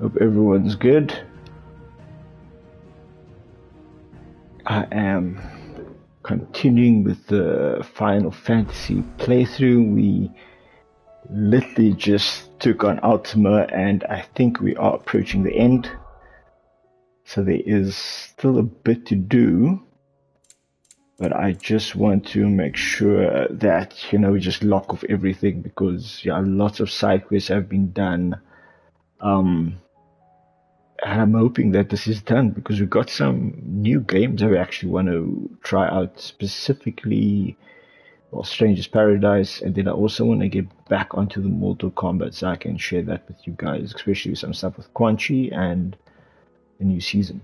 Hope everyone's good. I am continuing with the Final Fantasy playthrough. We literally just took on Ultima, and I think we are approaching the end. So there is still a bit to do, but I just want to make sure that, we just lock off everything, because lots of side quests have been done. And I'm hoping that this is done, because we've got some new games that we actually want to try out, specifically, well, Stranger's Paradise, and then I also want to get back onto the Mortal Kombat so I can share that with you guys, especially some stuff with Quan Chi and the new season.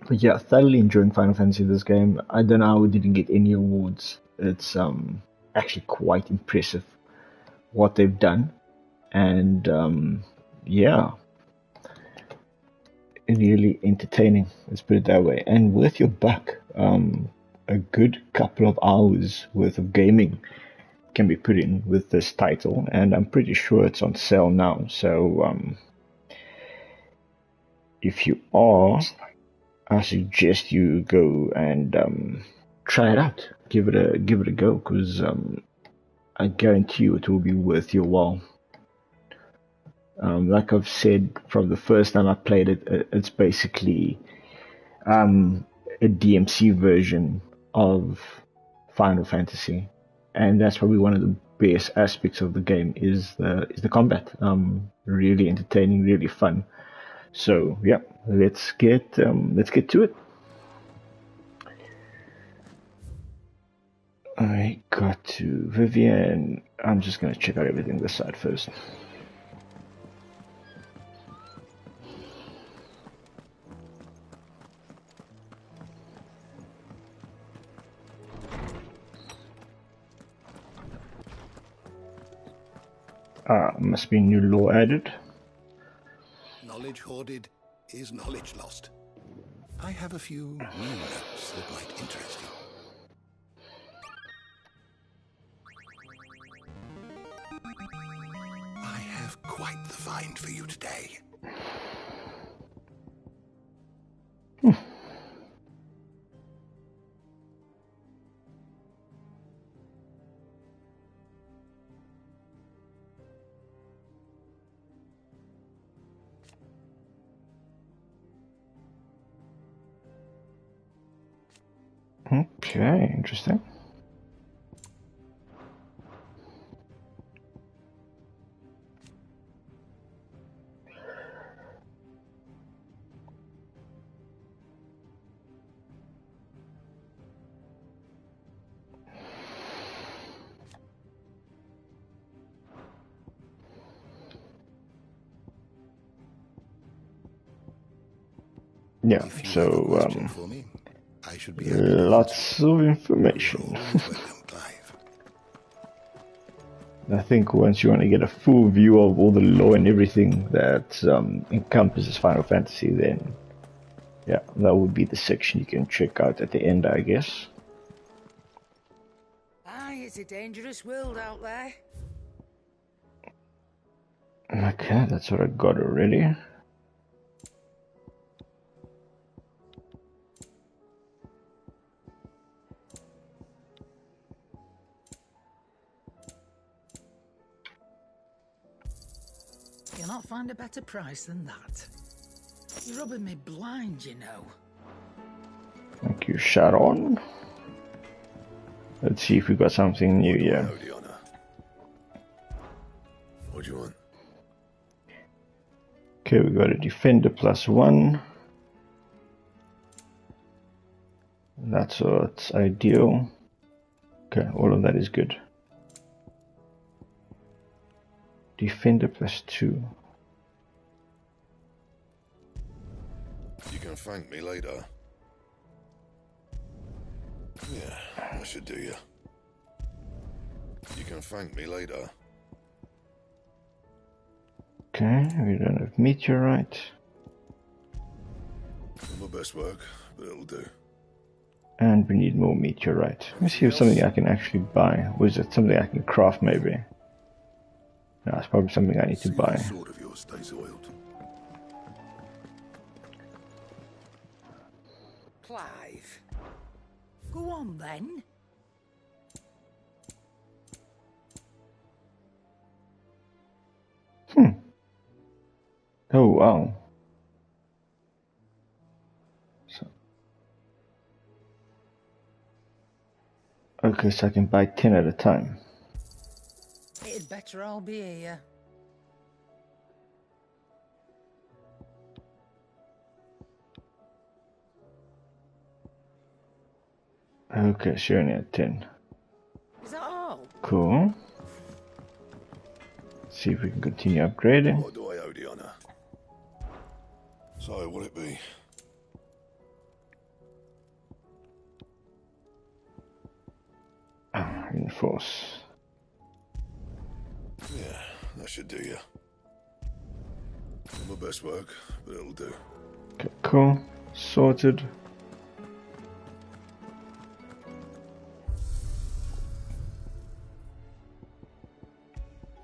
But yeah, thoroughly enjoying Final Fantasy this game. I don't know how we didn't get any awards. It's actually quite impressive what they've done, and yeah, really entertaining, let's put it that way, and worth your buck. A good couple of hours worth of gaming can be put in with this title, and I'm pretty sure it's on sale now. So if you are, I suggest you go and try it out. Give it a go, because I guarantee you it will be worth your while. Like I've said from the first time I played it, it's basically a DMC version of Final Fantasy, and that's probably one of the best aspects of the game is the combat. Really entertaining, really fun. So yeah, let's get to it. I got to Vivian. I'm just gonna check out everything this side first. Must be new lore added. Knowledge hoarded is knowledge lost. I have a few new notes that might interest you. I have quite the find for you today. Okay, interesting. Yeah, so I should be lots of information. I think once you want to get a full view of all the lore and everything that encompasses Final Fantasy, then yeah, that would be the section you can check out at the end, I guess. Aye, it's a dangerous world out there. Okay, that's what I got already. Cannot find a better price than that. You're rubbing me blind, you know. Thank you, Sharon. Let's see if we got something new here. What do you want? Okay, we got a Defender +1. That's what's ideal. Okay, all of that is good. Defender +2. You can thank me later. Yeah, I should do you. You can thank me later. Okay, we don't have Meteorite. Not my best work, but it'll do. And we need more Meteorite. Let me see if something I can actually buy. Or is it something I can craft, maybe? No, it's probably something I need to buy. Sword of yours stays oiled. Clive. Go on then. Oh wow. Okay, so I can buy 10 at a time. It'd better all be here. Okay, she only had 10. Is that all? Cool. See if we can continue upgrading. What do I owe the honor? So, will it be? Reinforce. Yeah, that should do you. Not my best work, but it'll do. Okay, cool. Sorted.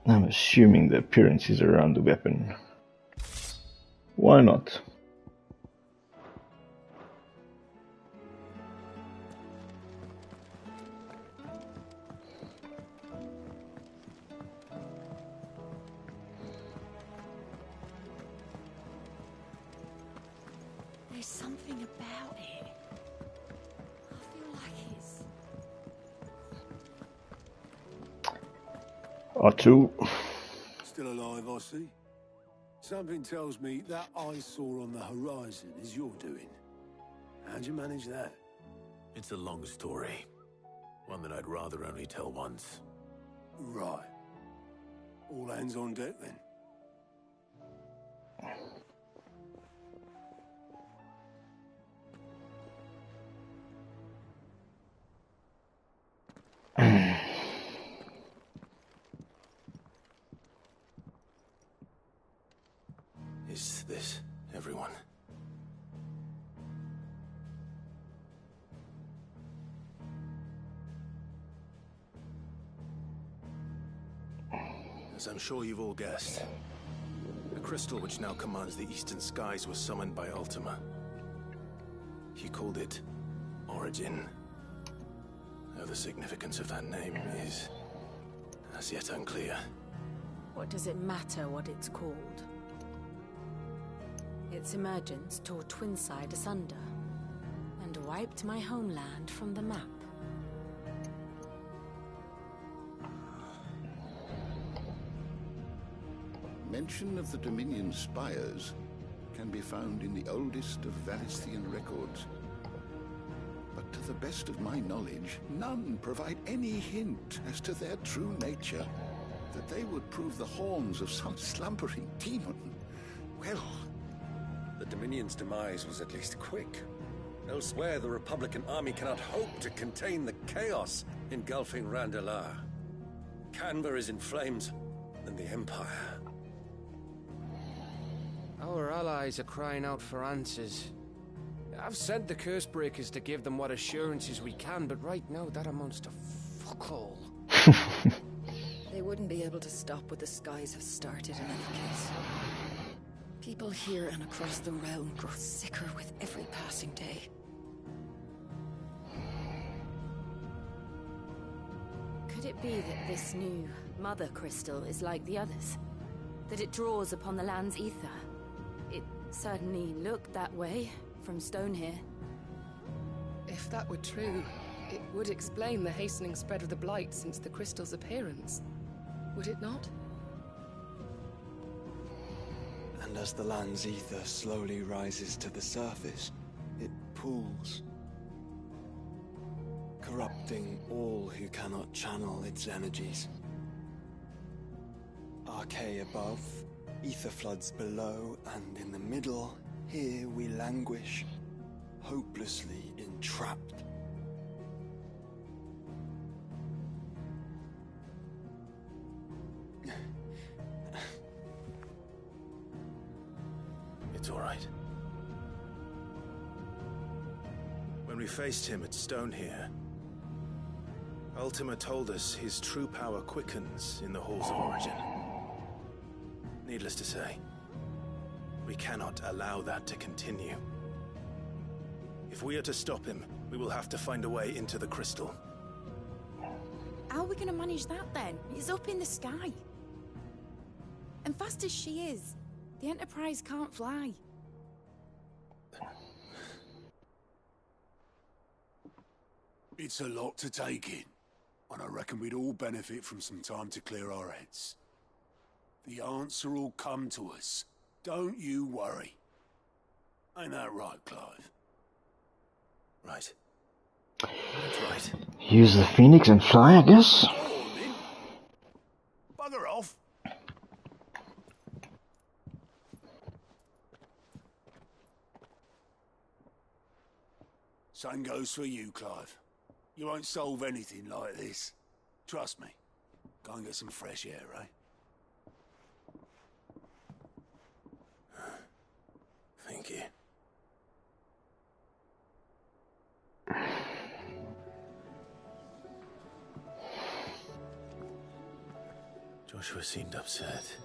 I'm assuming the appearance is around the weapon. Why not? There's something about it. I feel like it's... R2. Still alive, I see. Something tells me that I saw on the horizon is your doing. How'd you manage that? It's a long story. One that I'd rather only tell once. Right. All hands on deck, then. Is this everyone? As I'm sure you've all guessed, the crystal which now commands the eastern skies was summoned by Ultima. He called it Origin. Though the significance of that name is as yet unclear. What does it matter what it's called? Its emergence tore Twinside asunder and wiped my homeland from the map. Mention of the Dominion spires can be found in the oldest of Valisthian records. But to the best of my knowledge, none provide any hint as to their true nature. That they would prove the horns of some slumbering demon. Well, the Dominion's demise was at least quick. Elsewhere, the Republican army cannot hope to contain the chaos engulfing Randalar. Canberra is in flames, and the Empire. Our allies are crying out for answers. I've sent the Cursebreakers to give them what assurances we can, but right now that amounts to fuck all. They wouldn't be able to stop what the skies have started in any case. People here and across the realm grow sicker with every passing day. Could it be that this new Mother Crystal is like the others? That it draws upon the land's ether? It certainly looked that way from stone here. If that were true, it would explain the hastening spread of the Blight since the crystal's appearance. Would it not? And as the land's ether slowly rises to the surface, it pools, corrupting all who cannot channel its energies. Archay above, ether floods below, and in the middle, here we languish, hopelessly entrapped. It's all right. When we faced him at Stone here, Ultima told us his true power quickens in the halls of Origin. Needless to say, we cannot allow that to continue. If we are to stop him, we will have to find a way into the crystal. How are we going to manage that then? It's up in the sky. And fast as she is, the Enterprise can't fly. It's a lot to take in, and I reckon we'd all benefit from some time to clear our heads. The answer will come to us. Don't you worry. Ain't that right, Clive? Right. That's right. Use the Phoenix and fly, I guess. Go on, then. Bugger off. Same goes for you, Clive. You won't solve anything like this. Trust me. Go and get some fresh air, eh? Thank you. Joshua seemed upset.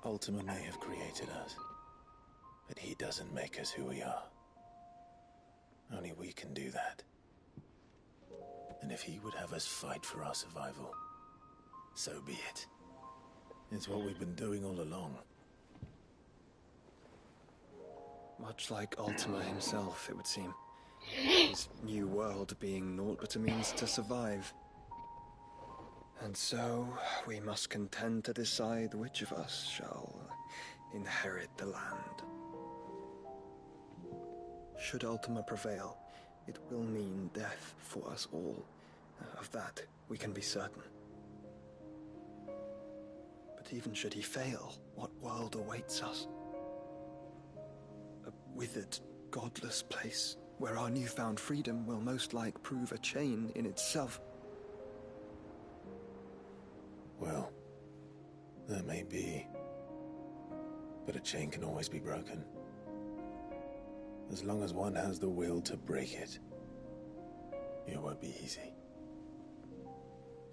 Ultima may have created us, but he doesn't make us who we are. Only we can do that. And if he would have us fight for our survival, so be it. It's what we've been doing all along. Much like Ultima himself, it would seem. His new world being naught but a means to survive. And so, we must contend to decide which of us shall inherit the land. Should Ultima prevail, it will mean death for us all. Of that, we can be certain. But even should he fail, what world awaits us? A withered, godless place, where our newfound freedom will most like prove a chain in itself. Well, that may be, but a chain can always be broken. As long as one has the will to break it, it won't be easy.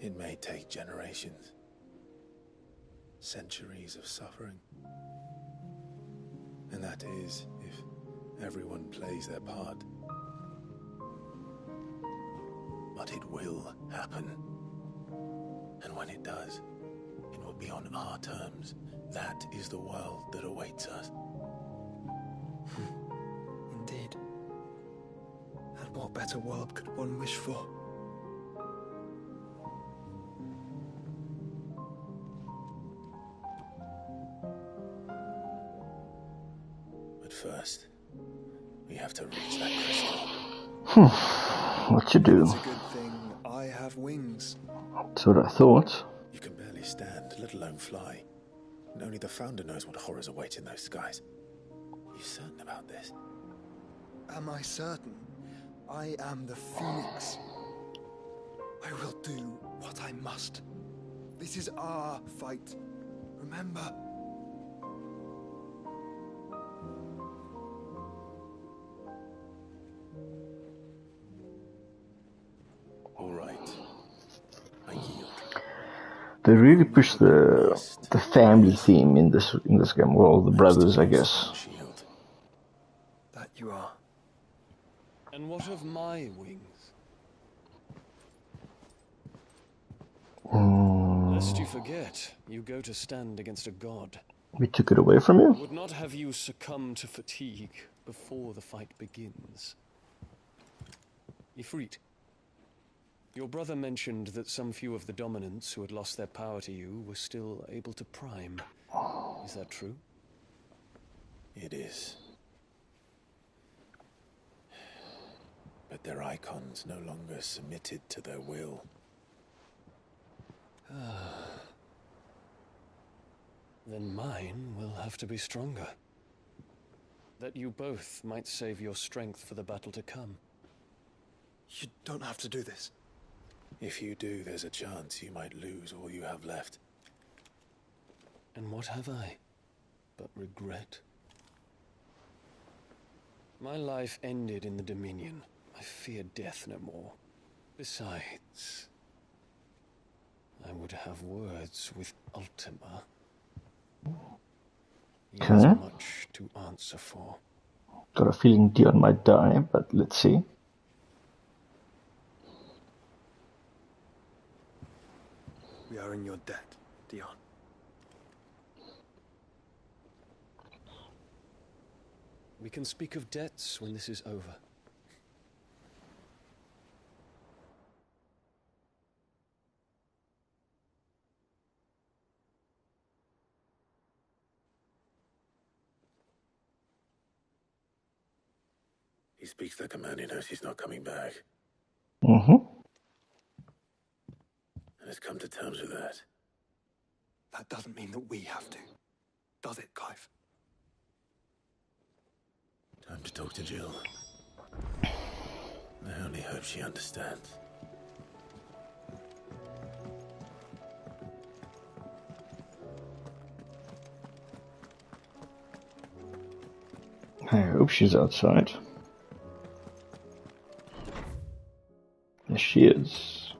It may take generations, centuries of suffering. And that is, if everyone plays their part. But it will happen. And when it does, it will be on our terms. That is the world that awaits us. Indeed. And what better world could one wish for? But first, we have to reach that crystal. What you do? It's a good thing I have wings. That's what I thought. You can barely stand, let alone fly. And only the Founder knows what horrors await in those skies. Are you certain about this? Am I certain? I am the Phoenix. I will do what I must. This is our fight. Remember. All right. I yield. They really push the family theme in this game. Well, the brothers, I guess. That you are. And what of my wings? Lest you forget, you go to stand against a god. We took it away from you? I would not have you succumb to fatigue before the fight begins. Ifrit, your brother mentioned that some few of the dominants who had lost their power to you were still able to prime. Is that true? It is. But their icons no longer submitted to their will. Then mine will have to be stronger. That you both might save your strength for the battle to come. You don't have to do this. If you do, there's a chance you might lose all you have left. And what have I but regret? My life ended in the Dominion. I fear death no more. Besides, I would have words with Ultima. He has Okay. much to answer for. Got a feeling Dion might die, but let's see. We are in your debt, Dion. We can speak of debts when this is over. He speaks like a man who knows he's not coming back. Mm-hmm. And has come to terms with that. That doesn't mean that we have to, does it, Clive? Time to talk to Jill. I only hope she understands. I hope she's outside. Yes, she is.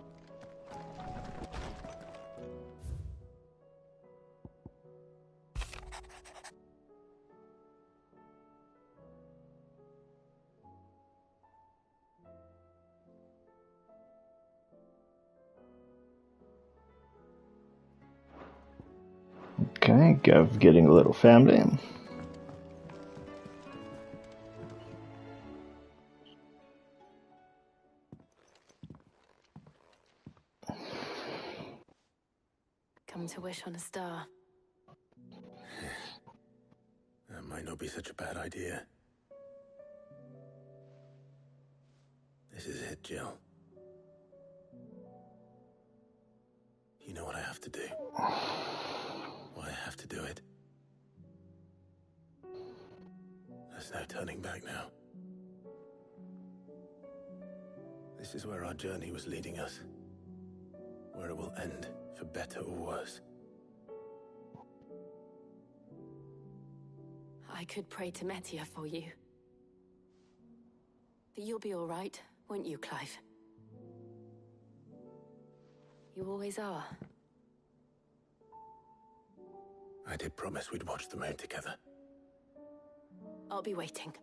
Okay, Gav getting a little family. Come to wish on a star. That might not be such a bad idea. This is it, Jill. You know what I have to do. Why I have to do it. There's no turning back now. This is where our journey was leading us. Where it will end, for better or worse. I could pray to Metia for you. But you'll be all right, won't you, Clive? You always are. I did promise we'd watch the moon together. I'll be waiting.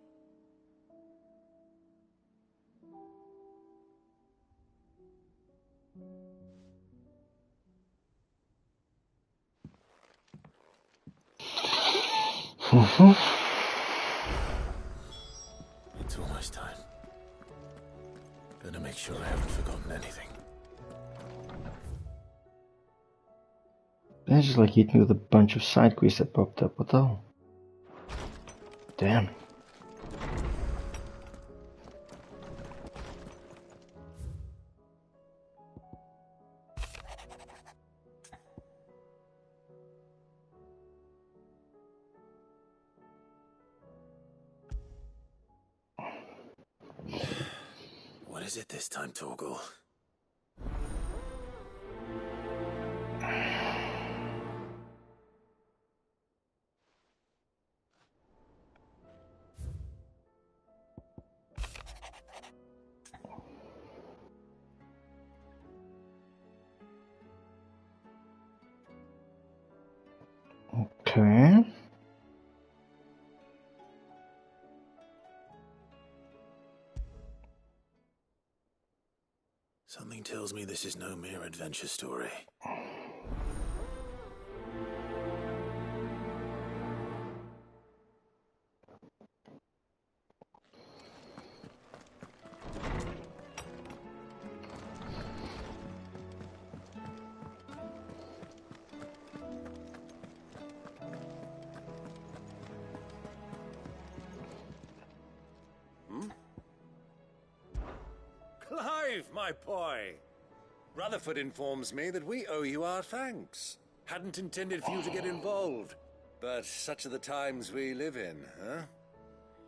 It's almost time. Better make sure I haven't forgotten anything. That's just like hitting me with a bunch of side quests that popped up. What the hell? Damn. What is it this time, Torgal? Okay. Something tells me this is no mere adventure story. Clive, my boy! Rutherford informs me that we owe you our thanks. Hadn't intended for you to get involved, but such are the times we live in, huh?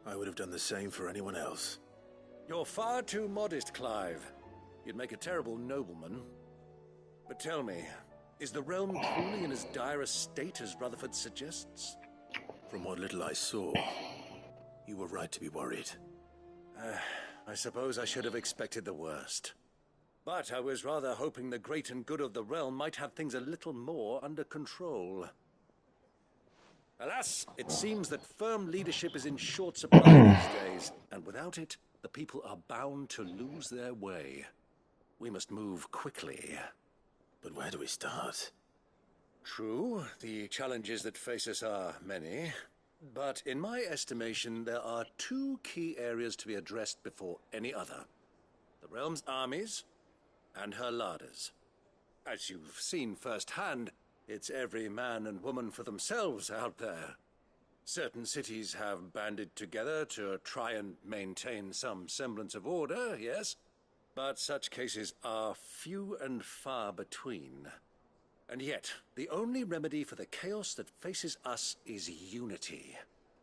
I would have done the same for anyone else. You're far too modest, Clive. You'd make a terrible nobleman. But tell me, is the realm truly in as dire a state as Rutherford suggests? From what little I saw, you were right to be worried. I suppose I should have expected the worst. But I was rather hoping the great and good of the realm might have things a little more under control. Alas, it seems that firm leadership is in short supply these days, and without it, the people are bound to lose their way. We must move quickly. But where do we start? True, the challenges that face us are many. But in my estimation, there are two key areas to be addressed before any other. The realm's armies and her larders. As you've seen firsthand, it's every man and woman for themselves out there. Certain cities have banded together to try and maintain some semblance of order, yes? But such cases are few and far between. And yet, the only remedy for the chaos that faces us is unity.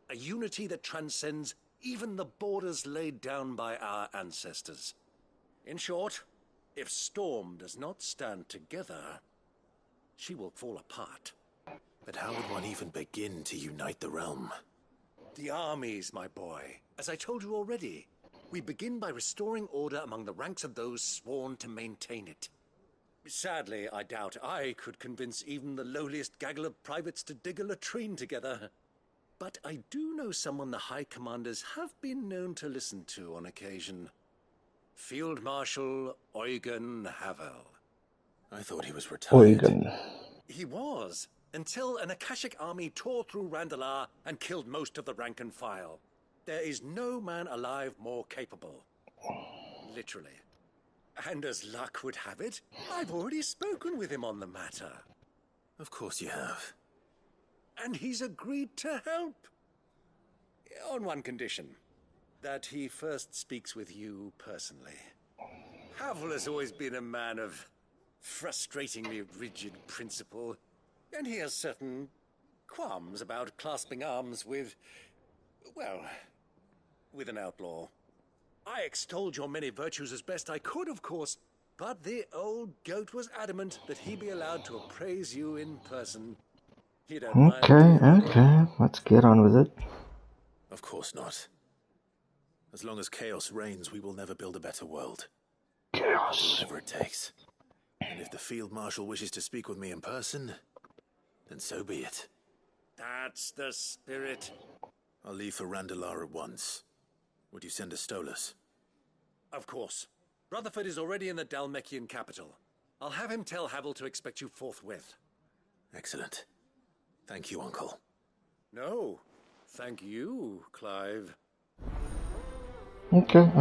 A unity that transcends even the borders laid down by our ancestors. In short, if Storm does not stand together, she will fall apart. But how would one even begin to unite the realm? The armies, my boy. As I told you already, we begin by restoring order among the ranks of those sworn to maintain it. Sadly, I doubt I could convince even the lowliest gaggle of privates to dig a latrine together. But I do know someone the High Commanders have been known to listen to on occasion. Field Marshal Eugen Havel. I thought he was retired. Eugen. He was, until an Akashic army tore through Randalar and killed most of the rank and file. There is no man alive more capable. Literally. And as luck would have it, I've already spoken with him on the matter. Of course you have. And he's agreed to help. On one condition. That he first speaks with you personally. Havel has always been a man of frustratingly rigid principle, and he has certain qualms about clasping arms with, well, with an outlaw. I extolled your many virtues as best I could, of course, but the old goat was adamant that he be allowed to appraise you in person. You don't mind, do you? Okay, let's get on with it. Of course not. As long as chaos reigns, we will never build a better world. Chaos. Do whatever it takes. And if the Field Marshal wishes to speak with me in person, then so be it. That's the spirit. I'll leave for Randalar at once. Would you send a Stolas? Of course. Rutherford is already in the Dalmekian capital. I'll have him tell Havel to expect you forthwith. Excellent. Thank you, Uncle. No, thank you, Clive. Okay.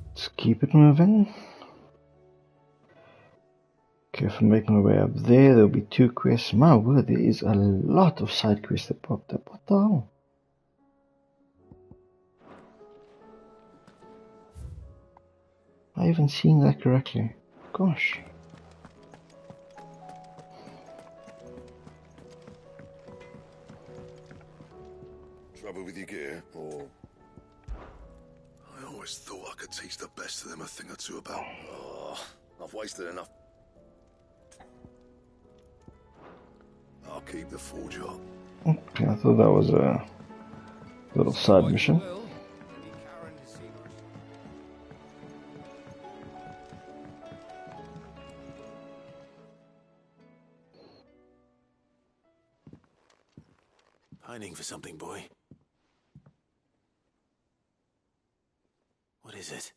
Let's keep it moving. Okay, if I'm making my way up there'll be 2 quests. My word, there is a lot of side quests that popped up. What the hell? I haven't seen that correctly. Gosh. Trouble with your gear, or...? I always thought I could teach the best of them a thing or two about... Oh, I've wasted enough. I'll keep the forge up. Okay, I thought that was a little side mission. Pining for something, boy. What is it?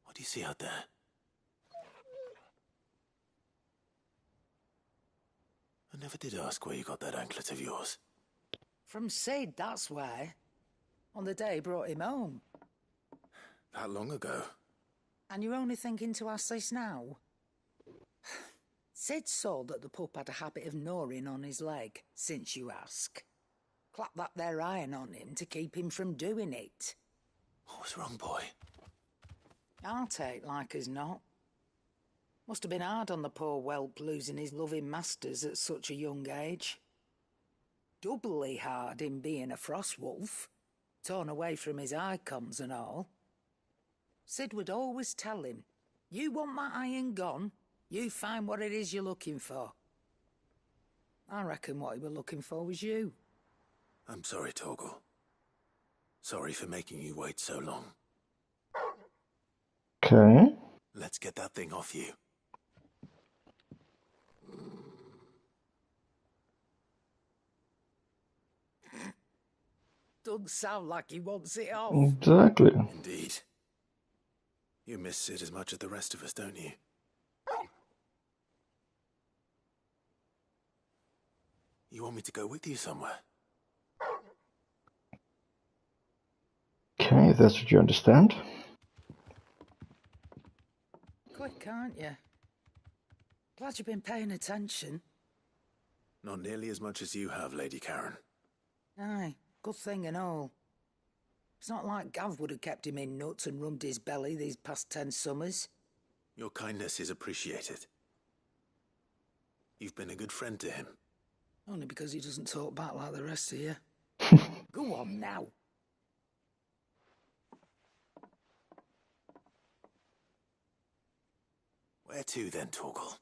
What do you see out there? I never did ask where you got that anklet of yours. From Sid, that's why. On the day he brought him home. That long ago? And you're only thinking to ask this now? Sid saw that the pup had a habit of gnawing on his leg, since you ask. Clap that there iron on him to keep him from doing it. What was wrong, boy? I'll take like as not. Must have been hard on the poor whelp losing his loving masters at such a young age. doubly hard in being a frost wolf, torn away from his icons and all. Sid would always tell him, you want that iron gone, you find what it is you're looking for. I reckon what he was looking for was you. I'm sorry, Torgal. Sorry for making you wait so long. Okay. Let's get that thing off you. Doesn't sound like he wants it off. Exactly. Indeed. You miss Sid as much as the rest of us, don't you? You want me to go with you somewhere? Okay, that's what you understand. Quick, aren't you? Glad you've been paying attention. Not nearly as much as you have, Lady Karen. Aye, good thing and all. It's not like Gav would have kept him in nuts and rubbed his belly these past 10 summers. Your kindness is appreciated. You've been a good friend to him. Only because he doesn't talk back like the rest of you. Go on now. Where to then, Torgal?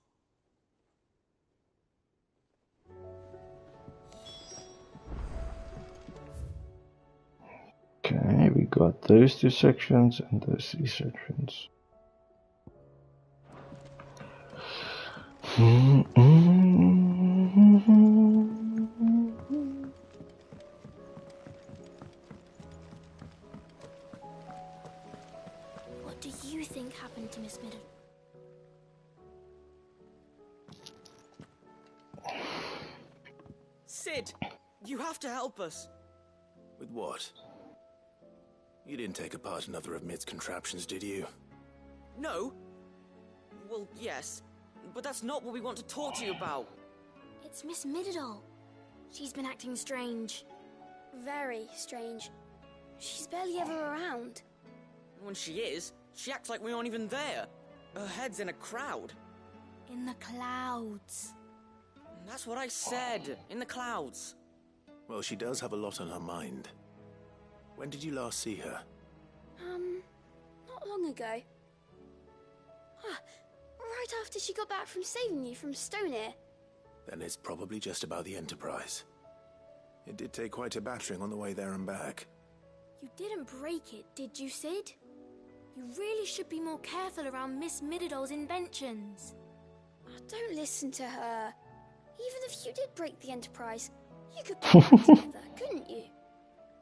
Okay, we got those 2 sections and those 3 sections. What do you think happened to Miss Middle? Sid, you have to help us. With what? You didn't take apart another of Mid's contraptions, did you? No. Well, yes. But that's not what we want to talk to you about. It's Miss Middledal. She's been acting strange. Very strange. She's barely ever around. When she is, she acts like we aren't even there. Her head's in a crowd. In the clouds. That's what I said. In the clouds. Well, she does have a lot on her mind. When did you last see her? Not long ago. Right after she got back from saving you from Stoneir. Then it's probably just about the Enterprise. It did take quite a battering on the way there and back. You didn't break it, did you, Sid? You really should be more careful around Miss Middledal's inventions. Don't listen to her. Even if you did break the Enterprise, you could put it back together, couldn't you?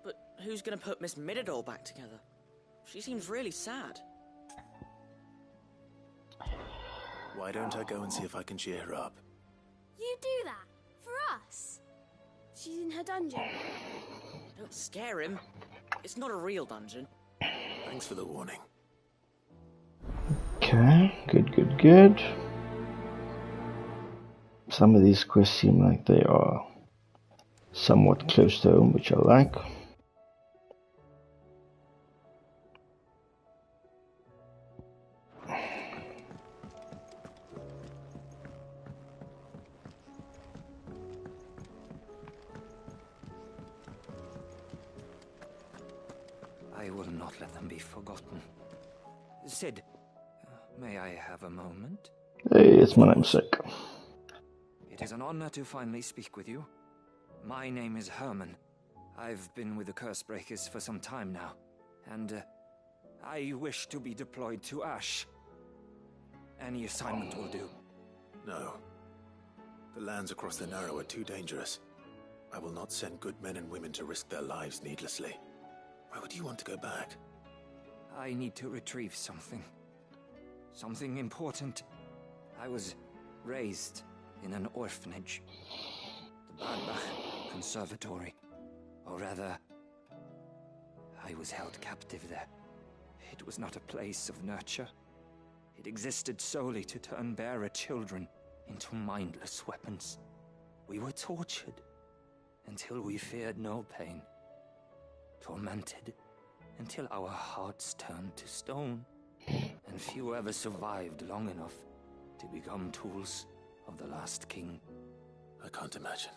But who's gonna put Miss Middledal back together? She seems really sad. Why don't I go and see if I can cheer her up? You do that? For us? She's in her dungeon. Don't scare him. It's not a real dungeon. Thanks for the warning. Okay, good. Some of these quests seem like they are somewhat close to home, which I like. I will not let them be forgotten. Sid, may I have a moment? Hey, it's my namesake. It is an honor to finally speak with you. My name is Herman. I've been with the Cursebreakers for some time now, and I wish to be deployed to Ash. Any assignment will do. No. The lands across the Narrow are too dangerous. I will not send good men and women to risk their lives needlessly. Why would you want to go back? I need to retrieve something. Something important. I was raised in an orphanage. The Badbach Conservatory. Or rather, I was held captive there. It was not a place of nurture. It existed solely to turn bearer children into mindless weapons. We were tortured until we feared no pain. Tormented until our hearts turned to stone, and few ever survived long enough to become tools of the last king. I can't imagine.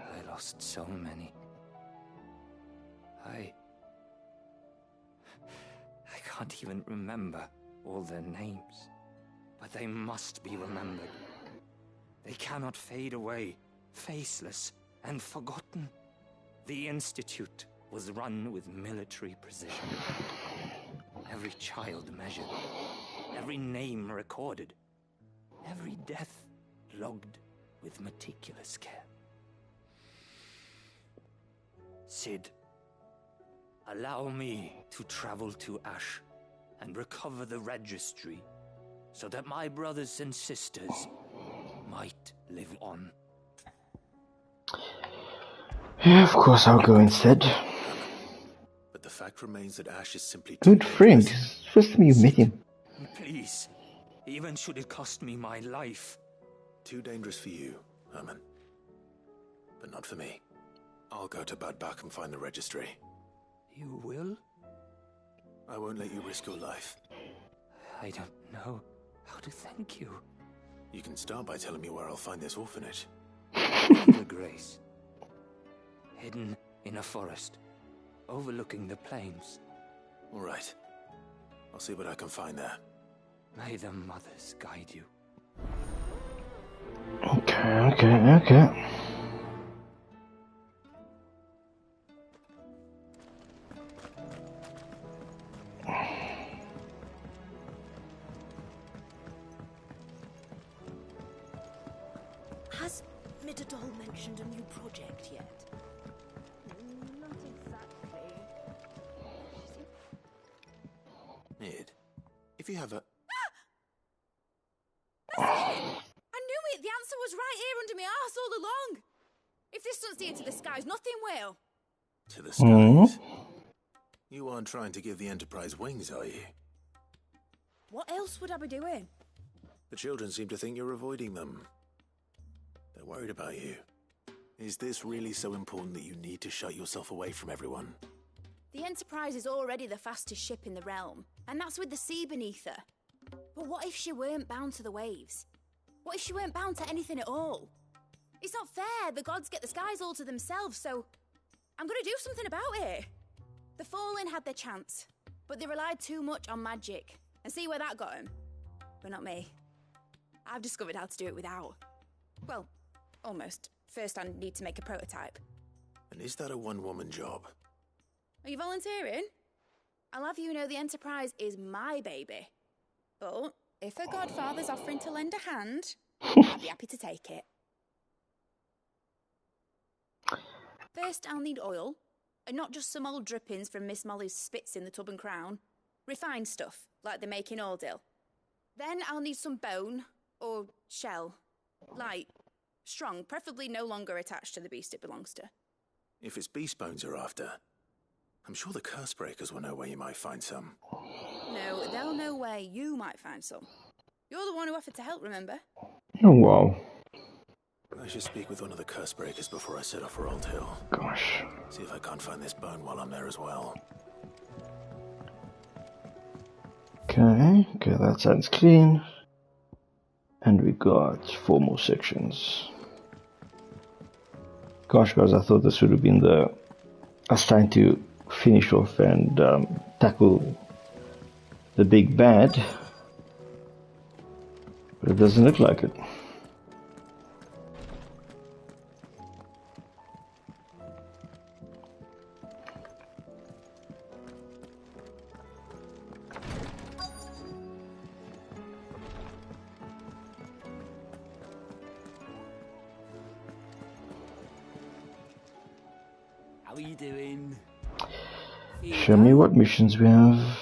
I lost so many. I can't even remember all their names. But they must be remembered. They cannot fade away, faceless and forgotten. The Institute was run with military precision. Every child measured, every name recorded, every death logged with meticulous care. Cid, allow me to travel to Ash and recover the registry so that my brothers and sisters might live on. Yeah, of course I'll go instead. But the fact remains that Ash is simply too Good friend. dangerous. This is the first time you met him. Please, even should it cost me my life. Too dangerous for you, Herman. But not for me. I'll go to Bad Bach and find the registry. You will? I won't let you risk your life. I don't know how to thank you. You can start by telling me where I'll find this orphanage. The Grace. Hidden in a forest, overlooking the plains. All right. I'll see what I can find there. May the mothers guide you. Okay. Has Midadol mentioned a new project yet? Not exactly. Mid, if you have a... I knew it! The answer was right here under my arse all along! If this doesn't steer to the skies, nothing will! To the skies? You aren't trying to give the Enterprise wings, are you? What else would I be doing? The children seem to think you're avoiding them. They're worried about you. Is this really so important that you need to shut yourself away from everyone? The Enterprise is already the fastest ship in the realm, and that's with the sea beneath her. But what if she weren't bound to the waves? What if she weren't bound to anything at all? It's not fair. The gods get the skies all to themselves, so I'm gonna do something about it. The Fallen had their chance, but they relied too much on magic. And see where that got them? But not me. I've discovered how to do it without. Well, almost. First I need to make a prototype. And is that a one-woman job? Are you volunteering? I'll have you know the Enterprise is my baby. But if her godfather's offering to lend a hand, I'd be happy to take it. First, I'll need oil, and not just some old drippings from Miss Molly's spits in the Tub and Crown. Refined stuff, like they make in Ordil. Then I'll need some bone, or shell. Light, strong, preferably no longer attached to the beast it belongs to. If it's beast bones you're after, I'm sure the curse breakers will know where you might find some. No, they'll know where you might find some. You're the one who offered to help, remember? Oh, wow. I should speak with one of the curse breakers before I set off for Old Hill. Gosh. See if I can't find this bone while I'm there as well. Okay, that sounds clean. And we got 4 more sections. Gosh, guys, I thought this would have been the us trying to finish off and tackle the big bad. But it doesn't look like it. How are you doing? Show me what missions we have.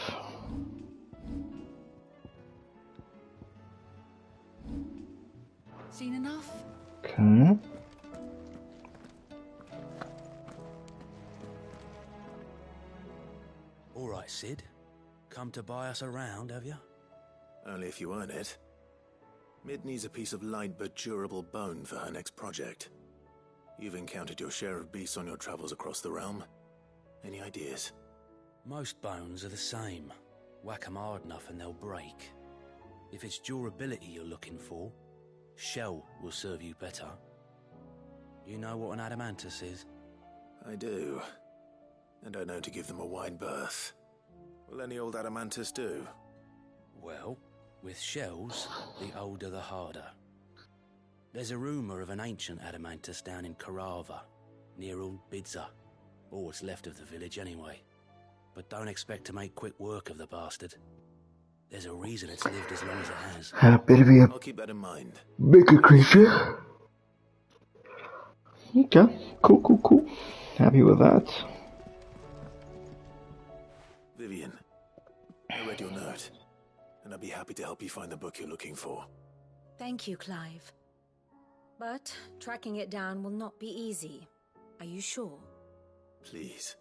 Seen enough? Okay. All right, Cid. Come to buy us around, have you? Only if you earn it. Mid needs a piece of light but durable bone for her next project. You've encountered your share of beasts on your travels across the realm. Any ideas? Most bones are the same. Whack 'em hard enough and they'll break. If it's durability you're looking for, shell will serve you better. You know what an adamantus is? I do. And I know to give them a wide berth. Will any old adamantus do? Well, with shells, the older the harder. There's a rumour of an ancient adamantus down in Karava, near Old Bidza. All what's left of the village anyway. But don't expect to make quick work of the bastard. There's a reason it's lived as long as it has. Happy to be a I'll keep that in mind. bigger creature. Okay, cool. Happy with that. Vivian, I read your note, and I'd be happy to help you find the book you're looking for. Thank you, Clive. But tracking it down will not be easy. Are you sure? Please.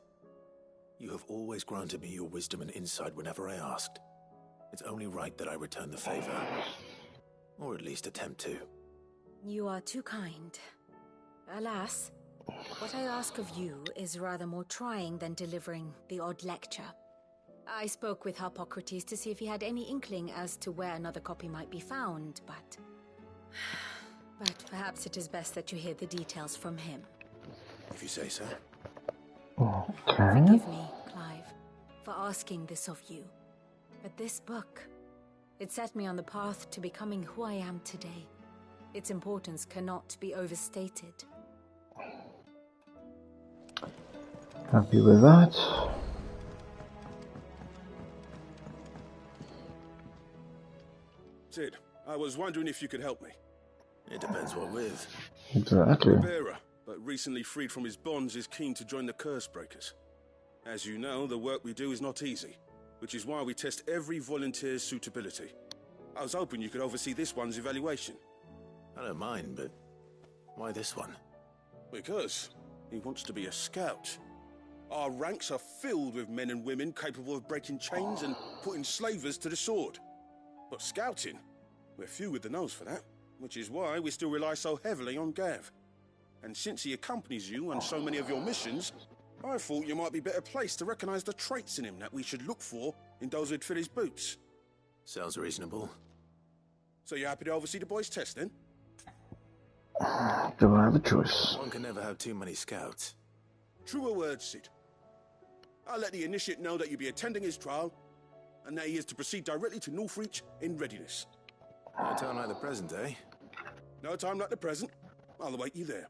You have always granted me your wisdom and insight whenever I asked. It's only right that I return the favor. Or at least attempt to. You are too kind. Alas, what I ask of you is rather more trying than delivering the odd lecture. I spoke with Harpocrates to see if he had any inkling as to where another copy might be found, but perhaps it is best that you hear the details from him. If you say so. Okay. Forgive me, Clive, for asking this of you. But this book, it set me on the path to becoming who I am today. Its importance cannot be overstated. Happy with that. Sid, I was wondering if you could help me. It depends what with. Exactly. The bearer, but recently freed from his bonds, is keen to join the Curse Breakers. As you know, the work we do is not easy, which is why we test every volunteer's suitability. I was hoping you could oversee this one's evaluation. I don't mind, but why this one? Because he wants to be a scout. Our ranks are filled with men and women capable of breaking chains and putting slavers to the sword. But scouting, we're few with the nose for that, which is why we still rely so heavily on Gav. And since he accompanies you on so many of your missions, I thought you might be better placed to recognize the traits in him that we should look for in those who'd fill his boots. Sounds reasonable. So you're happy to oversee the boys' test, then? Don't have a choice. One can never have too many scouts. Truer words, Sid. I'll let the initiate know that you'll be attending his trial, and that he is to proceed directly to Northreach in readiness. No time like the present, eh? No time like the present. I'll await you there.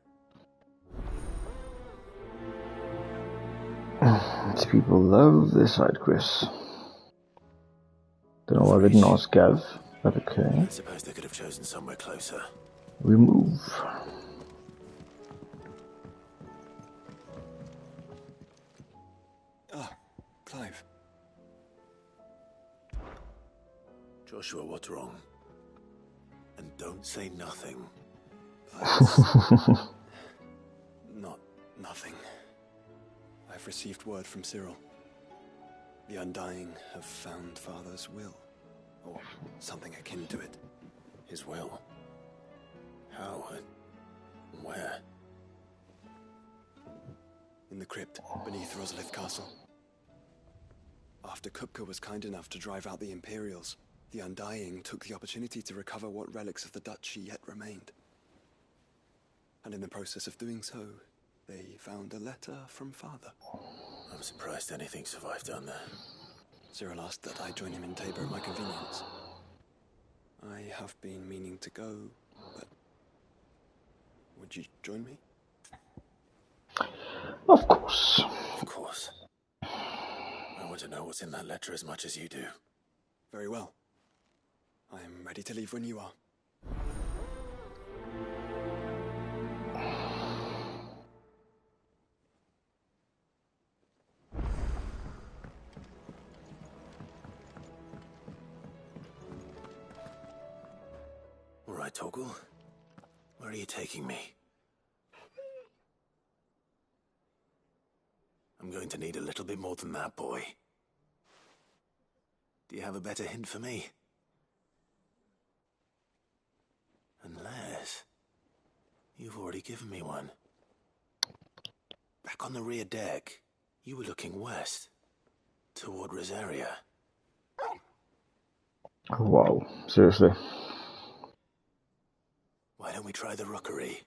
These people love this side quest. Don't know why they didn't ask Gav, but okay. I suppose they could have chosen somewhere closer. We move. Ah, Clive. Joshua, what's wrong? And don't say nothing. Not nothing. I've received word from Cyril. The Undying have found Father's will, or something akin to it. His will? How and where? In the crypt beneath Rosalith Castle. After Kupka was kind enough to drive out the Imperials, the Undying took the opportunity to recover what relics of the duchy yet remained. And in the process of doing so, they found a letter from Father. I'm surprised anything survived down there. Cyril asked that I join him in Tabor at my convenience. I have been meaning to go, but would you join me? Of course. Of course. I want to know what's in that letter as much as you do. Very well. I am ready to leave when you are. All right, Torgal. Where are you taking me? I'm going to need a little bit more than that, boy. Do you have a better hint for me? Unless you've already given me one. Back on the rear deck, you were looking west, toward Rosaria. Wow, seriously. Why don't we try the rookery?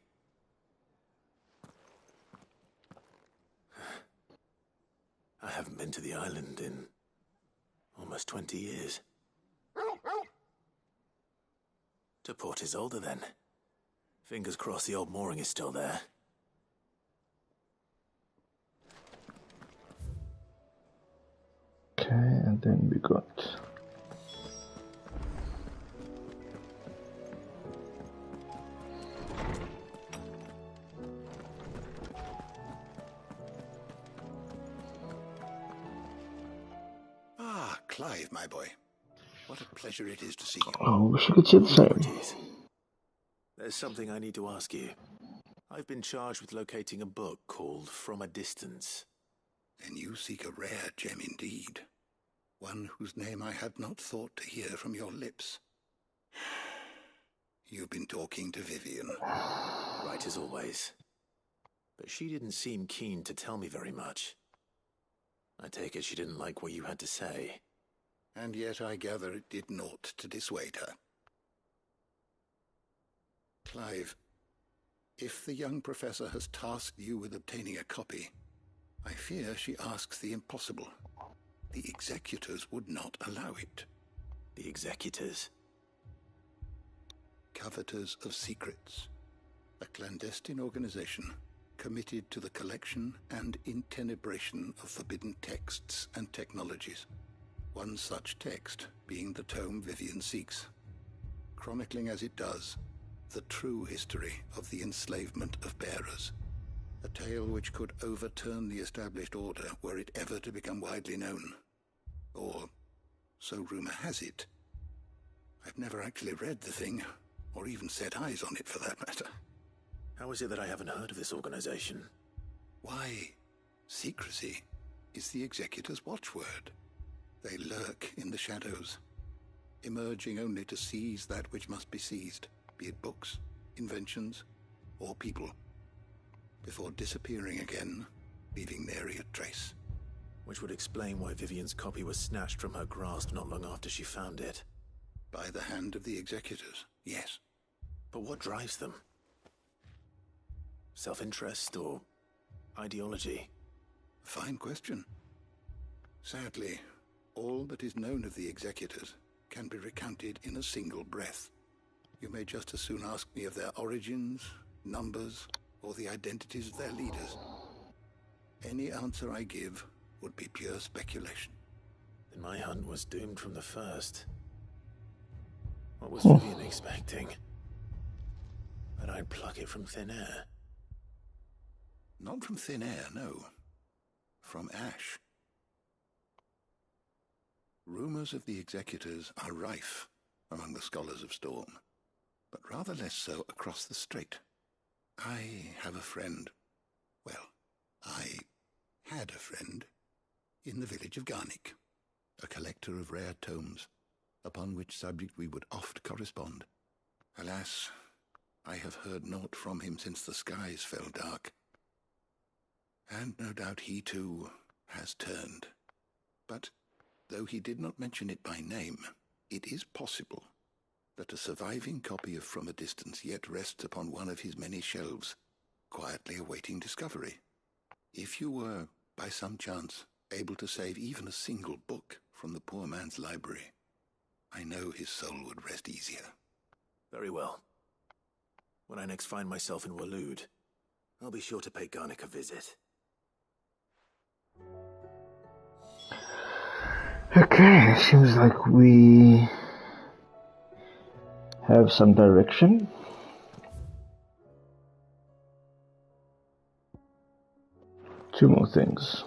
haven't been to the island in almost 20 years. To Port Isolde, then. Fingers crossed the old mooring is still there. Okay, and then we got... Ah, Clive, my boy. What a pleasure it is to see you. Oh, wish you could say the same. There's something I need to ask you. I've been charged with locating a book called From a Distance. Then you seek a rare gem indeed. One whose name I had not thought to hear from your lips. You've been talking to Vivian. Right as always. But she didn't seem keen to tell me very much. I take it she didn't like what you had to say. And yet I gather it did naught to dissuade her. Clive, if the young professor has tasked you with obtaining a copy, I fear she asks the impossible. The executors would not allow it. The executors? Coveters of Secrets. A clandestine organization committed to the collection and intenebration of forbidden texts and technologies. One such text being the tome Vivian seeks, chronicling as it does the true history of the enslavement of bearers. A tale which could overturn the established order were it ever to become widely known. Or, so rumor has it. I've never actually read the thing, or even set eyes on it for that matter. How is it that I haven't heard of this organization? Why, secrecy is the executor's watchword. They lurk in the shadows, emerging only to seize that which must be seized, be it books, inventions, or people, before disappearing again, leaving nary a trace. Which would explain why Vivian's copy was snatched from her grasp not long after she found it. By the hand of the executors, yes. But what drives them? Self-interest or ideology? Fine question. Sadly, all that is known of the executors can be recounted in a single breath. You may just as soon ask me of their origins, numbers, or the identities of their leaders. Any answer I give would be pure speculation. Then my hunt was doomed from the first. What was Vivian expecting? That I'd pluck it from thin air? Not from thin air, no. From ash. Rumors of the executors are rife among the scholars of Storm, but rather less so across the strait. I have a friend. Well, I had a friend in the village of Garnick, a collector of rare tomes, upon which subject we would oft correspond. Alas, I have heard naught from him since the skies fell dark. And no doubt he, too, has turned. But, though he did not mention it by name, it is possible that a surviving copy of From a Distance yet rests upon one of his many shelves, quietly awaiting discovery. If you were, by some chance, able to save even a single book from the poor man's library, I know his soul would rest easier. Very well. When I next find myself in Waloed, I'll be sure to pay Garnick a visit. Okay, seems like we have some direction. Two more things.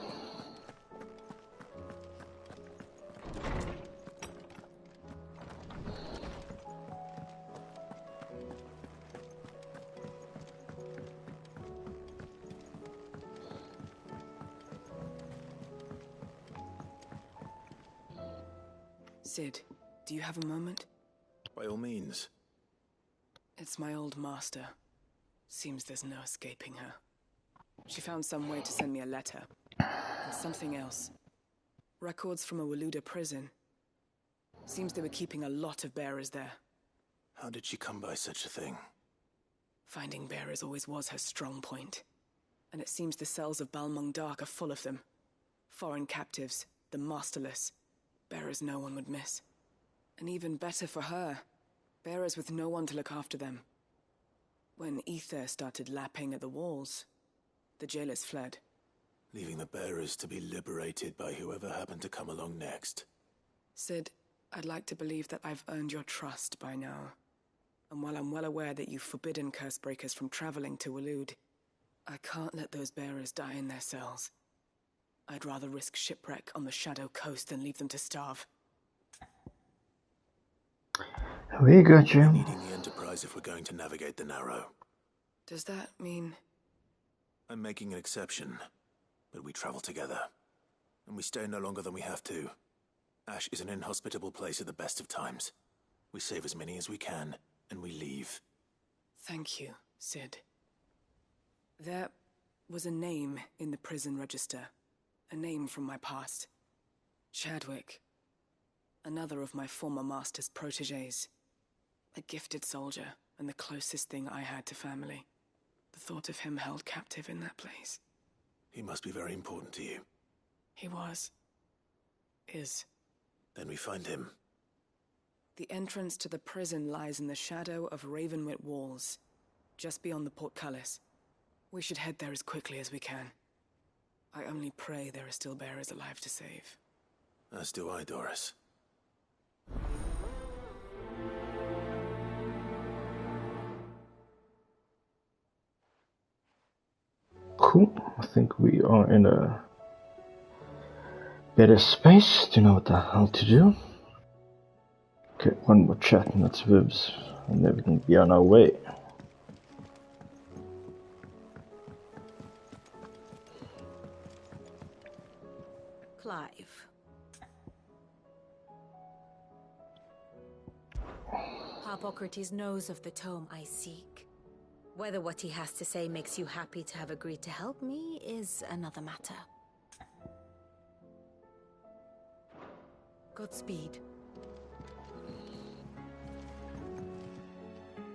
Sid, do you have a moment? By all means. It's my old master. Seems there's no escaping her. She found some way to send me a letter. And something else. Records from a Waluda prison. Seems they were keeping a lot of bearers there. How did she come by such a thing? Finding bearers always was her strong point. And it seems the cells of Balmung Dark are full of them. Foreign captives, the masterless, bearers no one would miss. And even better for her, bearers with no one to look after them. When ether started lapping at the walls, the jailers fled. Leaving the bearers to be liberated by whoever happened to come along next. Sid, I'd like to believe that I've earned your trust by now. And while I'm well aware that you've forbidden Cursebreakers from traveling to Waloed, I can't let those bearers die in their cells. I'd rather risk shipwreck on the Shadow Coast than leave them to starve. We got you. Needing the Enterprise if we're going to navigate the Narrow. Does that mean... I'm making an exception, but we travel together. And we stay no longer than we have to. Ash is an inhospitable place at the best of times. We save as many as we can, and we leave. Thank you, Sid. There was a name in the prison register. A name from my past. Chadwick. Another of my former master's protégés. A gifted soldier, and the closest thing I had to family. The thought of him held captive in that place. He must be very important to you. He was. Is. Then we find him. The entrance to the prison lies in the shadow of Ravenwit Walls, just beyond the portcullis. We should head there as quickly as we can. I only pray there are still bearers alive to save. As do I, Doris. Cool. I think we are in a better space to know what the hell to do. Okay, one more chat and that's Vivs, and then we can be on our way. Clive. Harpocrates knows of the tome I seek. Whether what he has to say makes you happy to have agreed to help me is another matter. Godspeed.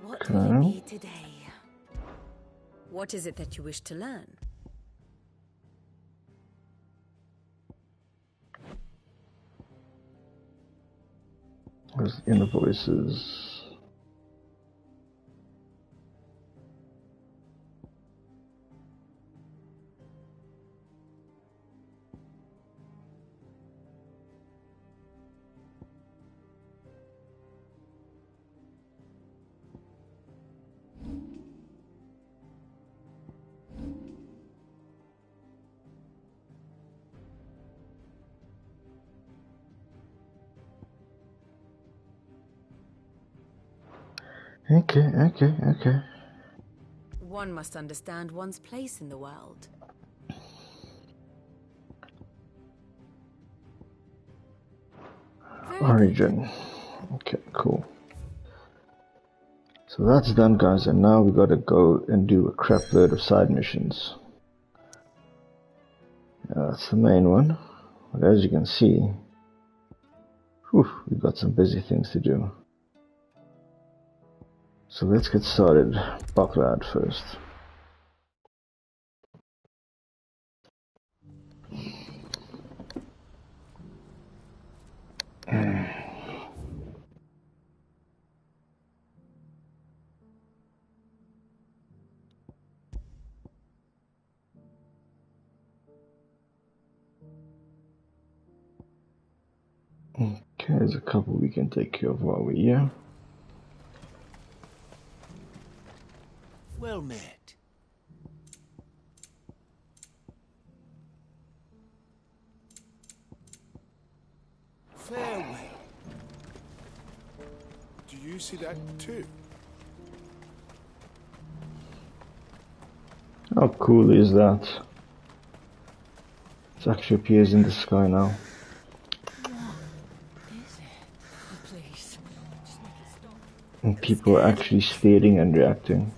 What will it be today? What is it that you wish to learn? Where's the inner voices? Okay. One must understand one's place in the world. Origin. Okay, cool. So that's done, guys, and now we gotta go and do a crap load of side missions. That's the main one. But as you can see, we've got some busy things to do. So let's get started. Bucklad first. Okay, there's a couple we can take care of while we're here. Well met. Farewell. Do you see that too? How cool is that? It actually appears in the sky now. And people are actually staring and reacting.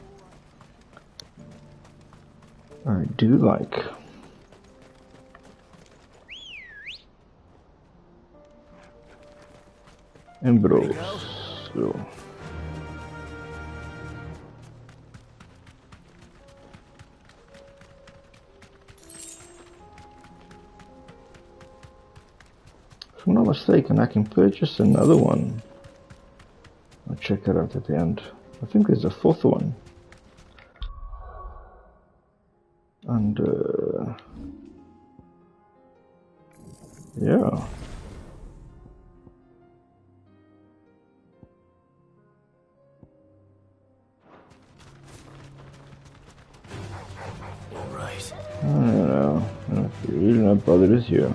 I do like. Ambrose. So. If I'm not mistaken, I can purchase another one. I'll check it out at the end. I think there's a fourth one. And yeah. All right. I don't know. I'm really not bothered with you.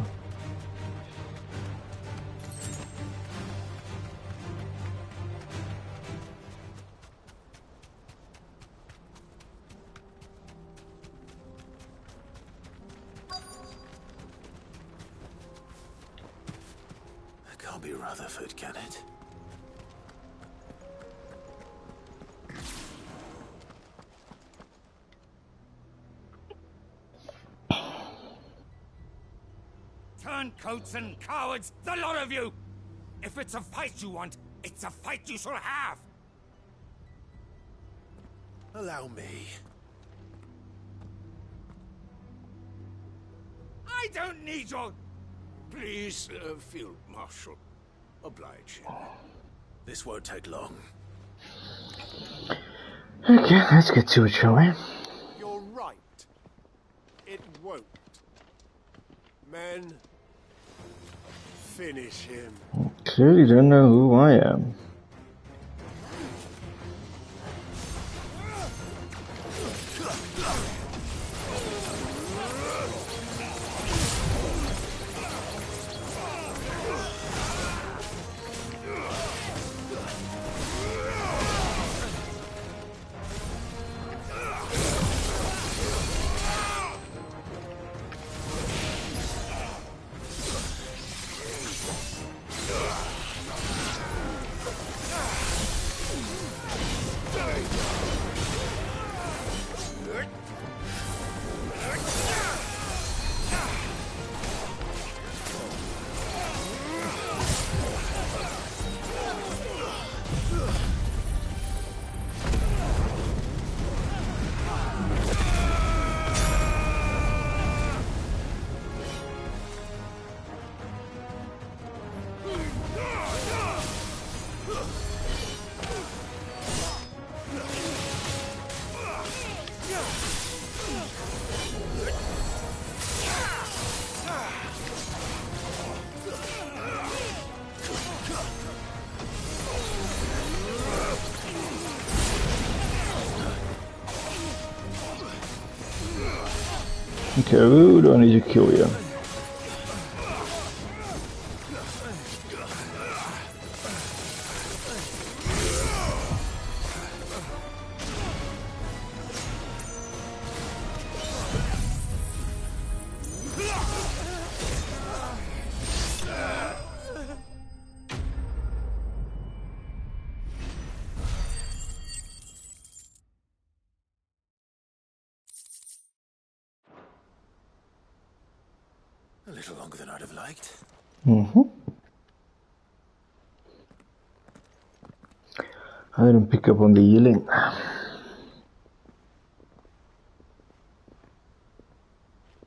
It can't be Rutherford, can it? Turncoats and cowards, the lot of you! If it's a fight you want, it's a fight you shall have! Allow me. I don't need your... Please, Field Marshal. Oblige. This won't take long. Okay, let's get to it, shall we? You're right. It won't. Men, finish him. Clearly don't know who I am. Okay, who do I need to kill you? A little longer than I'd have liked. I didn't pick up on the yelling.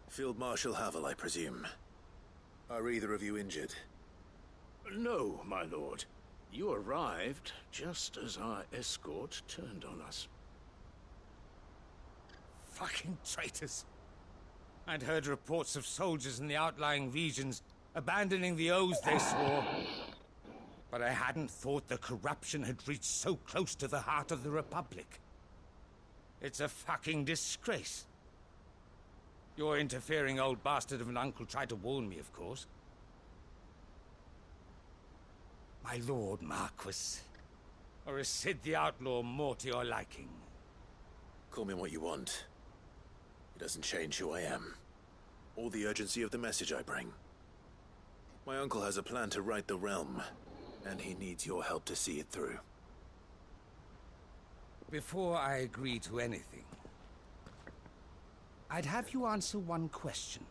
Field Marshal Havel, I presume. Are either of you injured? No, my lord. You arrived just as our escort turned on us. Fucking traitors. I'd heard reports of soldiers in the outlying regions abandoning the oaths they swore. But I hadn't thought the corruption had reached so close to the heart of the Republic. It's a fucking disgrace. Your interfering old bastard of an uncle tried to warn me, of course. My lord Marquis. Or is Sid the Outlaw more to your liking? Call me what you want. It doesn't change who I am. Or the urgency of the message I bring. My uncle has a plan to right the realm, and he needs your help to see it through. Before I agree to anything, I'd have you answer one question.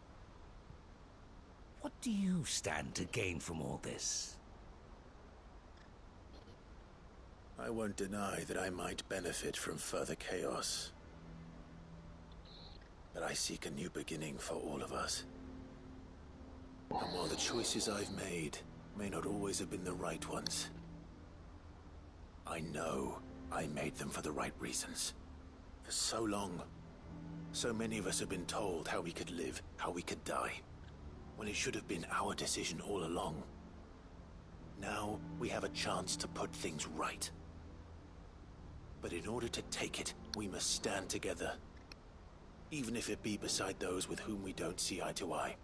What do you stand to gain from all this? I won't deny that I might benefit from further chaos. But I seek a new beginning for all of us. And while the choices I've made may not always have been the right ones, I know I made them for the right reasons. For so long, so many of us have been told how we could live, how we could die, when it should have been our decision all along. Now we have a chance to put things right. But in order to take it, we must stand together, even if it be beside those with whom we don't see eye to eye.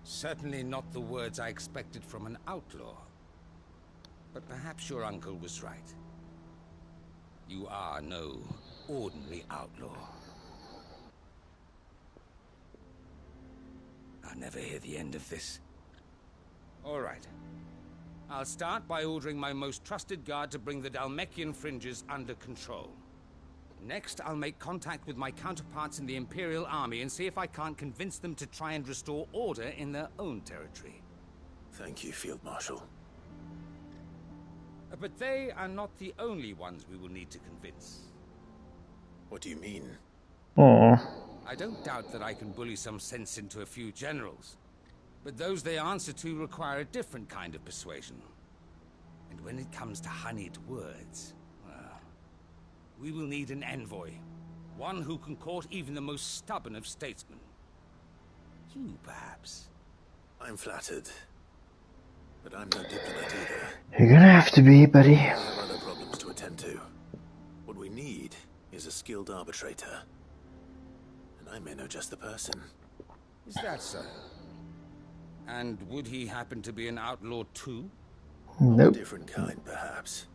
Certainly not the words I expected from an outlaw. But perhaps your uncle was right. You are no ordinary outlaw. I'll never hear the end of this. All right. I'll start by ordering my most trusted guard to bring the Dhalmekian fringes under control. Next, I'll make contact with my counterparts in the Imperial Army and see if I can't convince them to try and restore order in their own territory. Thank you, Field Marshal. But they are not the only ones we will need to convince. What do you mean? I don't doubt that I can bully some sense into a few generals. But those they answer to require a different kind of persuasion. And when it comes to honeyed words, well, we will need an envoy. One who can court even the most stubborn of statesmen. You, perhaps. I'm flattered. But I'm no diplomat either. You're gonna have to be, buddy. We have other problems to attend to. What we need is a skilled arbitrator. And I may know just the person. Is that so? And would he happen to be an outlaw too? Nope. A different kind, perhaps.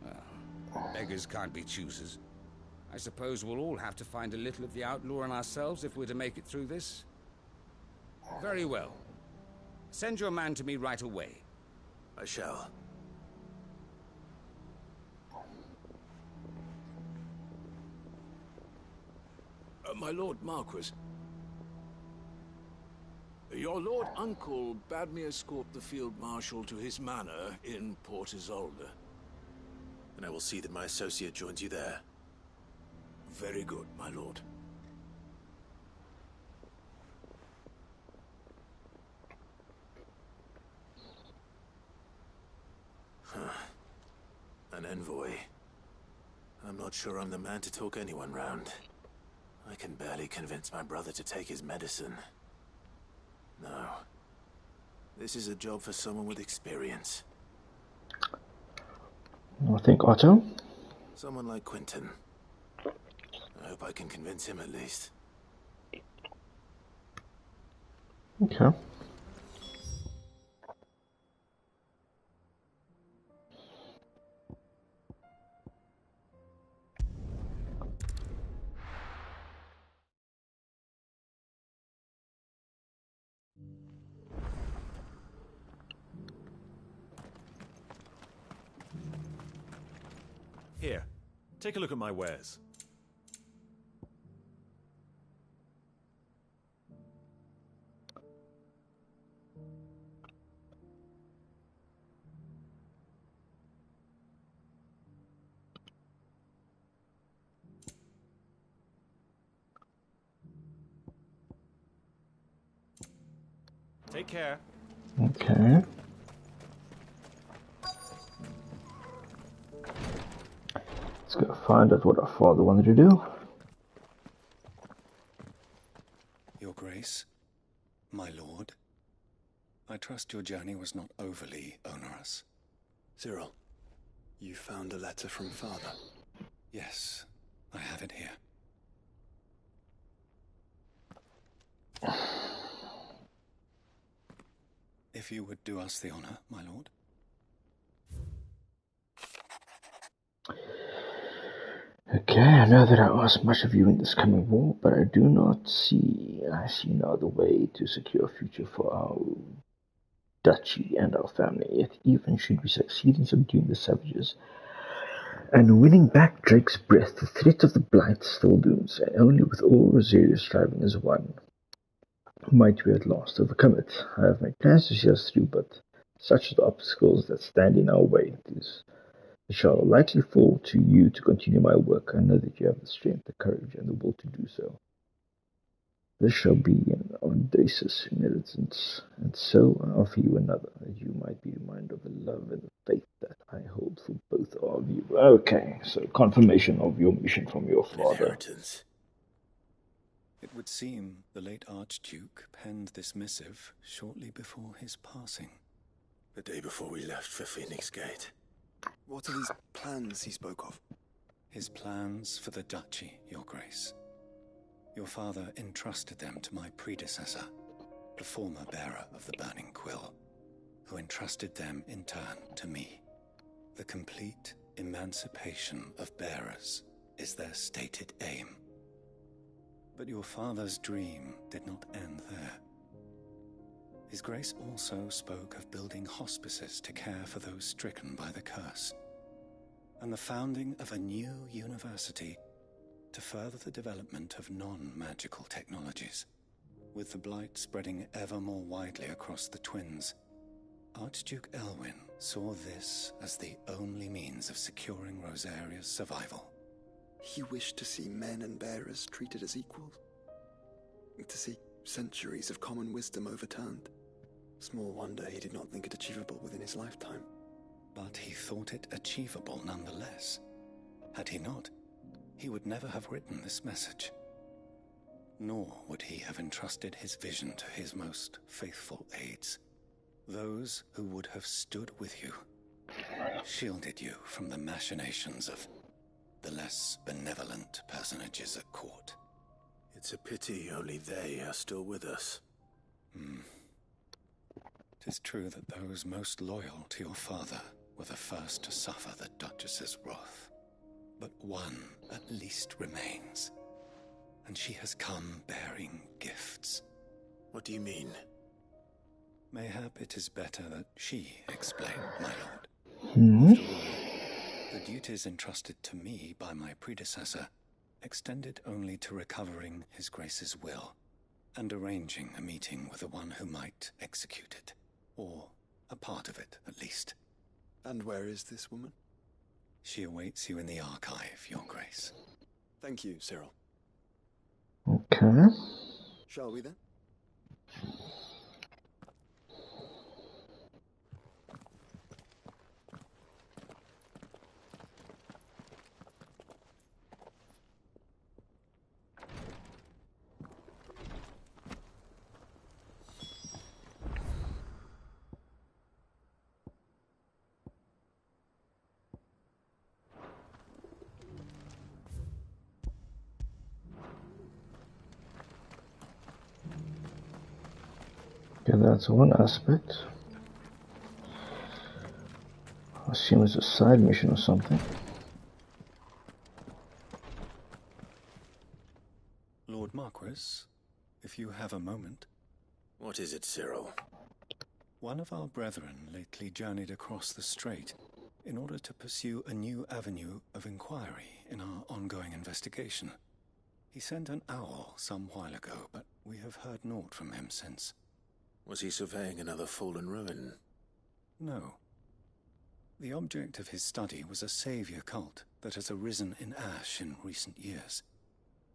Well, beggars can't be choosers. I suppose we'll all have to find a little of the outlaw in ourselves if we're to make it through this. Very well. Send your man to me right away. I shall. My Lord Marquis. Your Lord Uncle bade me escort the Field Marshal to his manor in Port Isolde. And I will see that my associate joins you there. Very good, my lord. An envoy. I'm not sure I'm the man to talk anyone round. I can barely convince my brother to take his medicine. No. This is a job for someone with experience. I think Otto. Someone like Quentin. I hope I can convince him at least. Okay. Here, take a look at my wares. Take care. Okay. Let's go find out what our father wanted to do. Your Grace, my lord, I trust your journey was not overly onerous. Cyril, you found a letter from father? Yes, I have it here. If you would do us the honor, my lord. Okay, I know that I ask much of you in this coming war, but I see no other way to secure a future for our duchy and our family. Yet even should we succeed in subduing the savages and winning back Drake's breath, the threat of the Blight still looms, and only with all Rosario striving as one might we at last overcome it. I have made plans to see us through, but such are the obstacles that stand in our way. It is It shall likely fall to you to continue my work. I know that you have the strength, the courage, and the will to do so. This shall be an audacious inheritance, and so I offer you another, that you might be reminded of the love and the faith that I hold for both of you. Okay, so confirmation of your mission from your father. Inheritance. It would seem the late Archduke penned this missive shortly before his passing. The day before we left for Phoenix Gate. What are these plans he spoke of? His plans for the duchy, Your Grace. Your father entrusted them to my predecessor, the former bearer of the Burning Quill, who entrusted them in turn to me. The complete emancipation of bearers is their stated aim. But your father's dream did not end there. His Grace also spoke of building hospices to care for those stricken by the curse, and the founding of a new university to further the development of non-magical technologies. With the blight spreading ever more widely across the twins, Archduke Elwyn saw this as the only means of securing Rosaria's survival. He wished to see men and bearers treated as equals. To see centuries of common wisdom overturned. Small wonder he did not think it achievable within his lifetime. But he thought it achievable nonetheless. Had he not, he would never have written this message. Nor would he have entrusted his vision to his most faithful aides. Those who would have stood with you, shielded you from the machinations of the less benevolent personages at court. It's a pity only they are still with us. 'Tis true that those most loyal to your father were the first to suffer the Duchess's wrath. But one at least remains, and she has come bearing gifts. What do you mean? Mayhap it is better that she explain, my lord. Hmm? After all, the duties entrusted to me by my predecessor extended only to recovering His Grace's will and arranging a meeting with the one who might execute it, or a part of it at least. And where is this woman? She awaits you in the archive, Your Grace. Thank you, Cyril. Okay. Shall we then? Okay, that's one aspect. I assume it's a side mission or something. Lord Marquis, if you have a moment. What is it, Cyril? One of our brethren lately journeyed across the strait in order to pursue a new avenue of inquiry in our ongoing investigation. He sent an owl some while ago, but we have heard naught from him since. Was he surveying another fallen ruin? No. The object of his study was a savior cult that has arisen in Ash in recent years.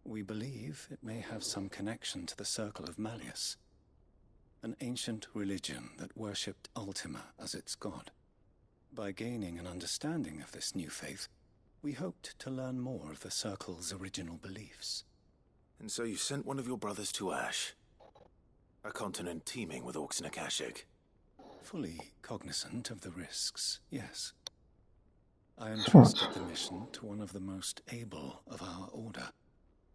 We believe it may have some connection to the Circle of Malleus, an ancient religion that worshipped Ultima as its god. By gaining an understanding of this new faith, we hoped to learn more of the Circle's original beliefs. And so you sent one of your brothers to Ash? A continent teeming with orcs and Akashic. Fully cognizant of the risks, yes. I entrusted the mission to one of the most able of our order,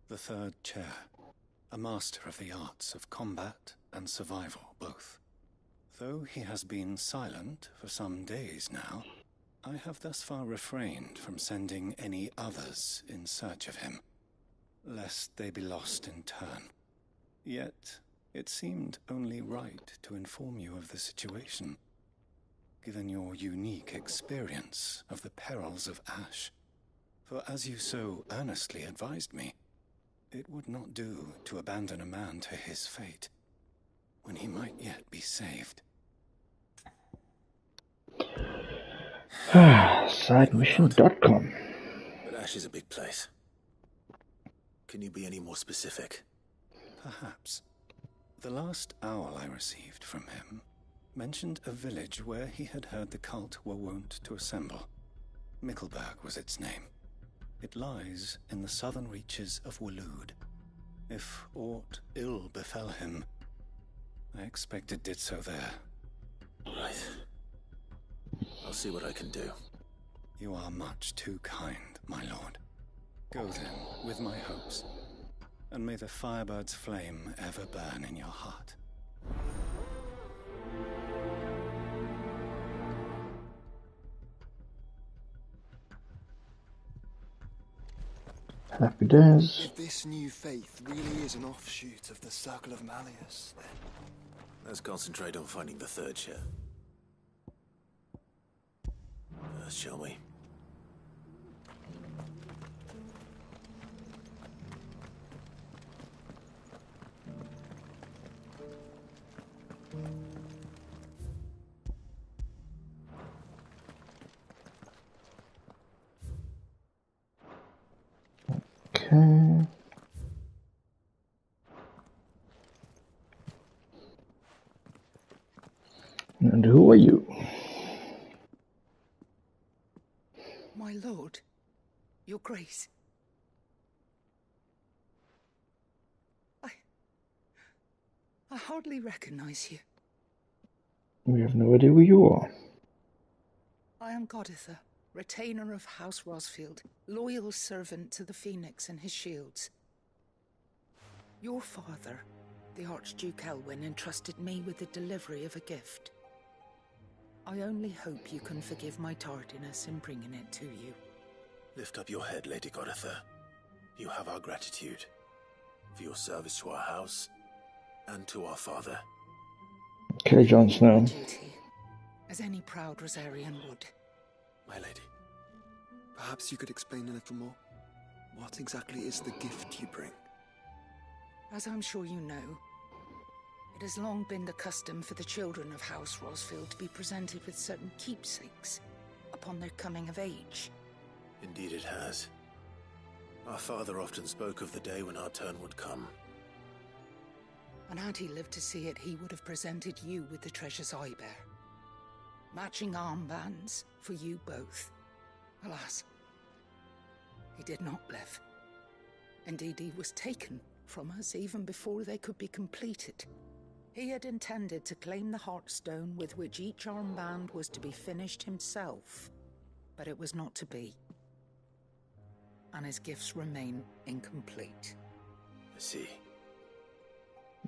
the Third Chair, a master of the arts of combat and survival both. Though he has been silent for some days now, I have thus far refrained from sending any others in search of him, lest they be lost in turn. Yet, it seemed only right to inform you of the situation, given your unique experience of the perils of Ash. For as you so earnestly advised me, it would not do to abandon a man to his fate, when he might yet be saved. Sidemission.com. But Ash is a big place. Can you be any more specific? Perhaps. The last owl I received from him mentioned a village where he had heard the cult were wont to assemble. Mickleburg was its name. It lies in the southern reaches of Waloed. If aught ill befell him, I expect it did so there. Right. I'll see what I can do. You are much too kind, my lord. Go then, with my hopes, and may the Firebird's flame ever burn in your heart. Happy days. If this new faith really is an offshoot of the Circle of Malleus, then... Let's concentrate on finding the third share. First, shall we? Okay. And who are you? My lord, your grace. I hardly recognize you. We have no idea who you are. I am Goditha, retainer of House Rosfield, loyal servant to the Phoenix and his shields. Your father, the Archduke Elwyn, entrusted me with the delivery of a gift. I only hope you can forgive my tardiness in bringing it to you. Lift up your head, Lady Goditha. You have our gratitude for your service to our house and to our father. Okay, Jon Snow. Duty, as any proud Rosarian would. My lady, perhaps you could explain a little more? What exactly is the gift you bring? As I'm sure you know, it has long been the custom for the children of House Rosfield to be presented with certain keepsakes upon their coming of age. Indeed it has. Our father often spoke of the day when our turn would come. And had he lived to see it, he would have presented you with the treasures I bear. Matching armbands for you both. Alas, he did not live. Indeed, he was taken from us even before they could be completed. He had intended to claim the Heartstone with which each armband was to be finished himself, but it was not to be. And his gifts remain incomplete. I see.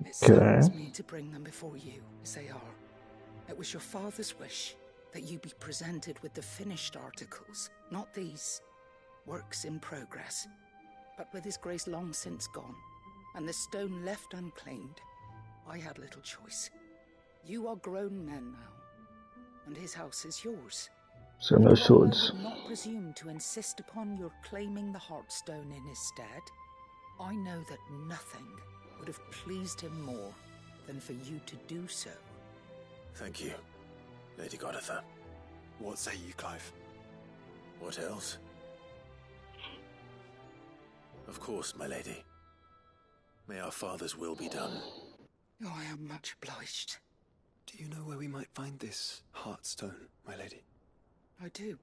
It saddens me to bring them before you, as they are. It was your father's wish that you be presented with the finished articles, not these works in progress. But with his grace long since gone, and the stone left unclaimed, I had little choice. You are grown men now, and his house is yours. So no swords. I would not presume to insist upon your claiming the Heartstone in his stead. I know that nothing would have pleased him more than for you to do so. Thank you, Lady Goditha. What say you, Clive? What else? Of course, my lady. May our father's will be done. Oh, I am much obliged. Do you know where we might find this Heartstone, my lady? I do.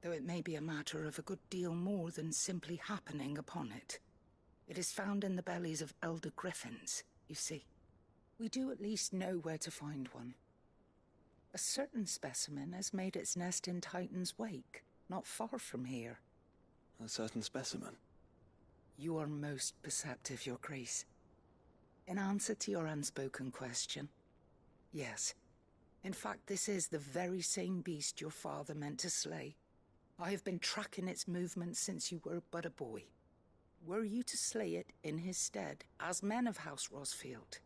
Though it may be a matter of a good deal more than simply happening upon it. It is found in the bellies of elder griffins, you see. We do at least know where to find one. A certain specimen has made its nest in Titan's Wake, not far from here. A certain specimen? You are most perceptive, Your Grace. In answer to your unspoken question, yes. In fact, this is the very same beast your father meant to slay. I have been tracking its movements since you were but a boy. Were you to slay it in his stead, as men of House Rosfield,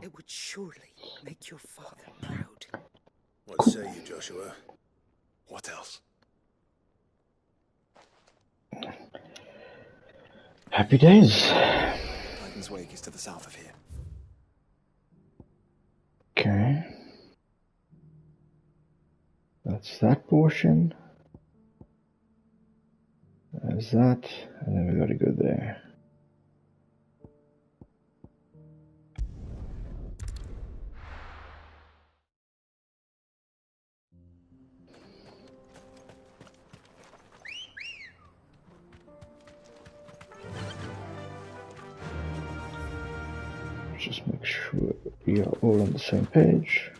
it would surely make your father proud. What say you, Joshua? What else? Happy days. Titan's Wake is to the south of here. Okay. That's that portion. There's that, and then we gotta go there. Just make sure we are all on the same page.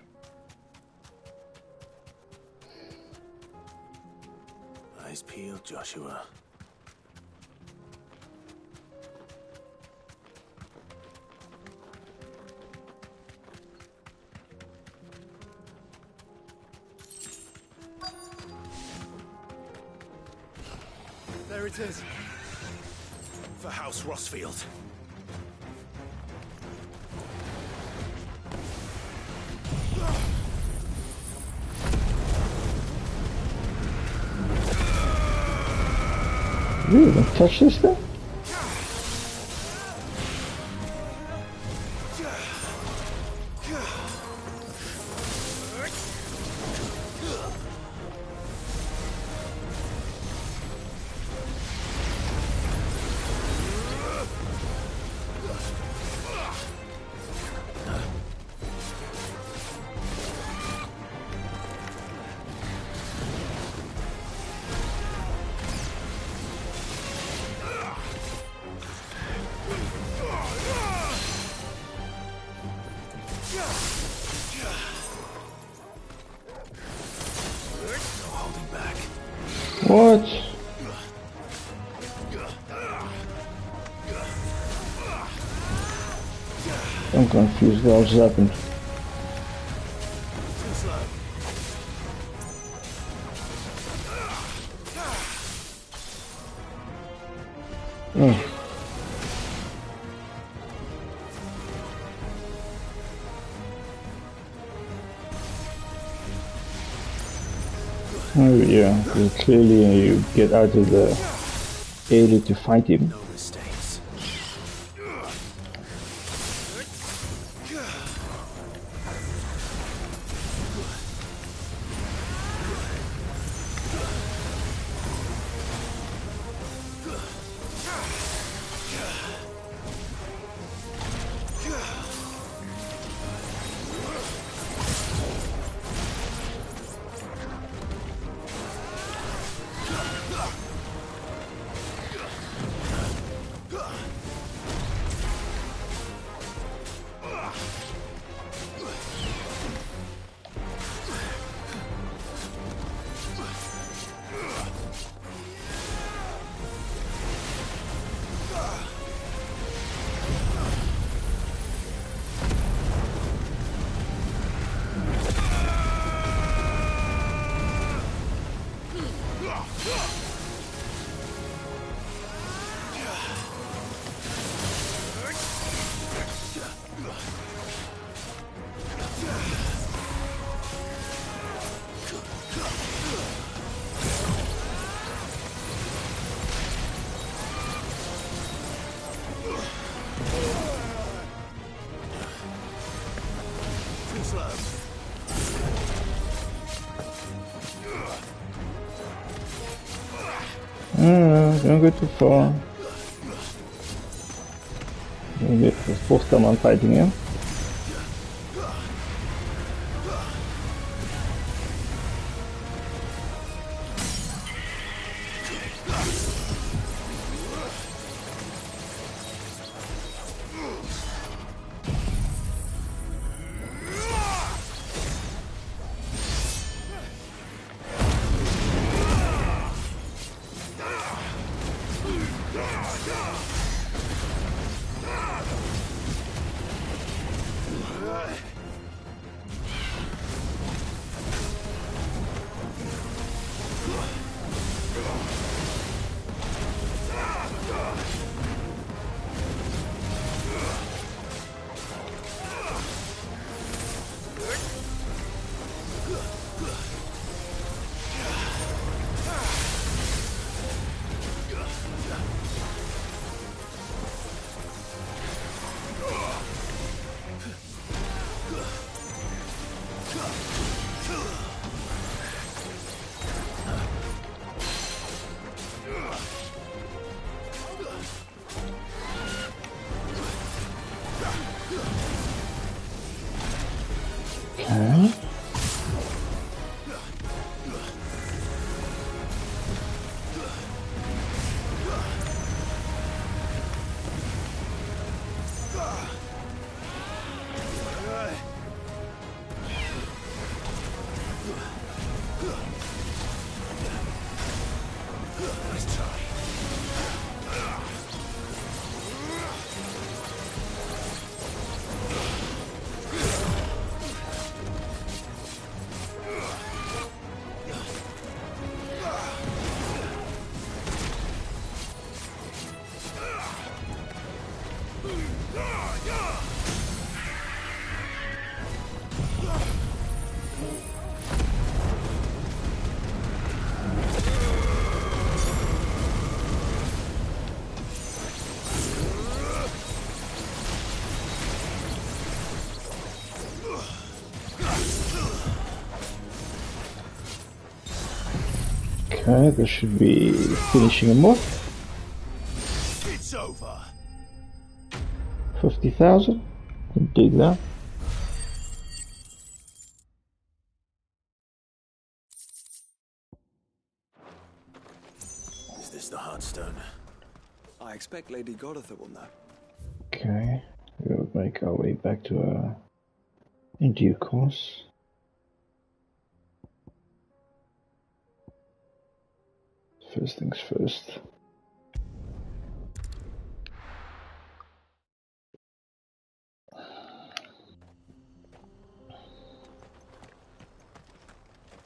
Eyes peeled, Joshua. There it is. For House Rossfield. Really, don't touch this thing? What? I'm confused. What just happened? Oh. Oh yeah, clearly you get out of the area to fight him. No mistakes. Don't go too far. Maybe it's the first time I'm fighting him. Nice try. Okay, this should be finishing him off. It's over. 50,000. Can dig that. Is this the Heartstone? I expect Lady Godotha will know. Okay, we'll make our way back to her in due course. First things first.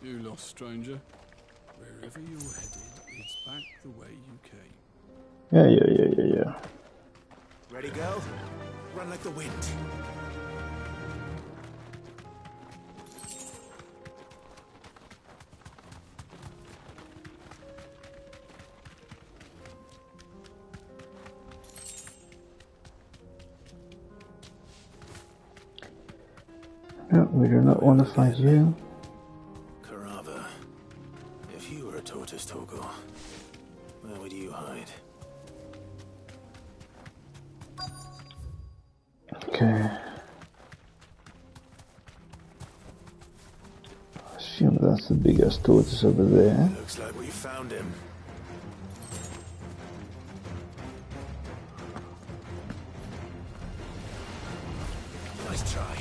You lost, stranger. Wherever you're headed, it's back the way you came. Yeah. Ready, girl? Run like the wind. No, we do not want to fight you. Carava. If you were a tortoise, Torgor, where would you hide? Okay. I assume that's the biggest tortoise over there. Looks like we found him. Nice try.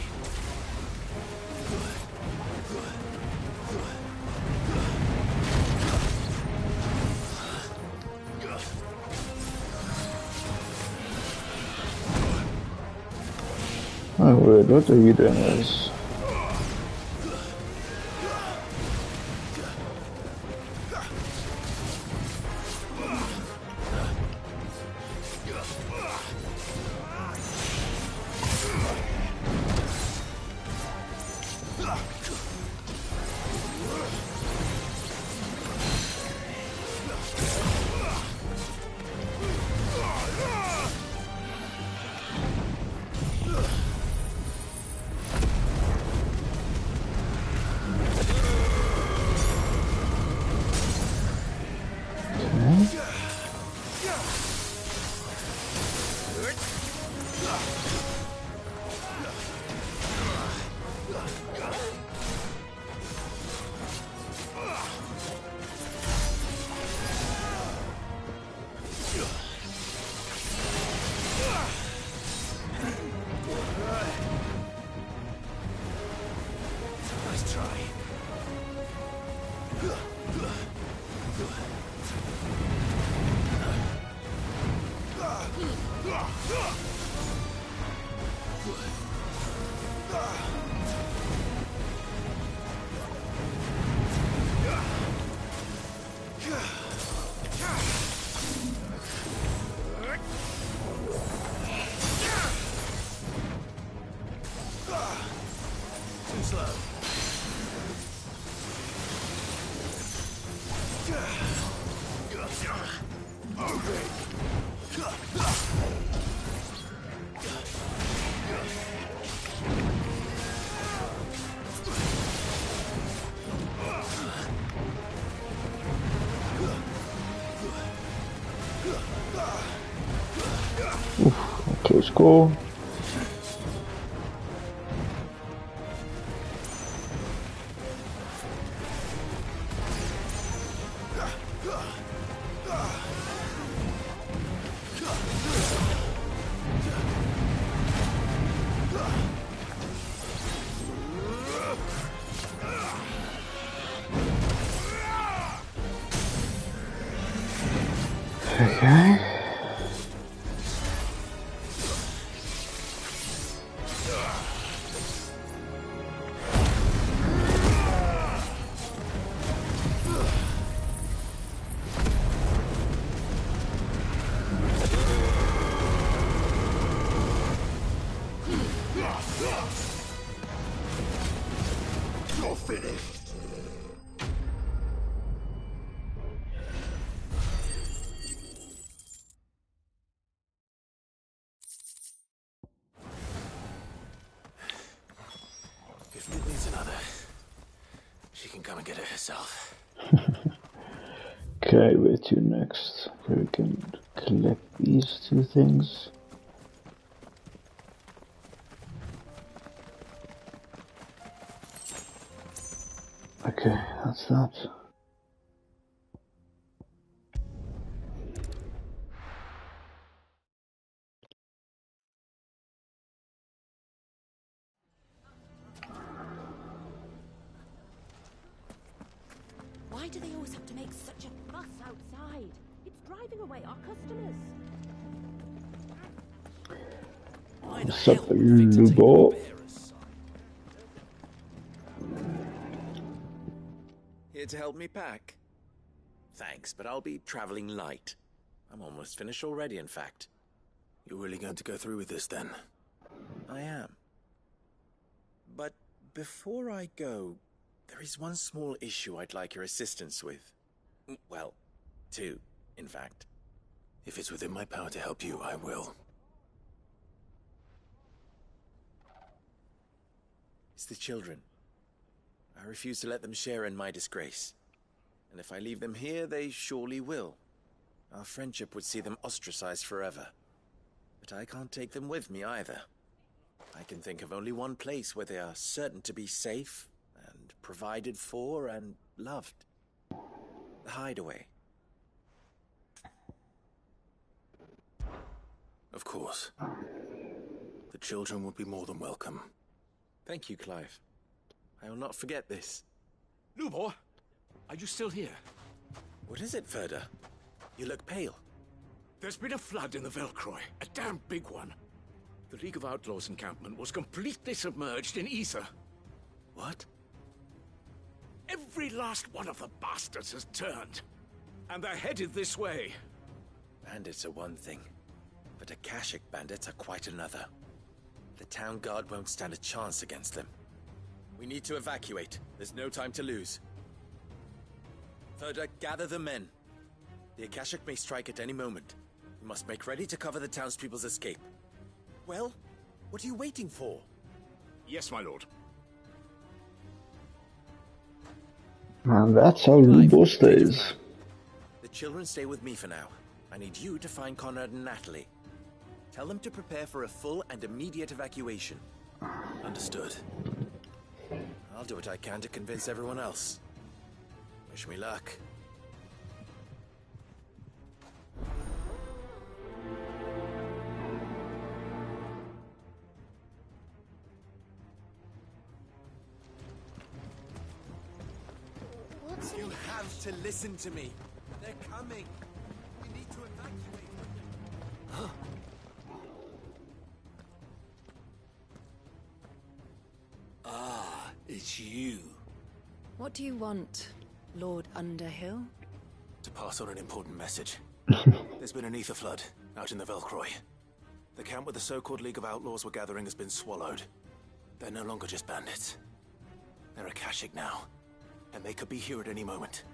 My word, what are you doing, guys? Nice try. Too slow. Close call. Okay. You're finished. If Mid needs another, she can come and get it herself. Okay, where to next? Okay, we can collect these two things. Okay, that's that. Why do they always have to make such a fuss outside? It's driving away our customers. What's up, Lubo? Here to help me pack? Thanks, but I'll be traveling light. I'm almost finished already, in fact. You're really going to go through with this, then? I am. But before I go, there is one small issue I'd like your assistance with. Well, two, in fact. If it's within my power to help you, I will. It's the children. I refuse to let them share in my disgrace. And if I leave them here, they surely will. Our friendship would see them ostracized forever. But I can't take them with me either. I can think of only one place where they are certain to be safe and provided for and loved. The Hideaway. Of course. The children would be more than welcome. Thank you, Clive. I will not forget this. Lubor, are you still here? What is it, Ferda? You look pale. There's been a flood in the Velcroy, a damn big one. The League of Outlaws encampment was completely submerged in ether. What? Every last one of the bastards has turned, and they're headed this way. Bandits are one thing, but Akashic bandits are quite another. The town guard won't stand a chance against them. We need to evacuate. There's no time to lose. Ferda, gather the men. The Akashic may strike at any moment. We must make ready to cover the townspeople's escape. Well, what are you waiting for? Yes, my lord. And that's how Lubo stays. The children stay with me for now. I need you to find Conrad and Natalie. Tell them to prepare for a full and immediate evacuation. Understood. I'll do what I can to convince everyone else. Wish me luck. You have to listen to me. They're coming. We need to evacuate. Ah, it's you. What do you want, Lord Underhill? To pass on an important message. There's been an ether flood out in the Velcroy. The camp where the so-called League of Outlaws were gathering has been swallowed. They're no longer just bandits. They're Akashic now, and they could be here at any moment.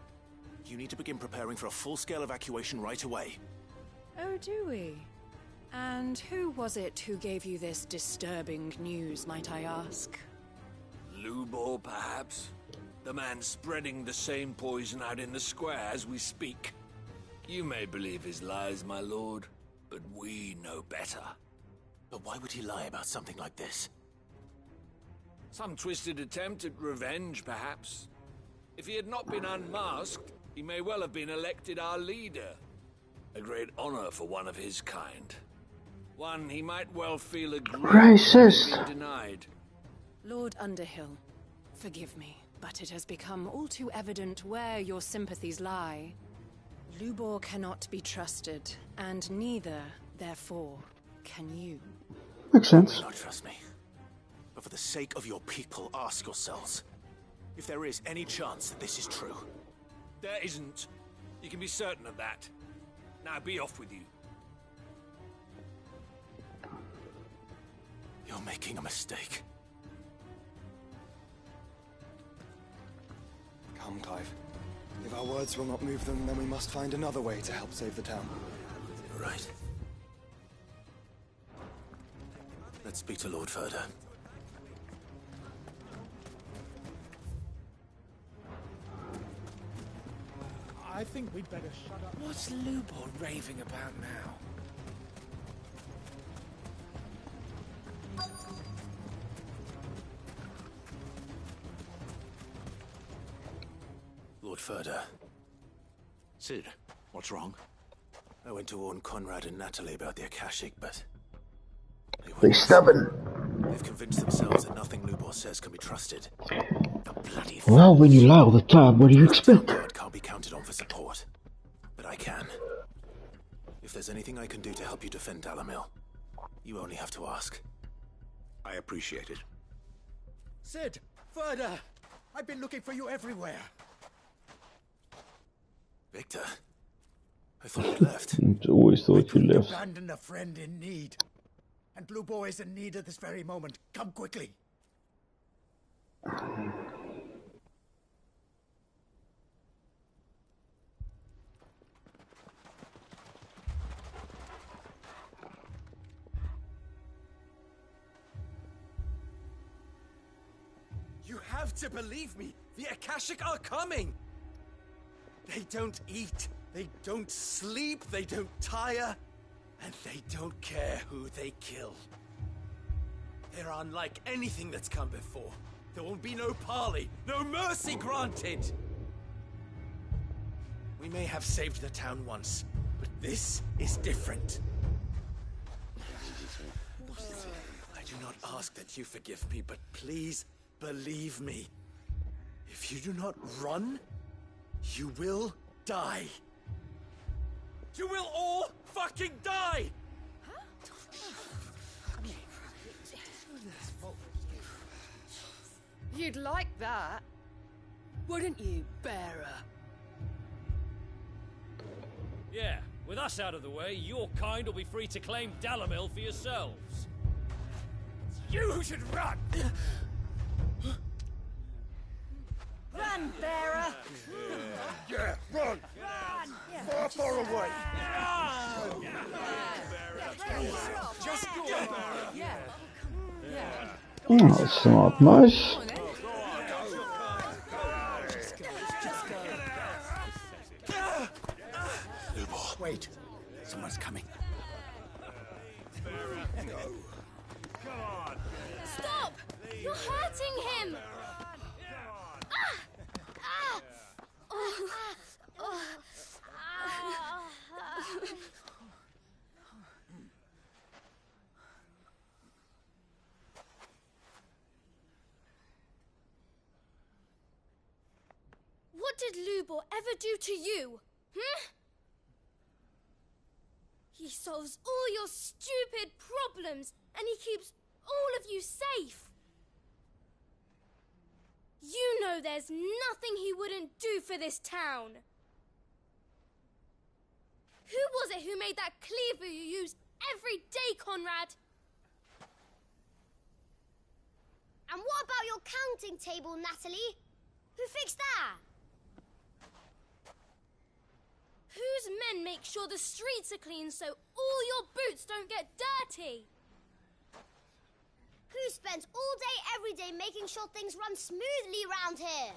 You need to begin preparing for a full-scale evacuation right away. Oh, do we? And who was it who gave you this disturbing news, might I ask? Lubor, perhaps? The man spreading the same poison out in the square as we speak. You may believe his lies, my lord, but we know better. But why would he lie about something like this? Some twisted attempt at revenge, perhaps. If he had not been unmasked, he may well have been elected our leader. A great honor for one of his kind. One he might well feel aggrieved to have been denied. Lord Underhill, forgive me, but it has become all too evident where your sympathies lie. Lubor cannot be trusted, and neither, therefore, can you. Makes sense. You may not trust me, but for the sake of your people, ask yourselves if there is any chance that this is true. There isn't. You can be certain of that. Now be off with you. You're making a mistake. Come, Clive. If our words will not move them, then we must find another way to help save the town. You're right. Let's speak to Lord Ferda. I think we'd better shut up. What's Lubor raving about now? Lord Ferda. Sid, what's wrong? I went to warn Conrad and Natalie about the Akashic, but They're stubborn. they've convinced themselves that nothing Lubor says can be trusted. The bloody Well, when you lie all the time, what do you expect? God can't be counted on for support, but I can. If there's anything I can do to help you defend Dalamil, you only have to ask. I appreciate it. Sid! Ferda! I've been looking for you everywhere. Victor, I thought you left. I always thought you left. Abandon a friend in need. And Lubor is in need at this very moment. Come quickly. You have to believe me. The Akashic are coming. They don't eat, they don't sleep, they don't tire, and they don't care who they kill. They're unlike anything that's come before. There will be no parley, no mercy granted. We may have saved the town once, but this is different. I do not ask that you forgive me, but please believe me. If you do not run, you will die. You will all fucking die! You'd like that, wouldn't you, bearer? Yeah, with us out of the way, your kind will be free to claim Dalamil for yourselves. It's you who should run! Run, bearer! Yeah, run! Run! Far, far away! Just go! Oh, smart, nice. Wait, someone's coming. Stop! You're hurting him! What did Lubor ever do to you? He solves all your stupid problems, and he keeps all of you safe. You know there's nothing he wouldn't do for this town. Who was it who made that cleaver you use every day, Conrad? And what about your counting table, Natalie? Who fixed that? Whose men make sure the streets are clean so all your boots don't get dirty? Who spends all day, every day making sure things run smoothly round here?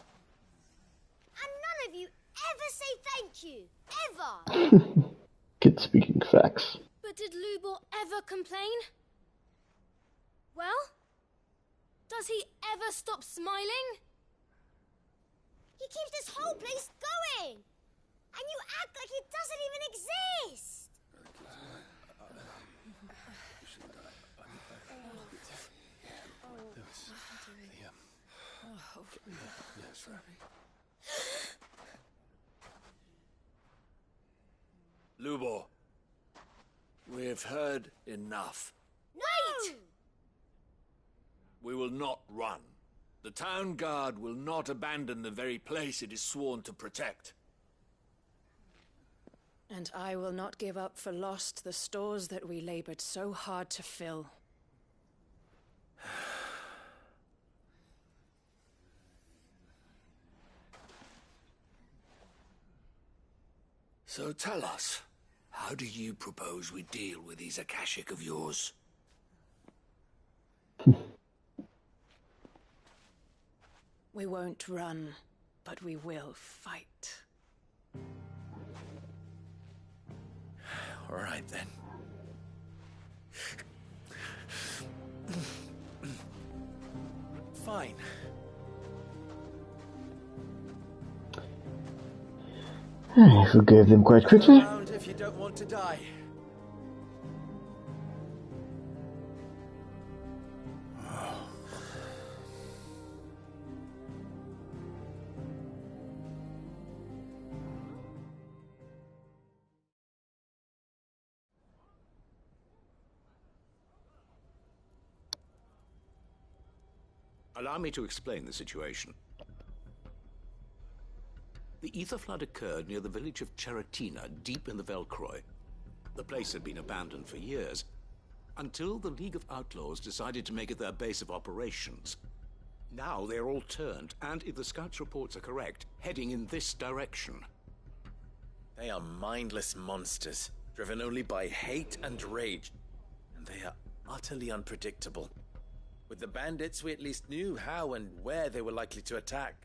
And none of you ever say thank you. Ever. Kid speaking facts. But did Lubor ever complain? Well, does he ever stop smiling? He keeps this whole place going. And you act like it doesn't even exist. Lubor, we've heard enough. Wait! We will not run. The town guard will not abandon the very place it is sworn to protect. And I will not give up for lost the stores that we labored so hard to fill. So tell us, how do you propose we deal with these Akashic of yours? We won't run, but we will fight. All right, then. Fine. I forgave them quite quickly. Around if you don't want to die. Allow me to explain the situation. The ether flood occurred near the village of Cheratina, deep in the Velcroy. The place had been abandoned for years, until the League of Outlaws decided to make it their base of operations. Now they're all turned, and if the scouts' reports are correct, heading in this direction. They are mindless monsters, driven only by hate and rage. And they are utterly unpredictable. With the bandits, we at least knew how and where they were likely to attack.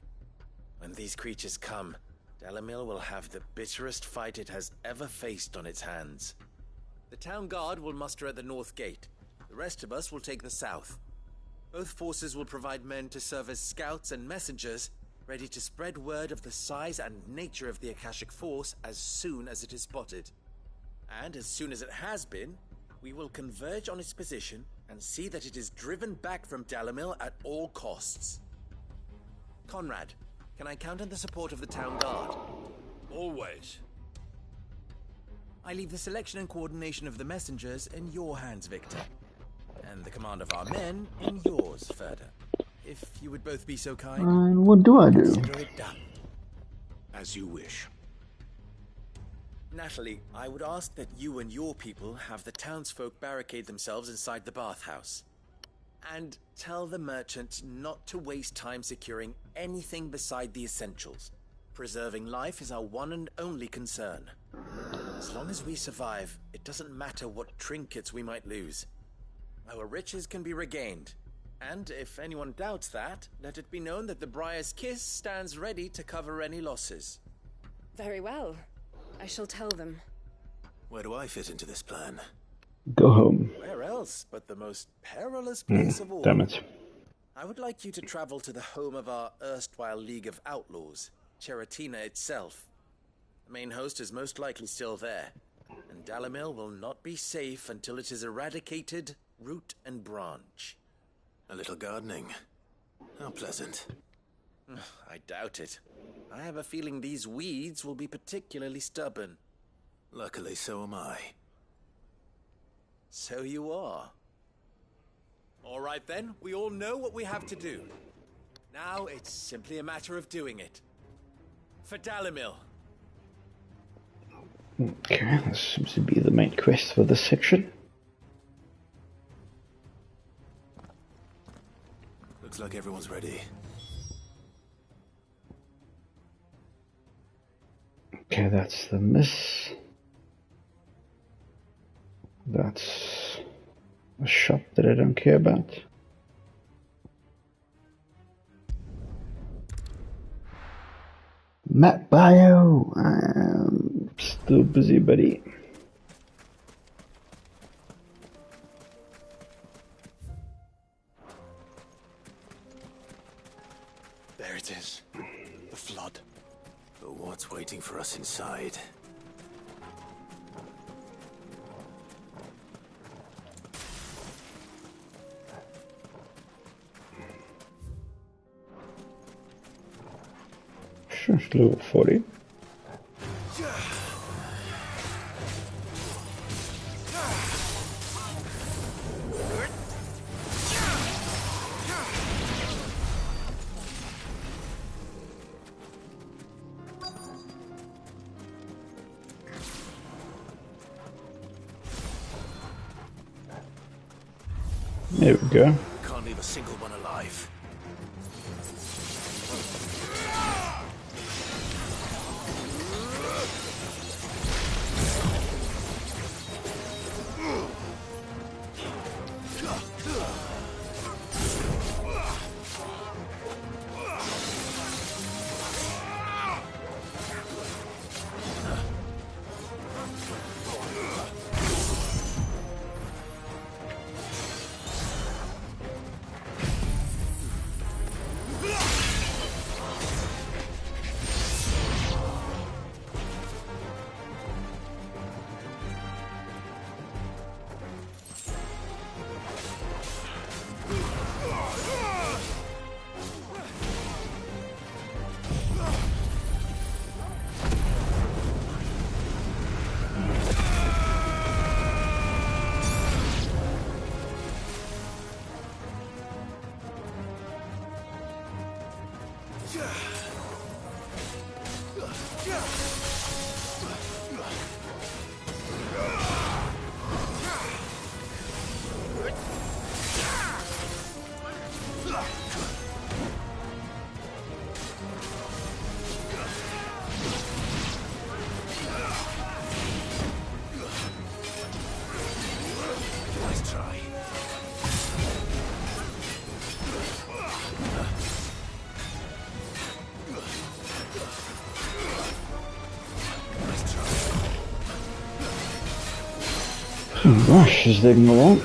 When these creatures come, Dalimil will have the bitterest fight it has ever faced on its hands. The town guard will muster at the north gate. The rest of us will take the south. Both forces will provide men to serve as scouts and messengers, ready to spread word of the size and nature of the Akashic force as soon as it is spotted. And as soon as it has been, we will converge on its position and see that it is driven back from Dalimil at all costs. Conrad, can I count on the support of the town guard? Always. I leave the selection and coordination of the messengers in your hands, Victor. And the command of our men in yours, Ferda. If you would both be so kind. And what do I do? Consider it done. As you wish. Natalie, I would ask that you and your people have the townsfolk barricade themselves inside the bathhouse. And tell the merchant not to waste time securing anything beside the essentials. Preserving life is our one and only concern. As long as we survive, it doesn't matter what trinkets we might lose. Our riches can be regained. And if anyone doubts that, let it be known that the Briar's Kiss stands ready to cover any losses. Very well. I shall tell them. Where do I fit into this plan? Go home. Where else but the most perilous place of all? Damn it. I would like you to travel to the home of our erstwhile League of Outlaws, Cheratina itself. The main host is most likely still there, and Dalimil will not be safe until it is eradicated, root and branch. A little gardening. How pleasant. I doubt it. I have a feeling these weeds will be particularly stubborn. Luckily, so am I. So you are. All right then, we all know what we have to do. Now it's simply a matter of doing it. For Dalimil. Okay, this seems to be the main quest for this section. Looks like everyone's ready. Okay, that's the miss. That's a shop that I don't care about. Map bio. I'm still busy, buddy. There it is. The flood. But what's waiting for us inside? Sure, level 40. There we go. Can't leave a single one alive. Gosh, is taking a while.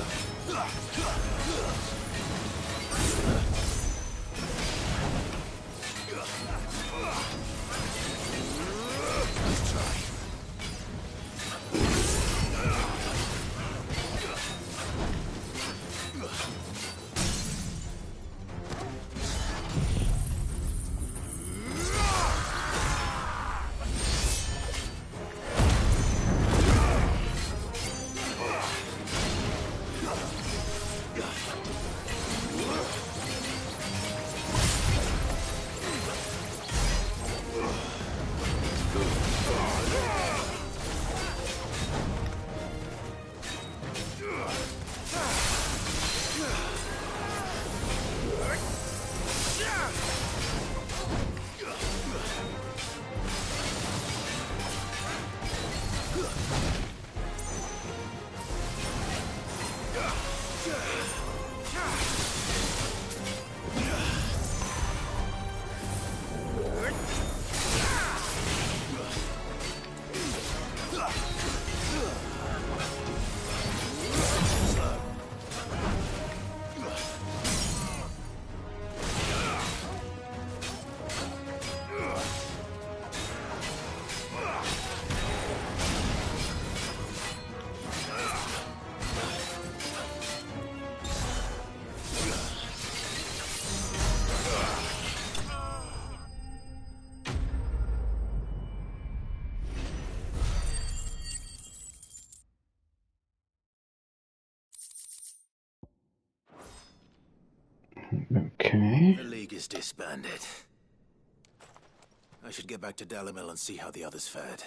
Okay. The League is disbanded. I should get back to Dalimil and see how the others fared.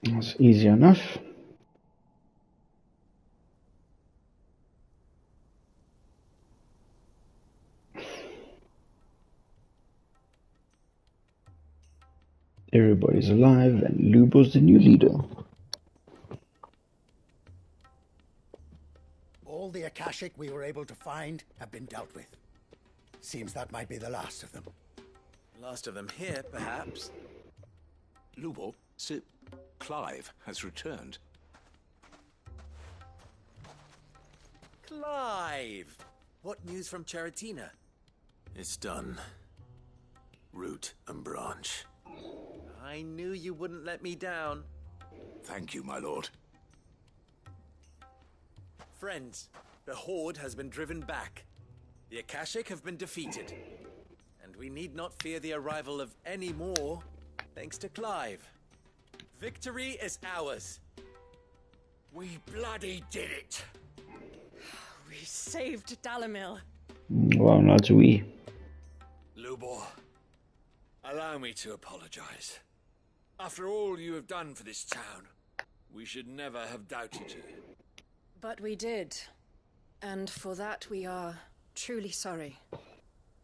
That's easy enough. Everybody's alive and Lubo's the new leader. All the Akashic we were able to find have been dealt with. Seems that might be the last of them. Last of them here, perhaps. Lubo, Sir Clive has returned. Clive! What news from Charatina? It's done. Root and branch. I knew you wouldn't let me down. Thank you, my lord. Friends, the Horde has been driven back. The Akashic have been defeated. And we need not fear the arrival of any more, thanks to Clive. Victory is ours. We bloody did it! We saved Dalimil. Well, not we. Lubor, allow me to apologize. After all you have done for this town, we should never have doubted you. But we did. And for that we are truly sorry.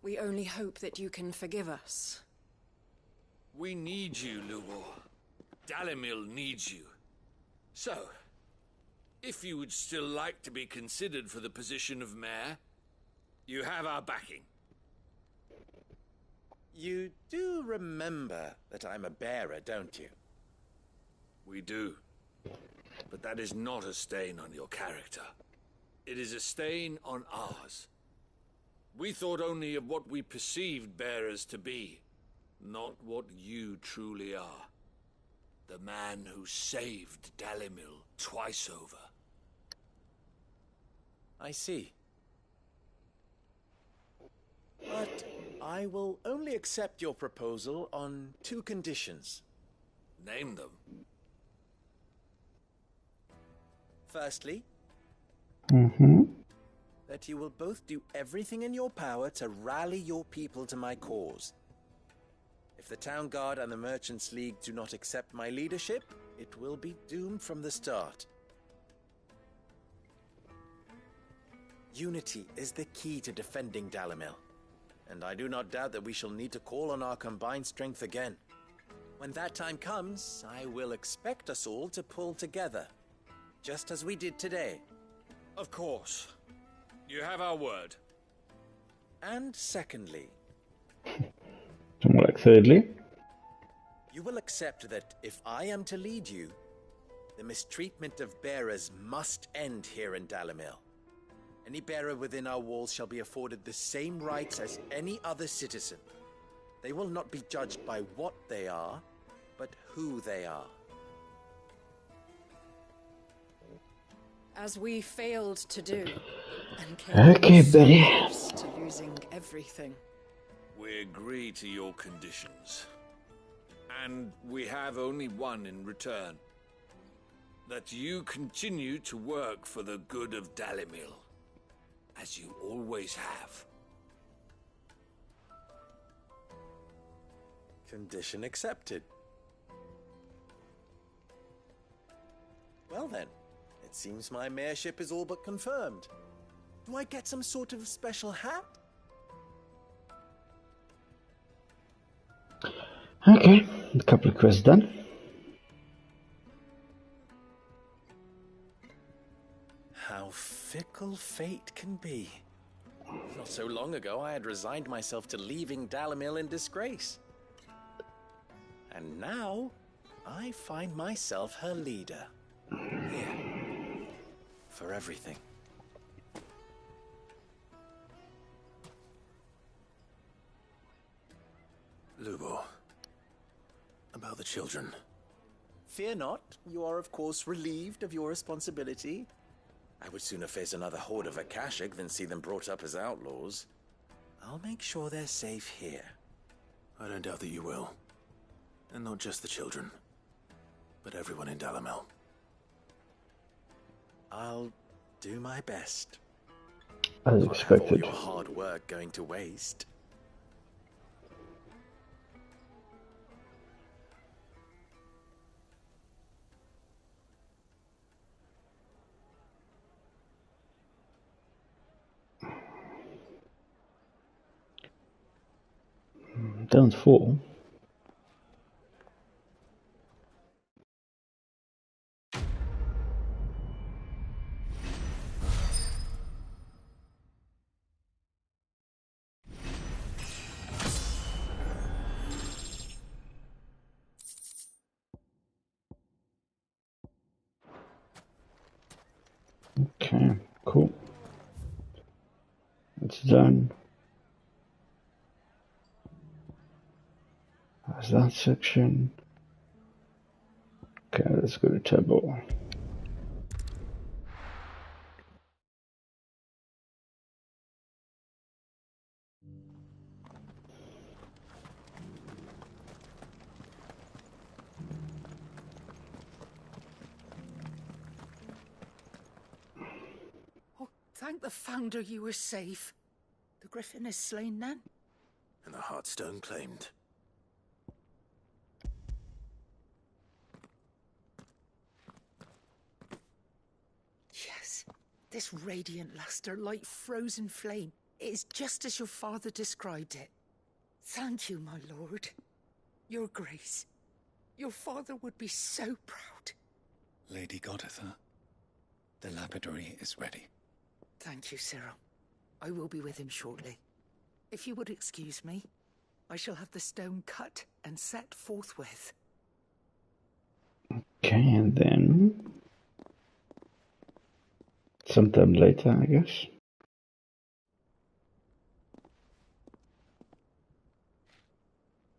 We only hope that you can forgive us. We need you, Lubor. Dalimil needs you. So, if you would still like to be considered for the position of mayor, you have our backing. You do remember that I'm a bearer, don't you? We do. But that is not a stain on your character. It is a stain on ours. We thought only of what we perceived bearers to be, not what you truly are. The man who saved Dalimil twice over. I see. But I will only accept your proposal on 2 conditions. Name them. Firstly, Mm-hmm. that you will both do everything in your power to rally your people to my cause. If the Town Guard and the Merchants League do not accept my leadership, it will be doomed from the start. Unity is the key to defending Dalimil, and I do not doubt that we shall need to call on our combined strength again. When that time comes, I will expect us all to pull together, just as we did today. Of course. You have our word. And secondly, And more like thirdly. you will accept that if I am to lead you, the mistreatment of bearers must end here in Dalimil. Any bearer within our walls shall be afforded the same rights as any other citizen. They will not be judged by what they are, but who they are. As we failed to do, and Okay, so buddy. close to losing everything. We agree to your conditions. And we have only one in return. That you continue to work for the good of Dalimil, as you always have. Condition accepted. Well then, it seems my mayorship is all but confirmed. Do I get some sort of special hat? Okay, a couple of quests done. How fickle fate can be. Not so long ago, I had resigned myself to leaving Dalimil in disgrace. And now, I find myself her leader. Here. For everything. Lubo. About the children. Fear not, you are of course relieved of your responsibility. I would sooner face another horde of Akashic than see them brought up as outlaws. I'll make sure they're safe here. I don't doubt that you will. And not just the children, but everyone in Dalimil. I'll do my best. As Can't have all expected. your hard work going to waste. Down 4. Okay, cool. That's done. That's that section. Okay, let's go to table. Oh, thank the Founder you were safe. The Griffin is slain then? And the Heartstone claimed. Yes. This radiant luster, like frozen flame, it is just as your father described it. Thank you, my lord. Your grace. Your father would be so proud. Lady Goditha, the lapidary is ready. Thank you, Cyril. I will be with him shortly. If you would excuse me, I shall have the stone cut and set forthwith. Okay, and then sometime later, I guess.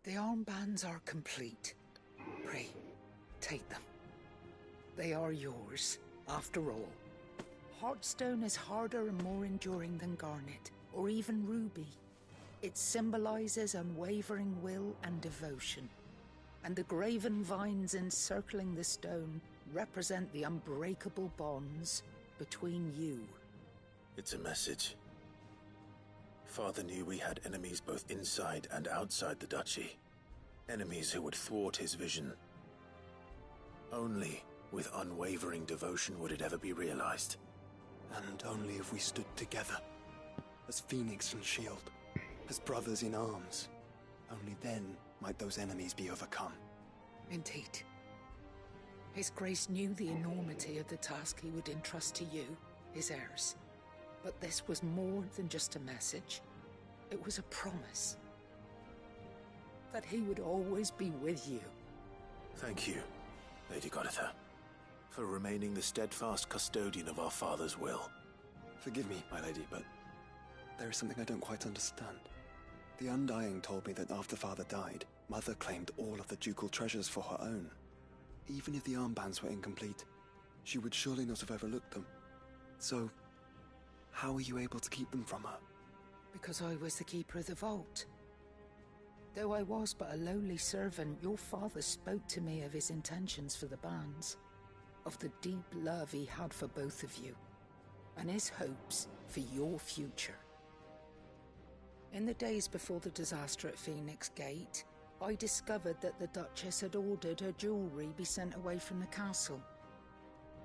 The armbands are complete. Pray, take them. They are yours, after all. Heartstone is harder and more enduring than garnet, or even ruby. It symbolizes unwavering will and devotion. And the graven vines encircling the stone represent the unbreakable bonds between you. It's a message. Father knew we had enemies both inside and outside the duchy. Enemies who would thwart his vision. Only with unwavering devotion would it ever be realized. And only if we stood together, as Phoenix and Shield, as brothers in arms. Only then might those enemies be overcome. Indeed. His Grace knew the enormity of the task he would entrust to you, his heirs. But this was more than just a message. It was a promise. That he would always be with you. Thank you, Lady Goditha, for remaining the steadfast custodian of our father's will. Forgive me, my lady, but there is something I don't quite understand. The Undying told me that after Father died, Mother claimed all of the ducal treasures for her own. Even if the armbands were incomplete, she would surely not have overlooked them. So, how were you able to keep them from her? Because I was the keeper of the vault. Though I was but a lowly servant, your father spoke to me of his intentions for the bands, of the deep love he had for both of you, and his hopes for your future. In the days before the disaster at Phoenix Gate, I discovered that the Duchess had ordered her jewelry be sent away from the castle.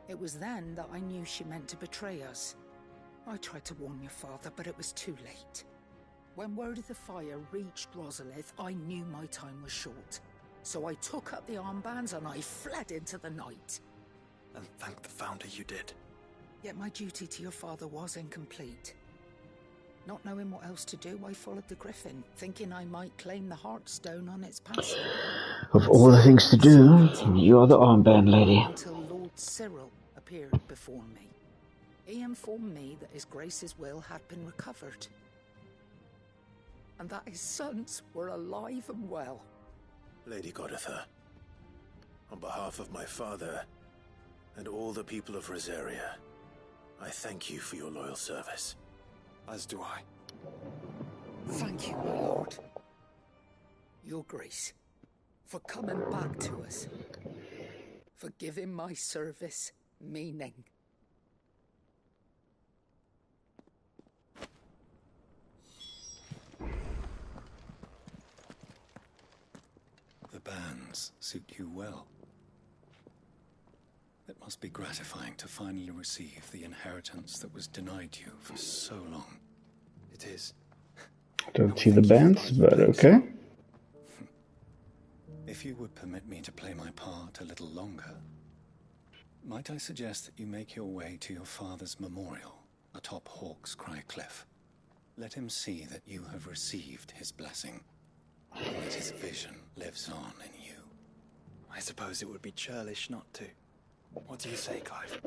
It was then that I knew she meant to betray us. I tried to warn your father, but it was too late. When word of the fire reached Rosalith, I knew my time was short. So I took up the armbands and I fled into the night. And thank the Founder you did. Yet my duty to your father was incomplete. Not knowing what else to do, I followed the Griffin, thinking I might claim the Heartstone on its passing. Of all the things to do, you're the armband lady. Until Lord Cyril appeared before me. He informed me that his Grace's will had been recovered. And that his sons were alive and well. Lady Goditha, on behalf of my father and all the people of Rosaria, I thank you for your loyal service. As do I. Thank you, my lord. Your Grace, for coming back to us. For giving my service meaning. The bands suit you well. It must be gratifying to finally receive the inheritance that was denied you for so long. It is. Don't see the bands, but okay. If you would permit me to play my part a little longer, might I suggest that you make your way to your father's memorial atop Hawk's Cry Cliff? Let him see that you have received his blessing, and that his vision lives on in you. I suppose it would be churlish not to. What do you say, Clive?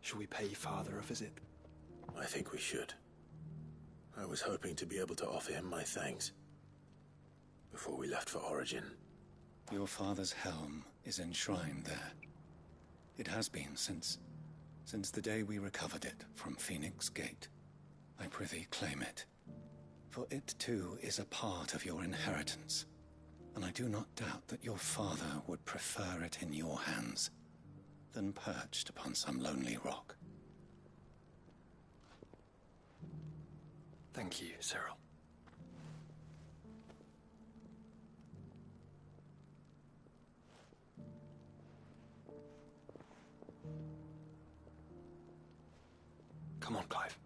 Shall we pay Father a visit? I think we should. I was hoping to be able to offer him my thanks before we left for Origin. Your father's helm is enshrined there. It has been since the day we recovered it from Phoenix Gate. I prithee claim it, for it too is a part of your inheritance, and I do not doubt that your father would prefer it in your hands than perched upon some lonely rock. Thank you, Cyril. Come on, Clive.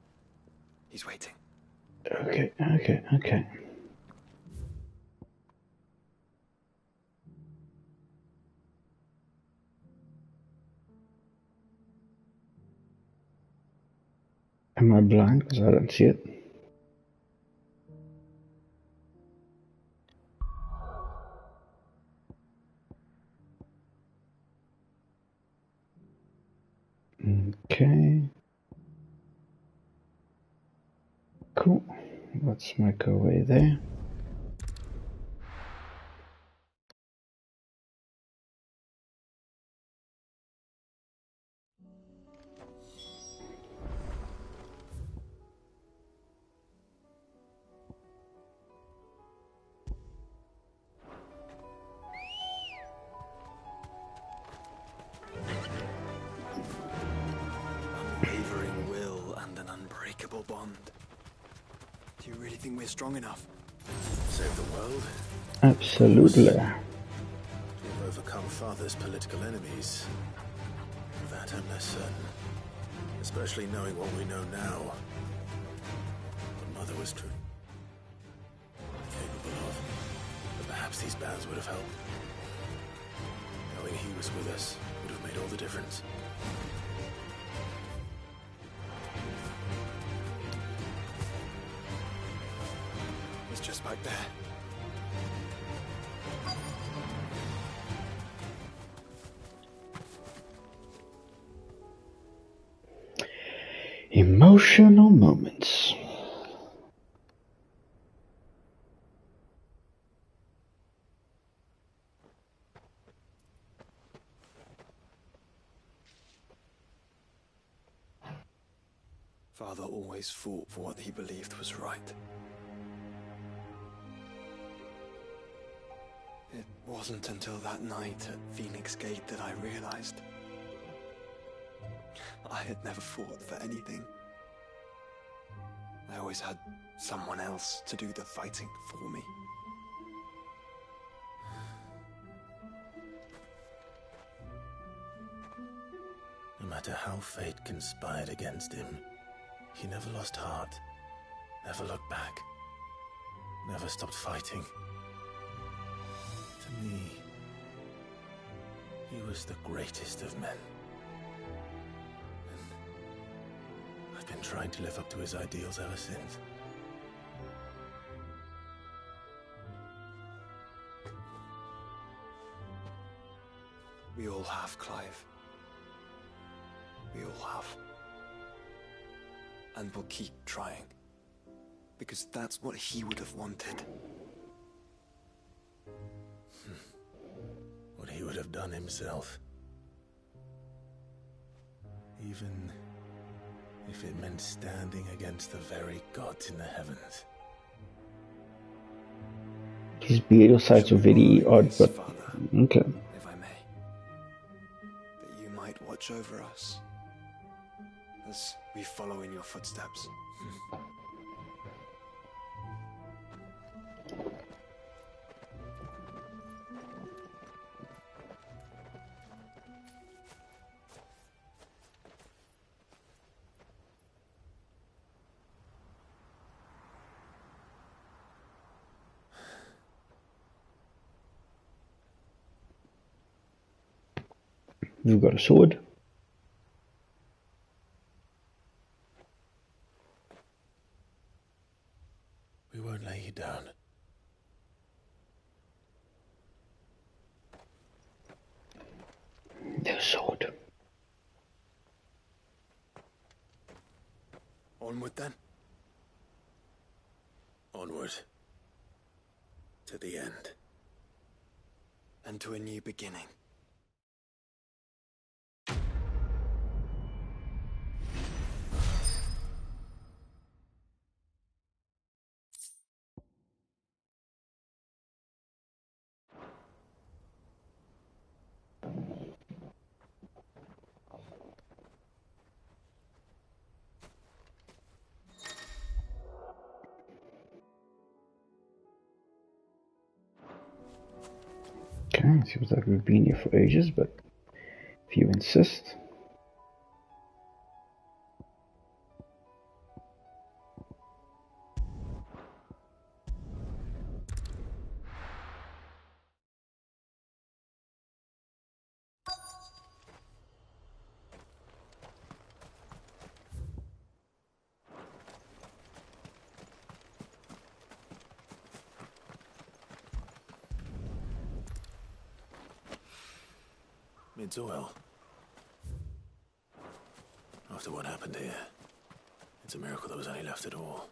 He's waiting. Okay. Am I blind? Because I don't see it. Okay. Cool. Let's make our way there. Unwavering will and an unbreakable bond. Do you really think we're strong enough? Save the world? Absolutely. To have overcome Father's political enemies. That I'm less certain. Especially knowing what we know now. What Mother was true. Capable of. But perhaps these bands would have helped. Knowing he was with us would have made all the difference. He's just back there. Emotional moments. Father always fought for what he believed was right. It wasn't until that night at Phoenix Gate that I realized I had never fought for anything. I always had someone else to do the fighting for me. No matter how fate conspired against him, he never lost heart, never looked back, never stopped fighting. To me, he was the greatest of men. And I've been trying to live up to his ideals ever since. We all have, Clive. We all have. And we'll keep trying. Because that's what he would have wanted. What he would have done himself. Even if it meant standing against the very gods in the heavens. His behavioral sides are very odd, but okay. If I may. That you might watch over us. As we follow in your footsteps. You've got a sword. We won't lay you down. The sword. Onward then. Onward. To the end. And to a new beginning. Okay, seems like we've been here for ages, but if you insist. It's oil. After what happened here, it's a miracle there was any left at all.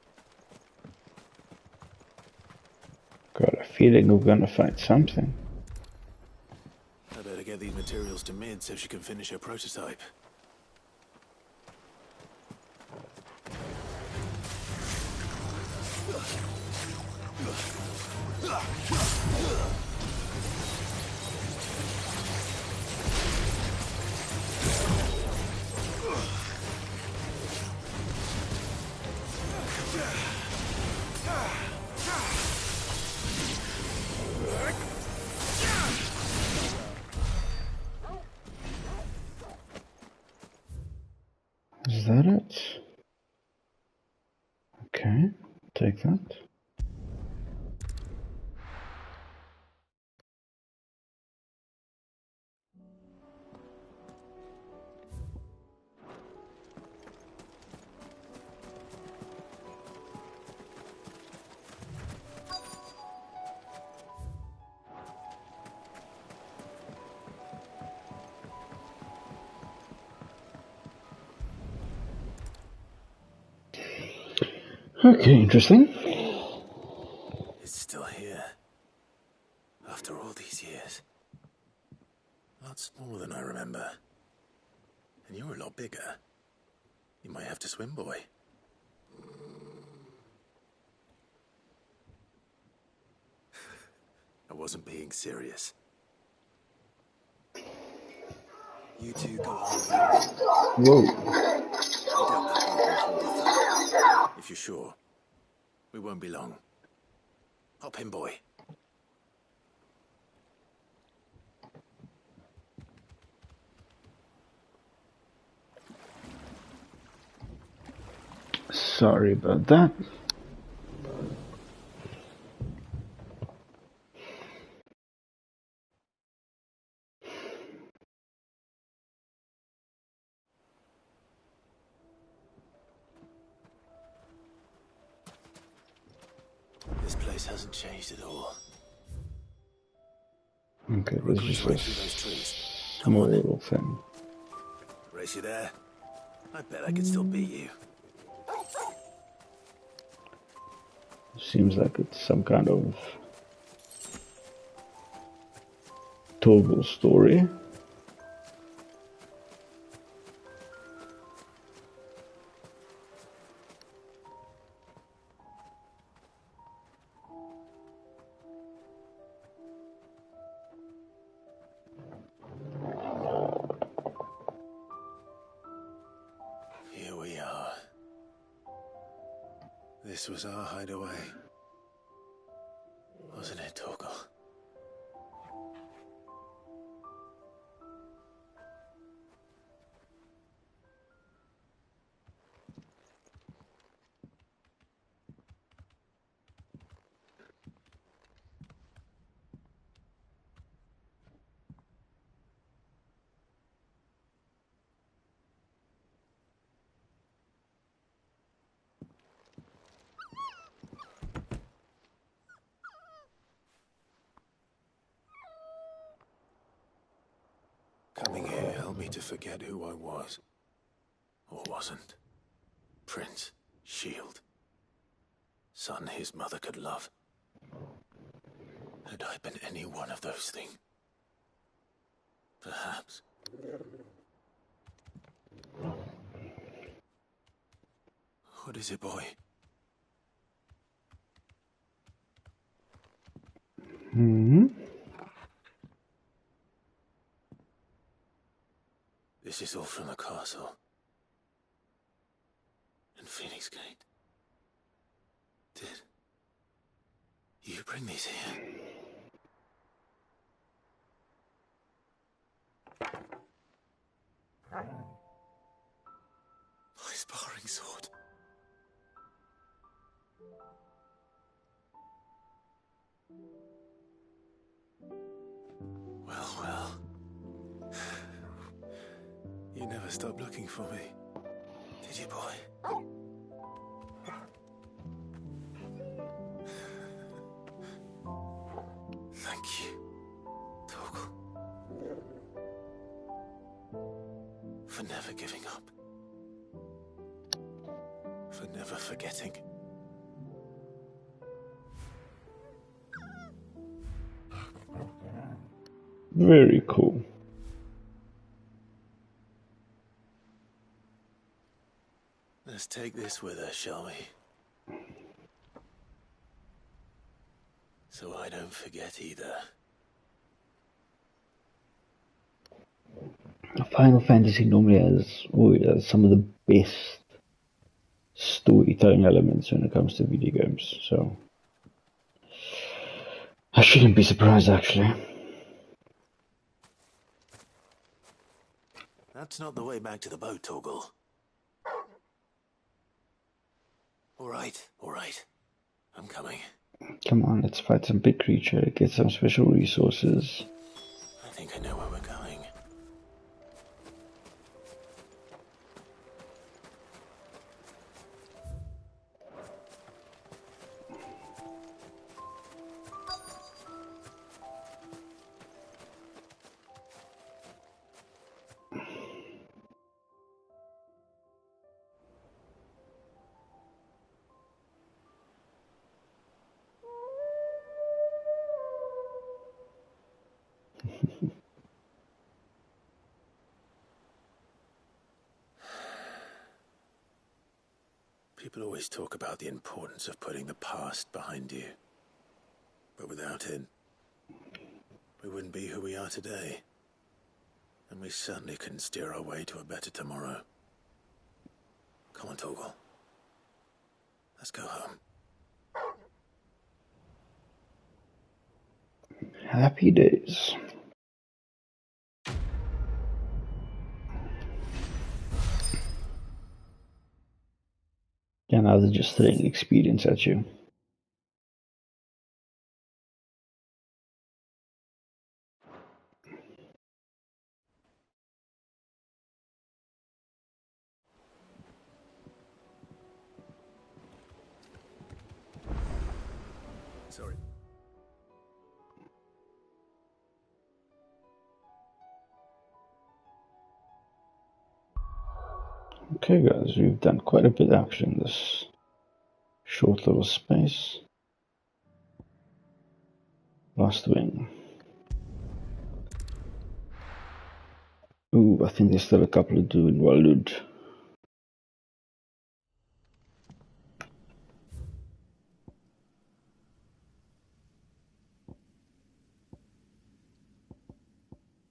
Got a feeling we're gonna find something. I better get these materials to Mid so she can finish her prototype. Is that it? Okay, take that. Okay, interesting. It's still here. After all these years. A lot smaller than I remember. And you're a lot bigger. You might have to swim, boy. I wasn't being serious. You two go on. Whoa. I doubt that boat will hold a thumb. If you're sure, we won't be long. Hop in, boy. Sorry about that. This place hasn't changed at all. Okay, this is Right just through those trees. a small little thing. Race you there? I bet I could still beat you. Seems like it's some kind of Toggle story. Here we are. This was our hideaway. Wasn't it, Toggle? Coming here helped me to forget who I was. Or wasn't. Prince, Shield. Son his mother could love. Had I been any one of those things? Perhaps. What is it, boy? Hmm. This is all from the castle. And Phoenix Gate. Did you bring these here? My sparring sword. Well, well. You never stopped looking for me, did you, boy? Thank you, Toggle. For never giving up. For never forgetting. Very cool. Let's take this with us, shall we? So I don't forget either. Final Fantasy normally has some of the best storytelling elements when it comes to video games, so I shouldn't be surprised actually. That's not the way back to the boat, Torgal. All right. I'm coming. Come on, let's fight some big creature, get some special resources. I think I know where we're going. People always talk about the importance of putting the past behind you. But without it, we wouldn't be who we are today. And we certainly couldn't steer our way to a better tomorrow. Come on, Torgal. Let's go home. Happy days. Yeah, now they're just throwing experience at you. Sorry. Okay guys, we've done quite a bit actually in this short little space. Last wing. Ooh, I think there's still a couple of do in Walud.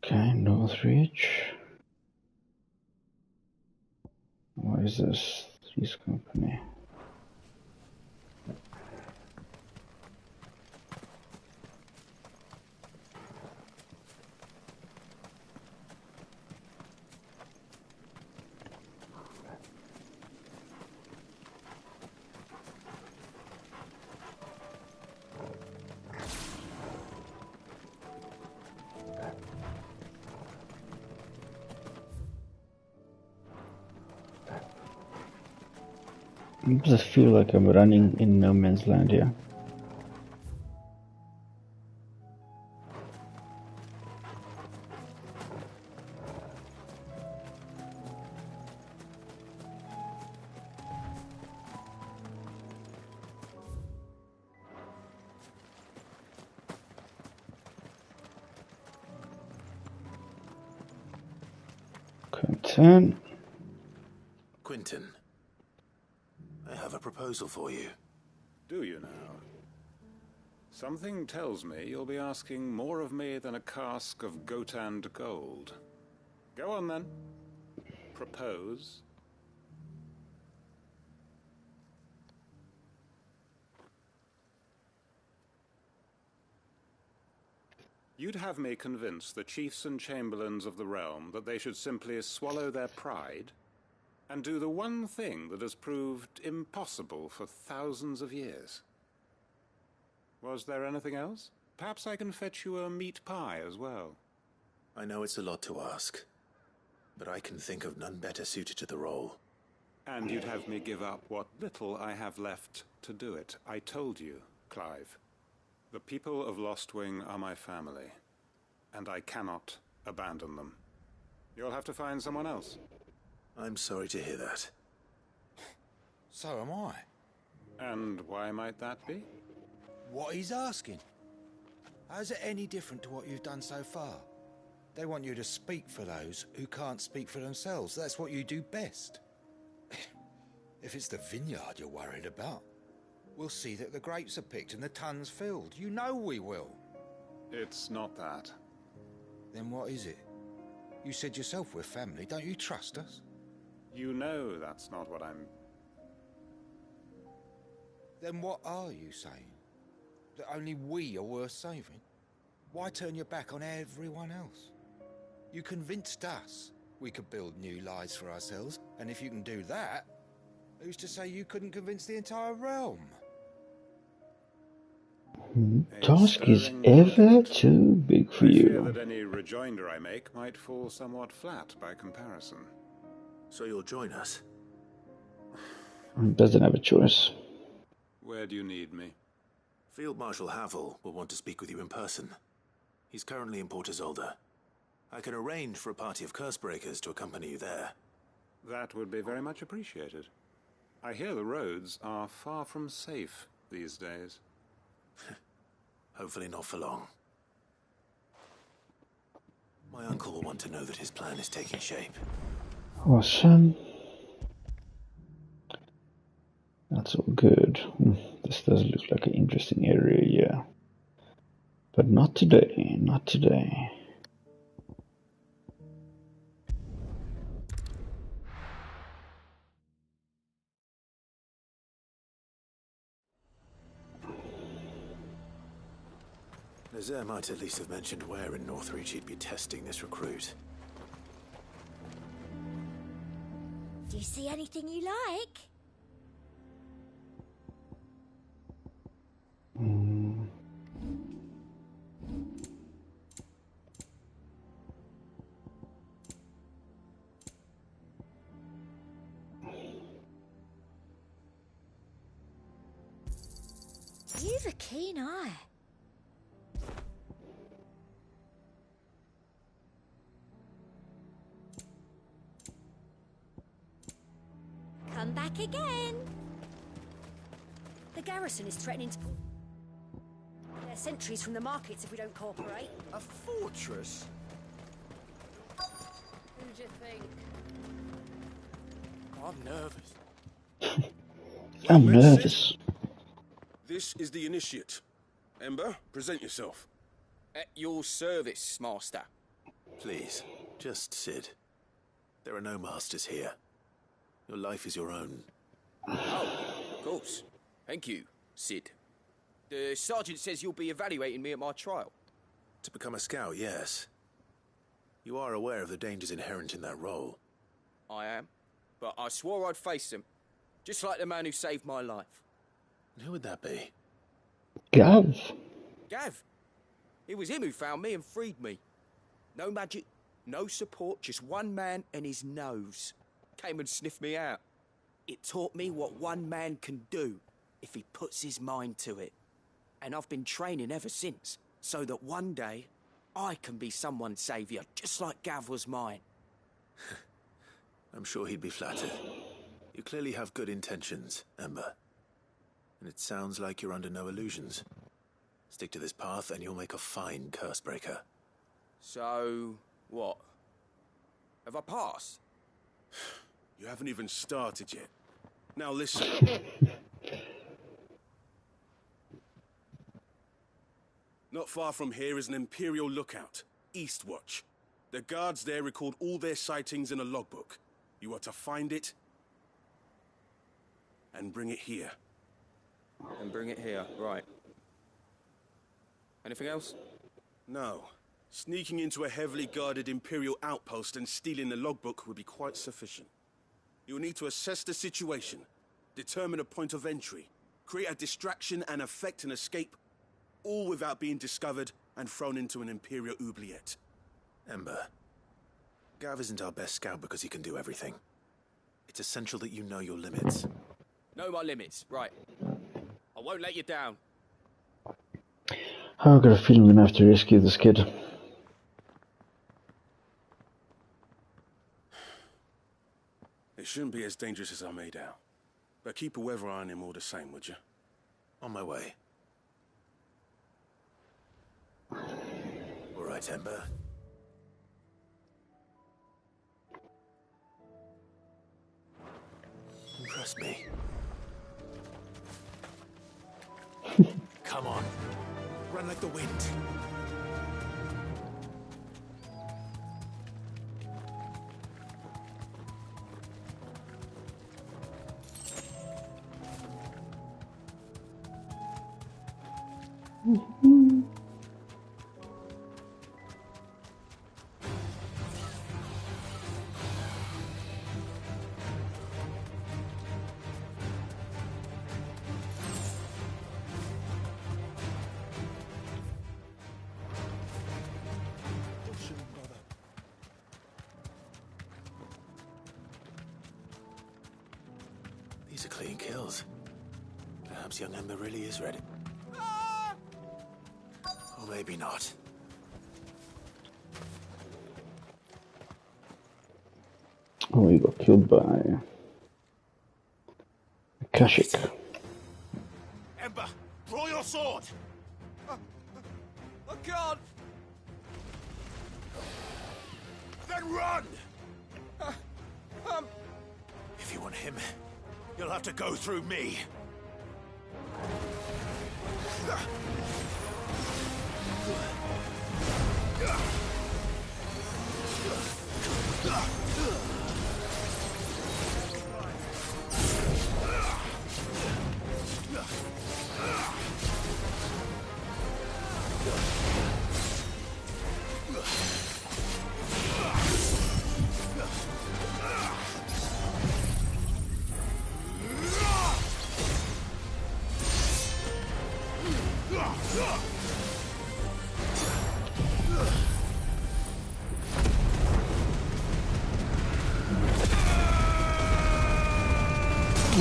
Okay, Northridge. What is this? Three's Company. I just feel like I'm running in no man's land here. Quentin, I have a proposal for you. Do you now? Something tells me you'll be asking more of me than a cask of Gotand gold. Go on then. Propose. You'd have me convince the chiefs and chamberlains of the realm that they should simply swallow their pride and do the one thing that has proved impossible for thousands of years. Was there anything else? Perhaps I can fetch you a meat pie as well. I know it's a lot to ask, but I can think of none better suited to the role. And you'd have me give up what little I have left to do it. I told you, Clive. The people of Lostwing are my family, and I cannot abandon them. You'll have to find someone else. I'm sorry to hear that. So am I. And why might that be? What he's asking. How's it any different to what you've done so far? They want you to speak for those who can't speak for themselves. That's what you do best. If it's the vineyard you're worried about, we'll see that the grapes are picked and the tons filled. You know we will. It's not that. Then what is it? You said yourself we're family. Don't you trust us? You know that's not what I'm... Then what are you saying? That only we are worth saving? Why turn your back on everyone else? You convinced us we could build new lives for ourselves, and if you can do that, who's to say you couldn't convince the entire realm? Task is ever too big for I fear you. that any rejoinder I make might fall somewhat flat by comparison. So you'll join us? Doesn't have a choice. Where do you need me? Field Marshal Havel will want to speak with you in person. He's currently in Port Isolde. I can arrange for a party of Cursebreakers to accompany you there. That would be very much appreciated. I hear the roads are far from safe these days. Hopefully not for long. My uncle will want to know that his plan is taking shape. Awesome. That's all good. This does look like an interesting area, yeah. But not today, not today. Nazaire might at least have mentioned where in Northreach he'd be testing this recruit. Do you see anything you like? You've a keen eye. Come back again. The garrison is threatening to pull their sentries from the markets if we don't cooperate. A fortress? Who'd you think? I'm nervous. I'm nervous. This is the initiate. Ember, present yourself. At your service, Master. Please, just Sid. There are no masters here. Your life is your own. Oh, of course. Thank you, Sid. The sergeant says you'll be evaluating me at my trial. To become a scout, yes. You are aware of the dangers inherent in that role. I am. But I swore I'd face them. Just like the man who saved my life. And who would that be? Gav. Gav. It was him who found me and freed me. No magic, no support, just one man and his nose. Came and sniffed me out. It taught me what one man can do if he puts his mind to it. And I've been training ever since, so that one day I can be someone's saviour, just like Gav was mine. I'm sure he'd be flattered. You clearly have good intentions, Ember. And it sounds like you're under no illusions. Stick to this path and you'll make a fine Cursebreaker. So, what? Have I passed? You haven't even started yet. Now listen. Not far from here is an Imperial lookout, Eastwatch. The guards there record all their sightings in a logbook. You are to find it and bring it here. And bring it here, right. Anything else? No. Sneaking into a heavily guarded Imperial outpost and stealing the logbook would be quite sufficient. You'll need to assess the situation, determine a point of entry, create a distraction and effect an escape, all without being discovered and thrown into an Imperial oubliette. Ember, Gav isn't our best scout because he can do everything. It's essential that you know your limits. Know my limits, right. I won't let you down. I've got a feeling we're gonna have to rescue this kid. It shouldn't be as dangerous as I made out. But keep a weather eye on him all the same, would you? On my way. All right, Ember. Trust me. Come on. Run like the wind. These are clean kills. Perhaps young Ember really is ready. Or maybe not. Oh, he got killed by Akashic. Ember, draw your sword! I can't! Then run! If you want him, you'll have to go through me.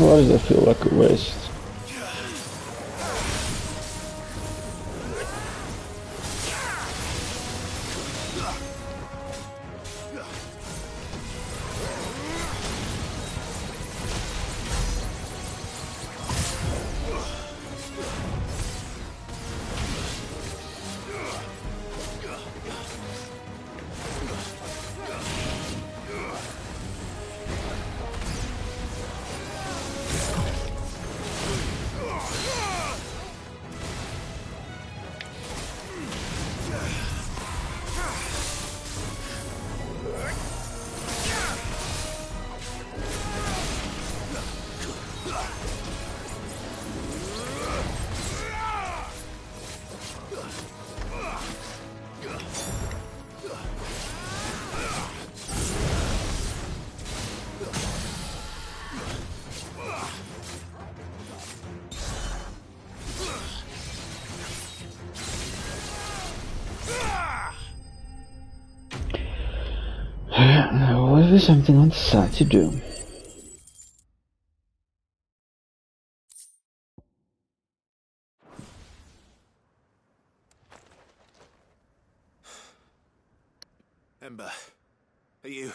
Why does that feel like a waste? Was there something on the side to do? Ember, are you...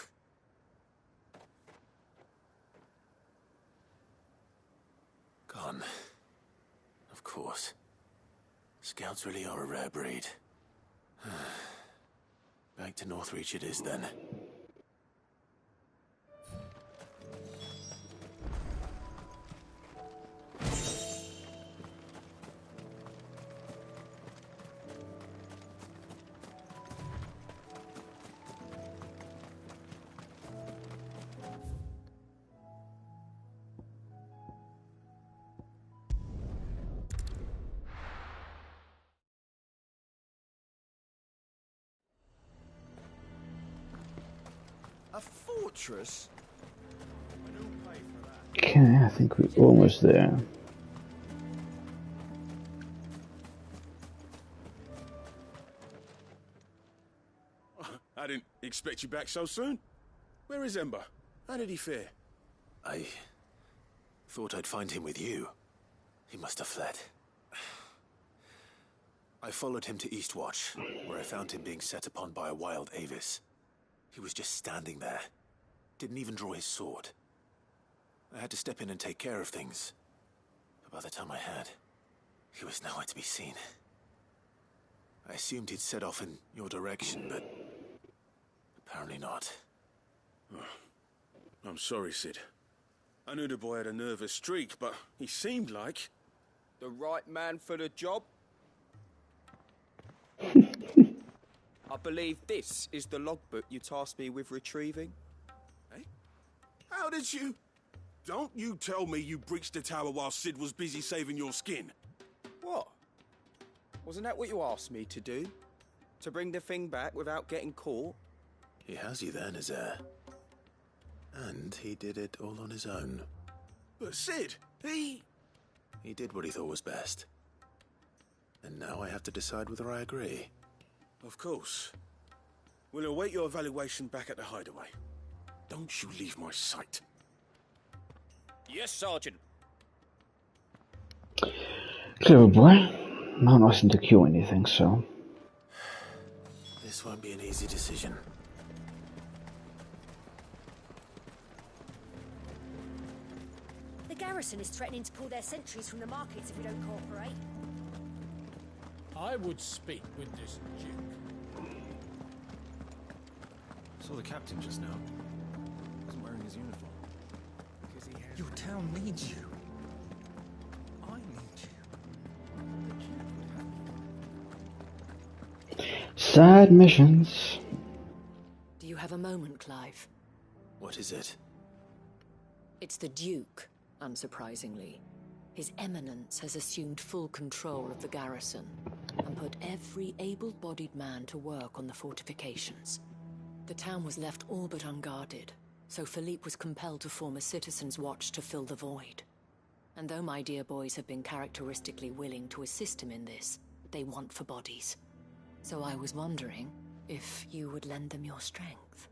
Gone. Of course. Scouts really are a rare breed. Back to Northreach it is then. A fortress? Okay, I think we're almost there. I didn't expect you back so soon. Where is Ember? How did he fare? I thought I'd find him with you. He must have fled. I followed him to Eastwatch, where I found him being set upon by a wild Avis. He was just standing there. Didn't even draw his sword. I had to step in and take care of things. But by the time I had, he was nowhere to be seen. I assumed he'd set off in your direction, but apparently not. Oh, I'm sorry, Sid. I knew the boy had a nervous streak, but he seemed like... The right man for the job? I believe this is the logbook you tasked me with retrieving. Eh? How did you... Don't you tell me you breached the tower while Sid was busy saving your skin. What? Wasn't that what you asked me to do? To bring the thing back without getting caught? He has you then, Azar. And he did it all on his own. But Sid, he did what he thought was best. And now I have to decide whether I agree. Of course. We'll await your evaluation back at the hideaway. Don't you leave my sight. Yes, Sergeant. Clever boy. Not asking to kill anything, so... This won't be an easy decision. The garrison is threatening to pull their sentries from the markets if we don't cooperate. I would speak with this Duke. Saw the captain just now. Wasn't wearing his uniform. Your town needs you. I need you. Side missions. Do you have a moment, Clive? What is it? It's the Duke, unsurprisingly. His Eminence has assumed full control of the garrison and put every able-bodied man to work on the fortifications. The town was left all but unguarded, so Philippe was compelled to form a citizens' watch to fill the void. And though my dear boys have been characteristically willing to assist him in this, they want for bodies. So I was wondering if you would lend them your strength,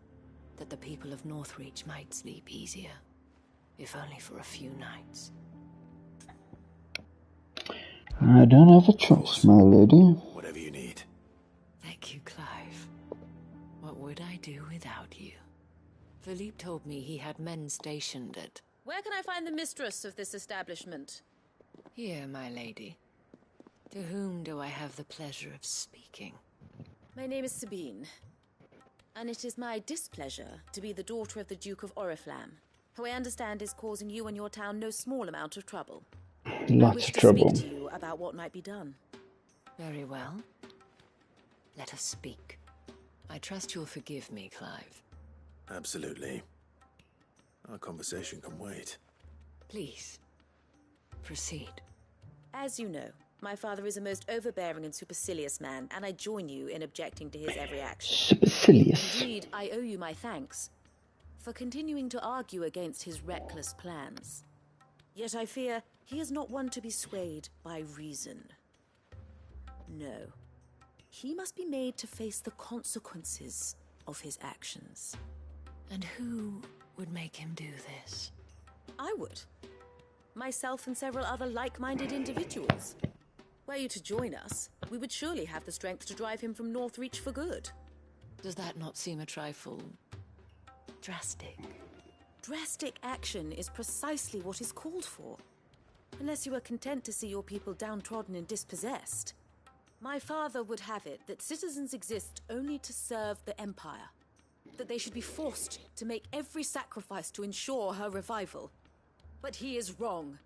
that the people of Northreach might sleep easier, if only for a few nights. I don't have a choice, my lady. Whatever you need. Thank you, Clive. What would I do without you? Philippe told me he had men stationed at... Where can I find the mistress of this establishment? Here, my lady. To whom do I have the pleasure of speaking? My name is Sabine, and it is my displeasure to be the daughter of the Duke of Oriflamme, who I understand is causing you and your town no small amount of trouble. Lots of trouble. I wish to speak to you about what might be done. Very well. Let us speak. I trust you'll forgive me, Clive. Absolutely. Our conversation can wait. Please, proceed. As you know, my father is a most overbearing and supercilious man, and I join you in objecting to his every action. Supercilious. Indeed, I owe you my thanks for continuing to argue against his reckless plans. Yet I fear he is not one to be swayed by reason. No. He must be made to face the consequences of his actions. And who would make him do this? I would. Myself and several other like-minded individuals. Were you to join us, we would surely have the strength to drive him from Northreach for good. Does that not seem a trifle... drastic? Drastic action is precisely what is called for. Unless you are content to see your people downtrodden and dispossessed. My father would have it that citizens exist only to serve the Empire. That they should be forced to make every sacrifice to ensure her revival. But he is wrong.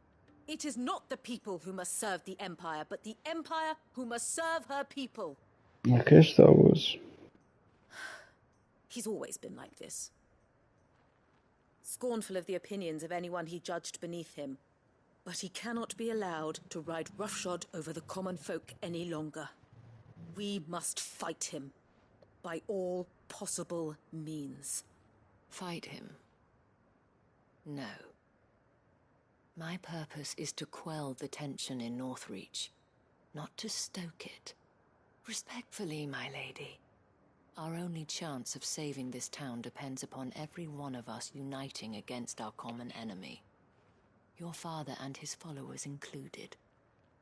It is not the people who must serve the Empire, but the Empire who must serve her people. Okay, Star Wars. He's always been like this. Scornful of the opinions of anyone he judged beneath him. But he cannot be allowed to ride roughshod over the common folk any longer. We must fight him. By all possible means. Fight him? No. My purpose is to quell the tension in Northreach, not to stoke it. Respectfully, my lady. Our only chance of saving this town depends upon every one of us uniting against our common enemy. Your father and his followers included.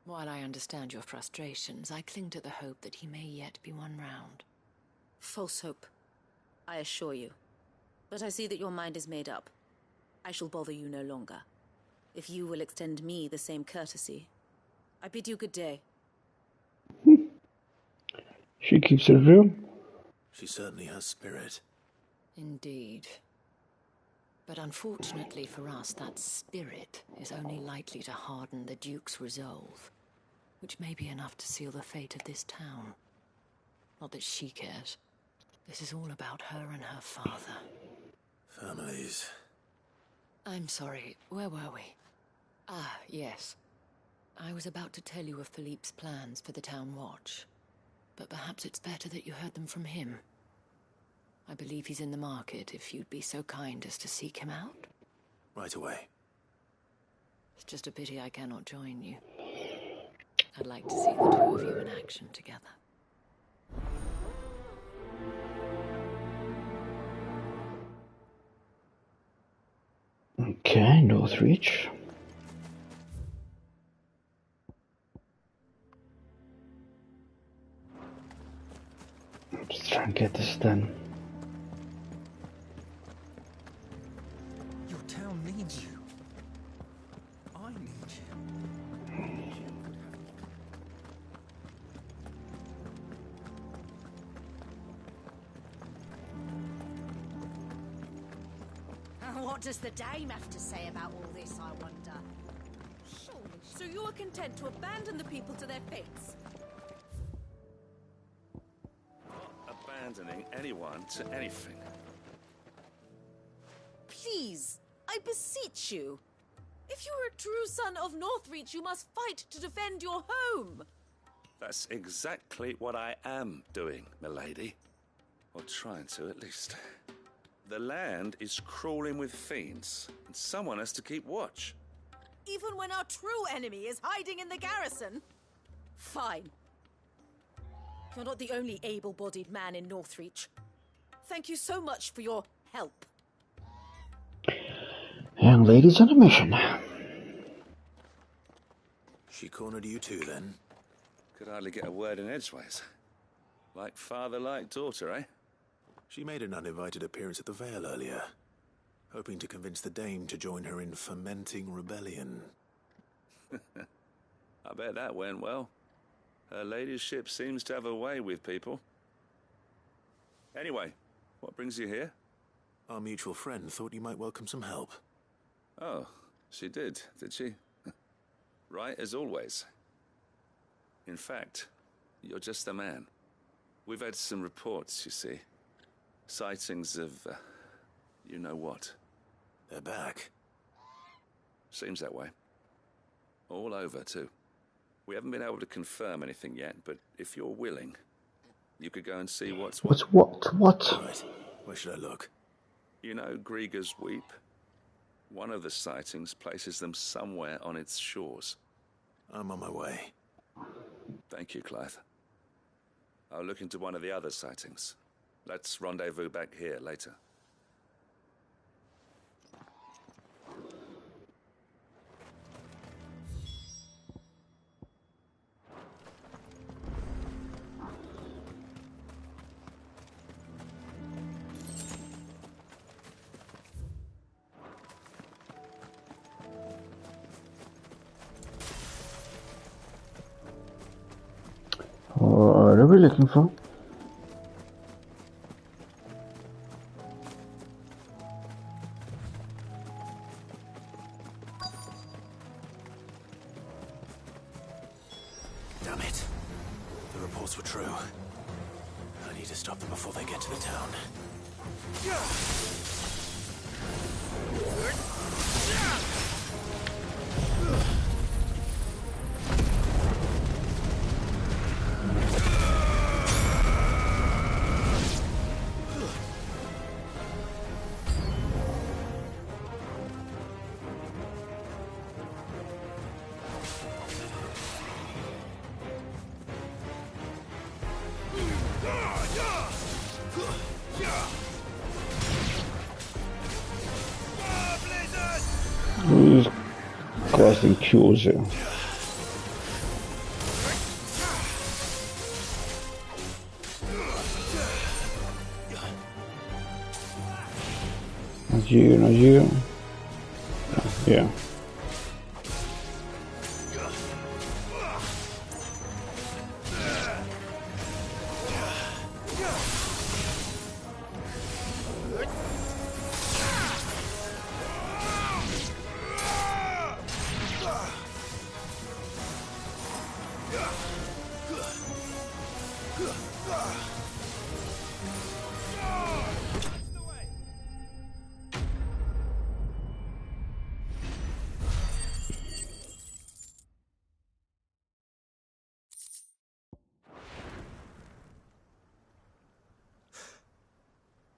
While I understand your frustrations, I cling to the hope that he may yet be won round. False hope, I assure you. But I see that your mind is made up. I shall bother you no longer. If you will extend me the same courtesy, I bid you good day. She keeps her room. She certainly has spirit. Indeed. But unfortunately for us, that spirit is only likely to harden the Duke's resolve, which may be enough to seal the fate of this town. Not that she cares. This is all about her and her father. Families. I'm sorry, where were we? Ah, yes. I was about to tell you of Philippe's plans for the town watch, but perhaps it's better that you heard them from him. I believe he's in the market, if you'd be so kind as to seek him out. Right away. It's just a pity I cannot join you. I'd like to see the two of you in action together. Okay, Northreach. Let's try and get this done. Your town needs you. I need you. What does the dame have to say about all this, I wonder? So you are content to abandon the people to their fates? Not abandoning anyone to anything. Please, I beseech you. If you are a true son of Northreach, you must fight to defend your home. That's exactly what I am doing, milady. Or trying to, at least. The land is crawling with fiends, and someone has to keep watch. Even when our true enemy is hiding in the garrison? Fine. You're not the only able-bodied man in Northreach. Thank you so much for your help. Young lady's on a mission. She cornered you too, then? Could hardly get a word in edgeways. Like father, like daughter, eh? She made an uninvited appearance at the Vale earlier, hoping to convince the Dame to join her in fomenting rebellion. I bet that went well. Her ladyship seems to have a way with people. Anyway, what brings you here? Our mutual friend thought you might welcome some help. Oh, she did she? Right as always. In fact, you're just the man. We've had some reports, you see. Sightings of, you know what. They're back. Seems that way. All over, too. We haven't been able to confirm anything yet, but if you're willing, you could go and see what's what. What? Right. Where should I look? You know Grieger's Weep? One of the sightings places them somewhere on its shores. I'm on my way. Thank you, Clive. I'll look into one of the other sightings. Let's rendezvous back here later. What are we looking for? Damn it. The reports were true. I need to stop them before they get to the town. Who's causing cures here? Not you, not you. Yeah.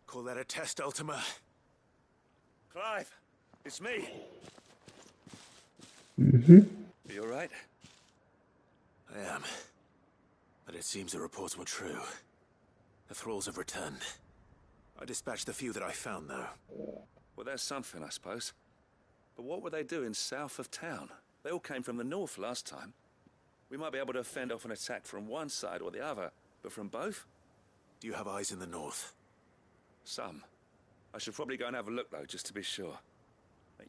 Call that a test, Ultima? Clive, it's me. Mm-hmm. Are you alright? I am. But it seems the reports were true. The thralls have returned. I dispatched the few that I found, though. Well, that's something, I suppose. But what were they doing south of town? They all came from the north last time. We might be able to fend off an attack from one side or the other, but from both? Do you have eyes in the north? Some. I should probably go and have a look, though, just to be sure.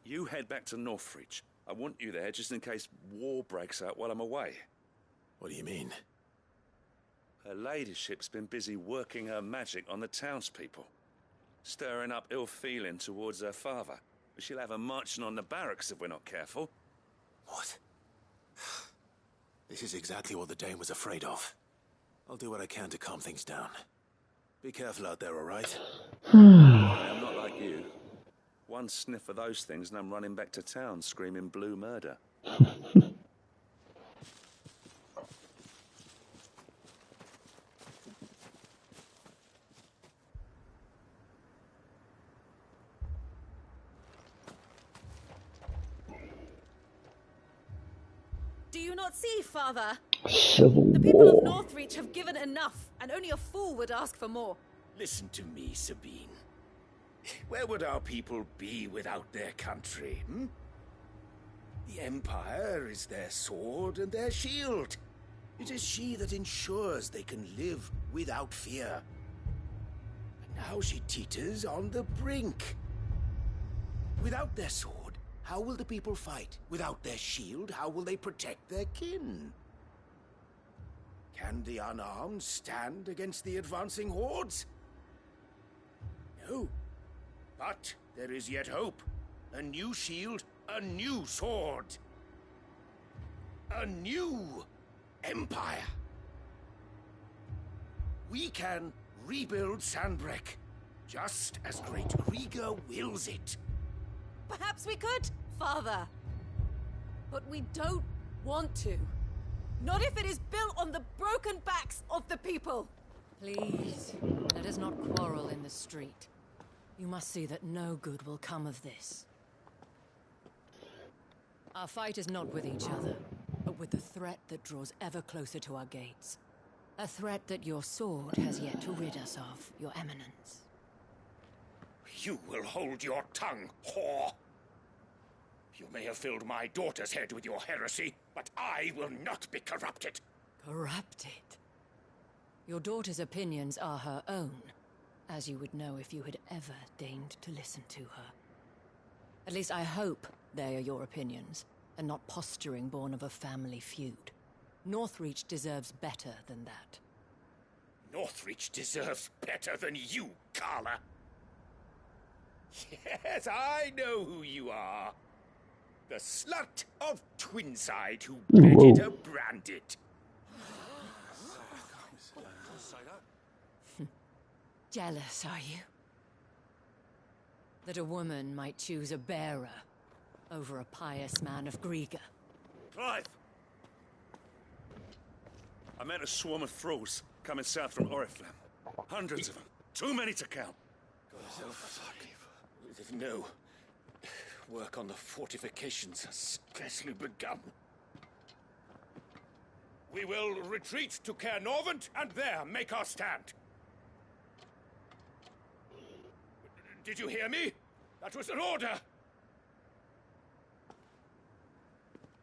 You head back to Northreach. I want you there just in case war breaks out while I'm away. What do you mean? Her ladyship's been busy working her magic on the townspeople, stirring up ill feeling towards her father. She'll have her marching on the barracks if we're not careful. What? This is exactly what the Dane was afraid of. I'll do what I can to calm things down. Be careful out there, all right? I'm not like you. One sniff of those things and I'm running back to town screaming blue murder. Do you not see, Father? Civil The people of War. Northreach have given enough, and only a fool would ask for more. Listen to me, Sabine. Where would our people be without their country, hmm? The Empire is their sword and their shield. It is she that ensures they can live without fear. But now she teeters on the brink. Without their sword, how will the people fight? Without their shield, how will they protect their kin? Can the unarmed stand against the advancing hordes? No. But there is yet hope. A new shield, a new sword. A new empire. We can rebuild Sandbreck, just as great Riga wills it. Perhaps we could, Father. But we don't want to. Not if it is built on the broken backs of the people. Please, let us not quarrel in the street. You must see that no good will come of this. Our fight is not with each other, but with the threat that draws ever closer to our gates. A threat that your sword has yet to rid us of, Your Eminence. You will hold your tongue, whore! You may have filled my daughter's head with your heresy, but I will not be corrupted. Corrupted? Your daughter's opinions are her own, as you would know if you had ever deigned to listen to her. At least I hope they are your opinions, and not posturing born of a family feud. Northreach deserves better than that. Northreach deserves better than you, Carla. Yes, I know who you are. The slut of Twinside who bedded her branded. Jealous, are you? That a woman might choose a bearer over a pious man of Griga. Clive! I met a swarm of thralls coming south from Oriflamme. Hundreds of them. Too many to count. No. Work on the fortifications has scarcely begun. We will retreat to Caer Norvent and there make our stand. Did you hear me? That was an order!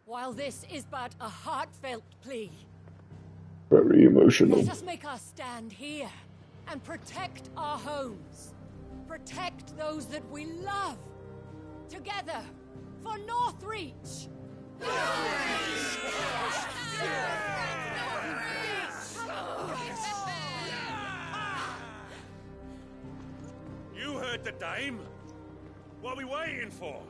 While this is but a heartfelt plea, Very emotional. let us make our stand here and protect our homes. Protect those that we love. Together, For Northreach! You heard the dame. What are we waiting for?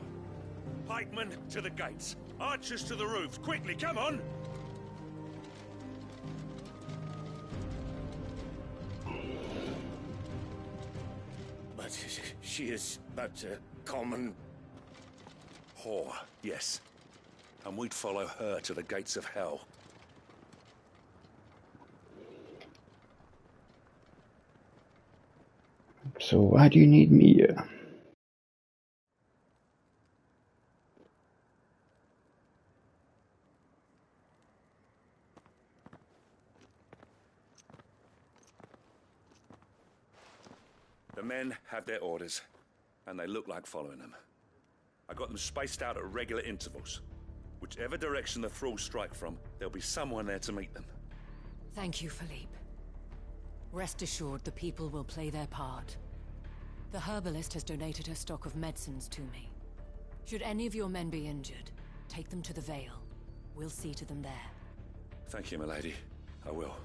Pikemen to the gates. Archers to the roofs. Quickly, come on! But she is but a common... whore, yes. And we'd follow her to the gates of hell. So why do you need me here? The men have their orders, and they look like following them. I got them spaced out at regular intervals. Whichever direction the thralls strike from, there'll be someone there to meet them. Thank you, Philippe. Rest assured the people will play their part. The herbalist has donated her stock of medicines to me. Should any of your men be injured, take them to the Vale. We'll see to them there. Thank you, milady. I will.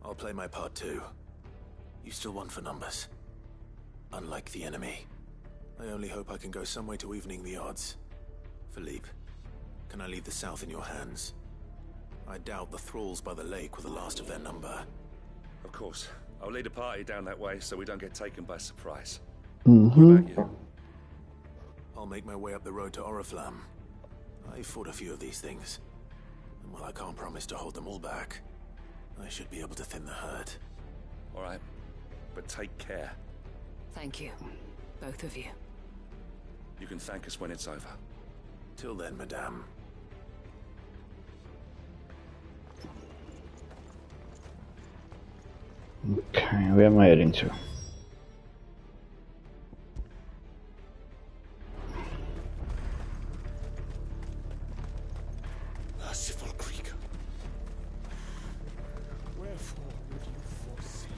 I'll play my part too. You still won for numbers. Unlike the enemy. I only hope I can go some way to evening the odds. Philippe, can I leave the south in your hands? I doubt the thralls by the lake were the last of their number. Of course. I'll lead a party down that way so we don't get taken by surprise. Mm-hmm. What about you? I'll make my way up the road to Oriflamme. I fought a few of these things. And while I can't promise to hold them all back, I should be able to thin the herd. All right. But take care. Thank you. Both of you. You can thank us when it's over. Till then, madame. Okay, where am I heading to? Merciful Creek. Wherefore would you forsake?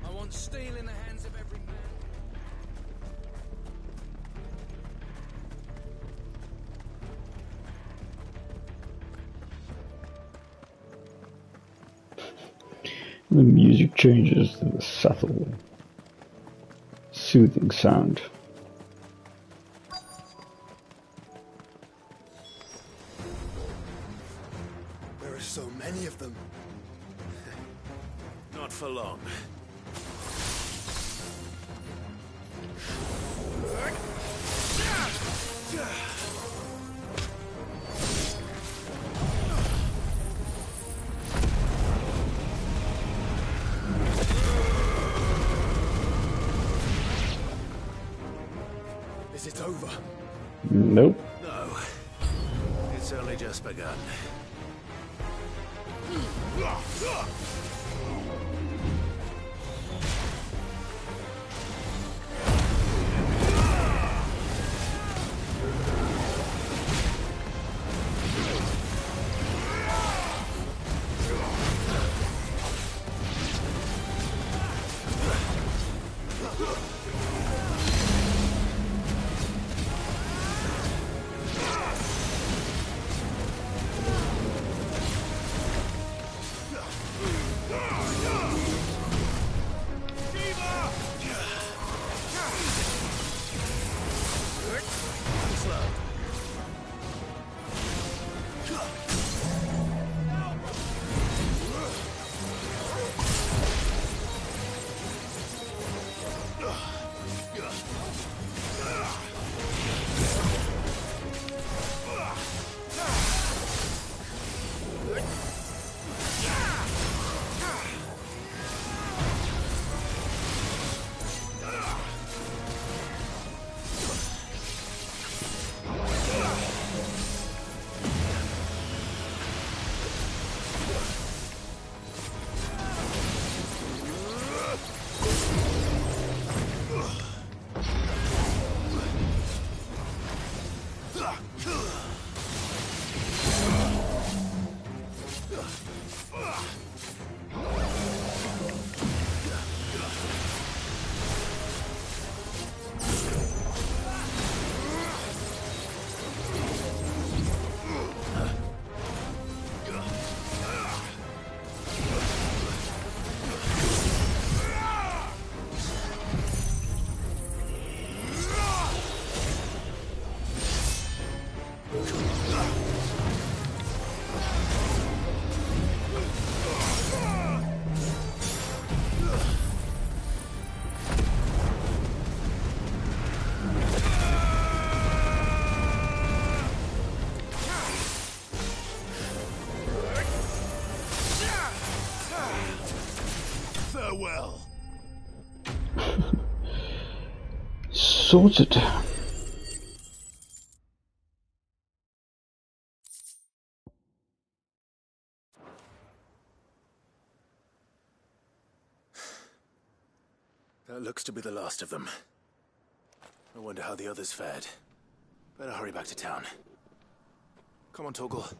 I want steel in the hands of every man. The music changes to the subtle, soothing sound. There are so many of them. Not for long. Is it over? Nope. No. It's only just begun. sorted. That looks to be the last of them. I wonder how the others fared. Better hurry back to town. Come on, Torgal.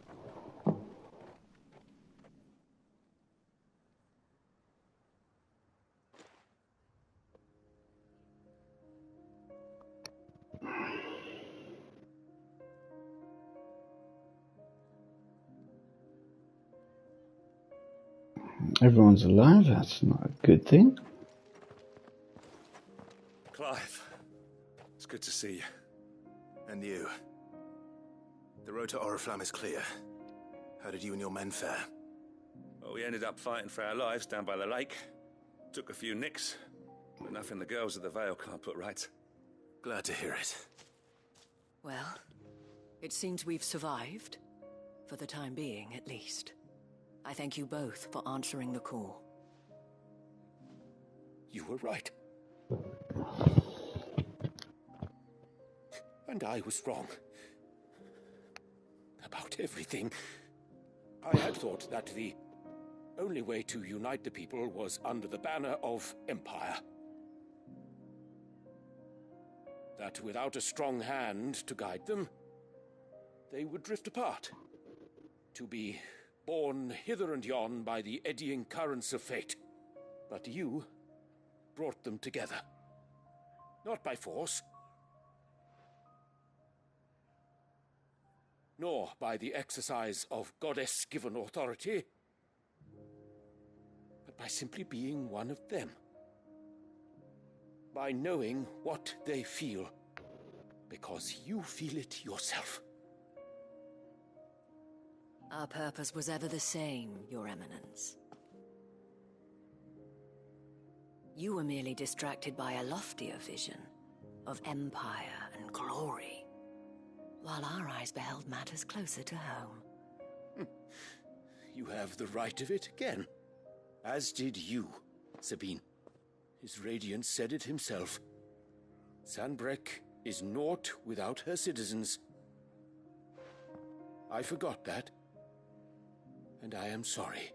Everyone's alive, that's not a good thing. Clive, it's good to see you. And you. The road to Oriflamme is clear. How did you and your men fare? Well, we ended up fighting for our lives down by the lake. Took a few nicks, but nothing the girls of the Vale can't put right. Glad to hear it. Well, it seems we've survived. For the time being, at least. I thank you both for answering the call. You were right. And I was wrong. About everything. I had thought that the only way to unite the people was under the banner of Empire. That without a strong hand to guide them, they would drift apart. To be borne hither and yon by the eddying currents of fate. But you brought them together. Not by force, nor by the exercise of goddess-given authority, but by simply being one of them. By knowing what they feel, because you feel it yourself. Our purpose was ever the same, Your Eminence. You were merely distracted by a loftier vision of empire and glory, while our eyes beheld matters closer to home. You have the right of it again. As did you, Sabine. His radiance said it himself. Sanbreque is naught without her citizens. I forgot that. And I am sorry.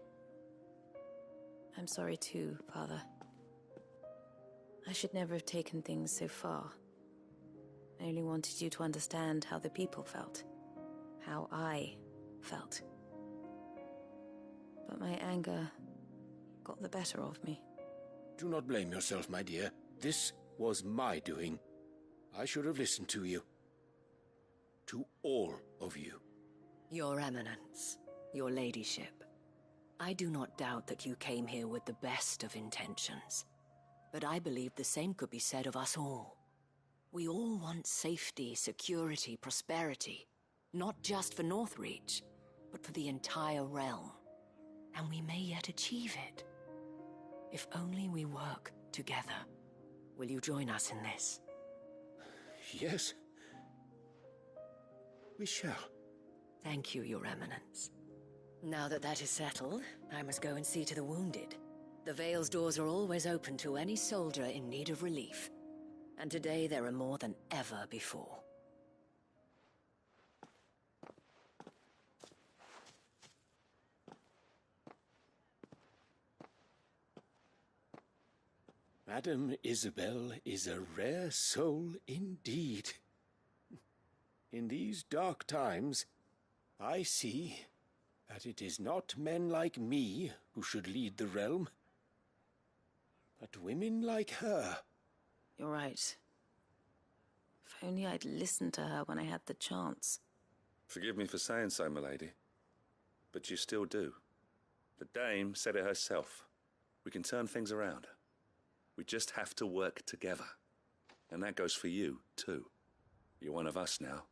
I'm sorry too, Father. I should never have taken things so far. I only wanted you to understand how the people felt. How I felt. But my anger got the better of me. Do not blame yourself, my dear. This was my doing. I should have listened to you. To all of you. Your Eminence, your Ladyship, I do not doubt that you came here with the best of intentions. But I believe the same could be said of us all. We all want safety, security, prosperity. Not just for Northreach, but for the entire realm. And we may yet achieve it. If only we work together. Will you join us in this? Yes. We shall. Thank you, Your Eminence. Now that that is settled, I must go and see to the wounded. The Vale's doors are always open to any soldier in need of relief. And today there are more than ever before. Madame Isabel is a rare soul indeed. In these dark times, I see that it is not men like me who should lead the realm, but women like her. You're right. If only I'd listened to her when I had the chance. Forgive me for saying so, milady, but you still do. The Dame said it herself. We can turn things around. We just have to work together. And that goes for you, too. You're one of us now.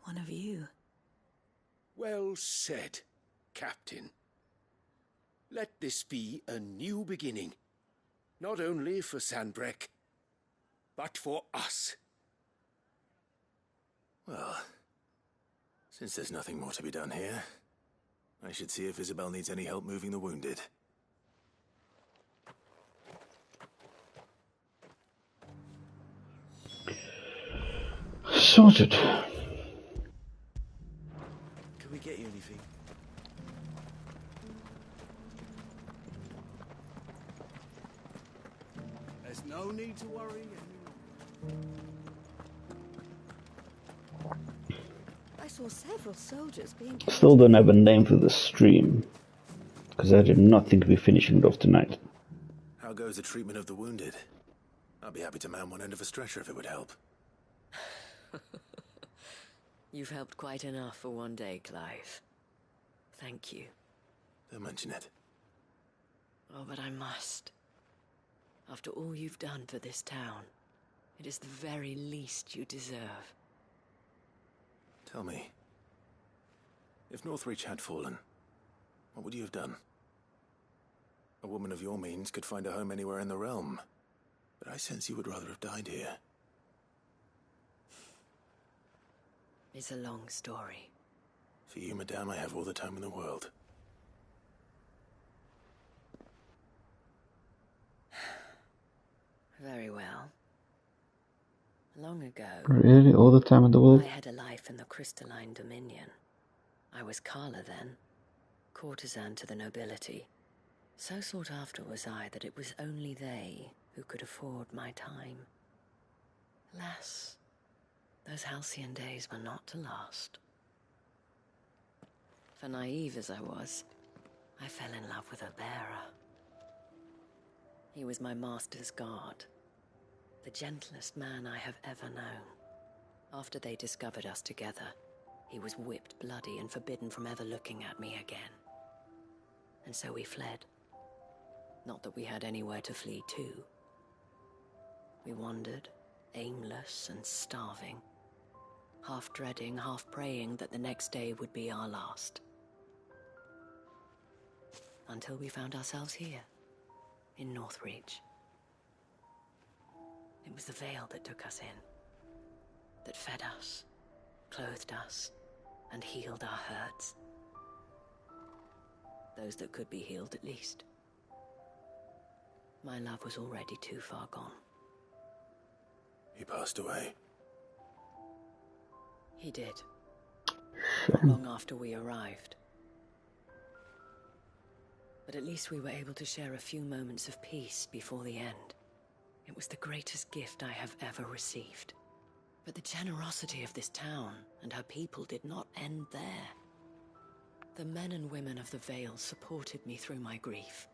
One of you? Well said, Captain. Let this be a new beginning. Not only for Sanbreque, but for us. Well, since there's nothing more to be done here, I should see if Isabel needs any help moving the wounded. sorted. Can we get you anything? There's no need to worry I saw several soldiers being Still don't have a name for the stream, because I did not think we'd be finishing it off tonight. How goes the treatment of the wounded? I'd be happy to man one end of a stretcher if it would help. You've helped quite enough for one day, Clive. Thank you. Don't mention it. Oh, but I must. After all you've done for this town, it is the very least you deserve. Tell me, if Northreach had fallen, what would you have done? A woman of your means could find a home anywhere in the realm, but I sense you would rather have died here. It's a long story. For you, madame, I have all the time in the world. Very well. Long ago... Really? All the time in the world? I had a life in the Crystalline Dominion. I was Carla then, courtesan to the nobility. So sought after was I that it was only they who could afford my time. Alas, those halcyon days were not to last. For naive as I was, I fell in love with a bearer. He was my master's guard, the gentlest man I have ever known. After they discovered us together, he was whipped bloody and forbidden from ever looking at me again. And so we fled. Not that we had anywhere to flee to. We wandered, aimless and starving, half dreading, half praying that the next day would be our last. Until we found ourselves here, in Northreach. It was the Veil that took us in, that fed us, clothed us, and healed our hurts. Those that could be healed, at least. My love was already too far gone. He passed away. He did. Not long after we arrived. But at least we were able to share a few moments of peace before the end. It was the greatest gift I have ever received. But the generosity of this town and her people did not end there. The men and women of the Vale supported me through my grief.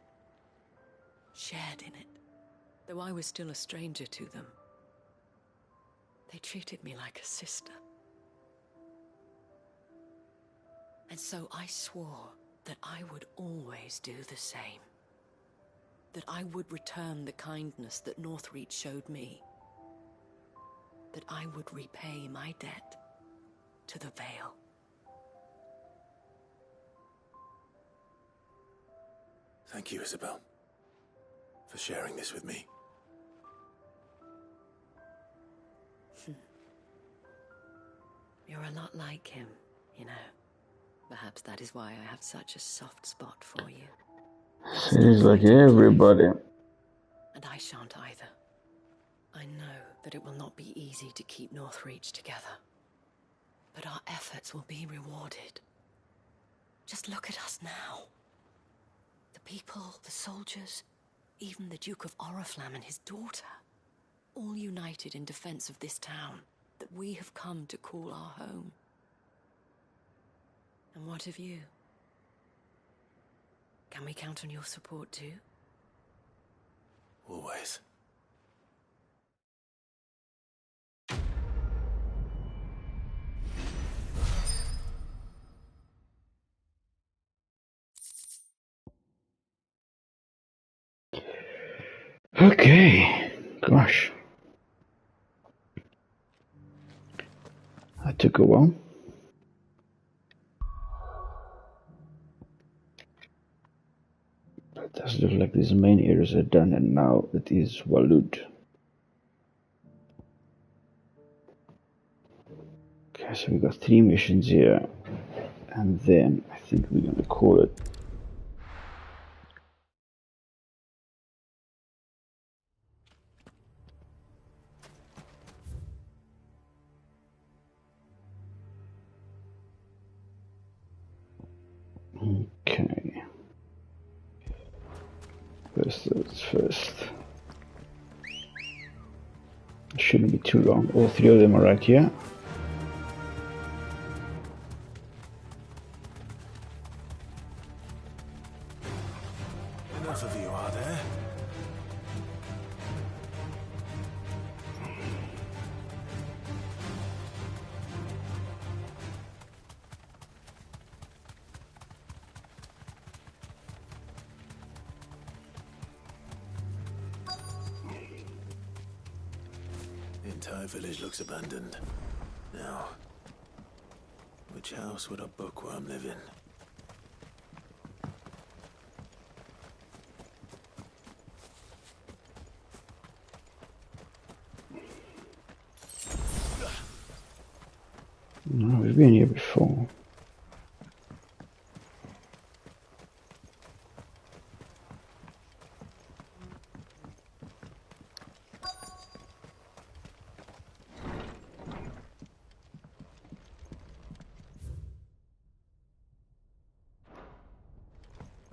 Shared in it, though I was still a stranger to them. They treated me like a sister. And so I swore that I would always do the same. That I would return the kindness that Northreach showed me. That I would repay my debt to the Vale. Thank you, Isabel, for sharing this with me. You're a lot like him, you know. Perhaps that is why I have such a soft spot for you. He's like everybody. And I shan't either. I know that it will not be easy to keep Northreach together. But our efforts will be rewarded. Just look at us now. The people, the soldiers, even the Duke of Oriflamme and his daughter, all united in defense of this town that we have come to call our home. And what of you? Can we count on your support too? Always. Okay. Gosh. That took a while. It does look like these main areas are done, and now it is Walud. Okay, so we got 3 missions here, and then I think we're gonna call it. episodes first. Shouldn't be too long. All three of them are right here. Enough of you, are there? The entire village looks abandoned. Now, which house would a bookworm live in? No, we've been here before.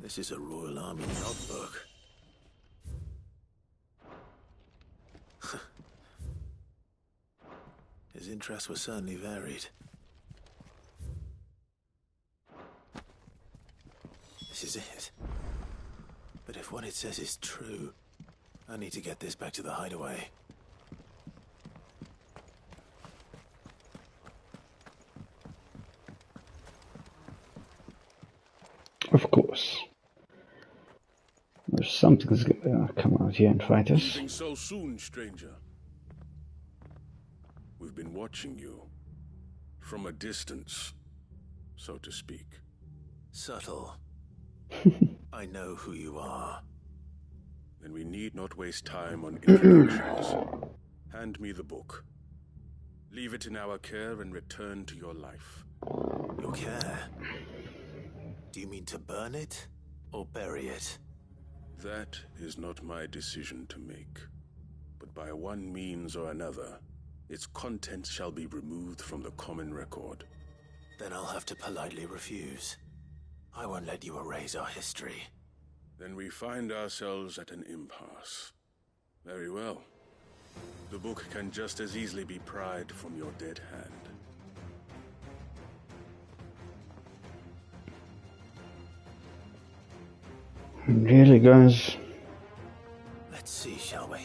This is a Royal Army logbook. His interests were certainly varied. This is it. But if what it says is true, I need to get this back to the hideaway. Of course. There's something's gonna come out here and fight us. Leaving so soon, stranger. We've been watching you. From a distance, so to speak. Subtle. I know who you are. Then we need not waste time on introductions. Hand me the book. Leave it in our care and return to your life. Your care? Do you mean to burn it or bury it? That is not my decision to make. But by one means or another, its contents shall be removed from the common record. Then I'll have to politely refuse. I won't let you erase our history. Then we find ourselves at an impasse. Very well. The book can just as easily be pried from your dead hand. Really, guys? Let's see, shall we?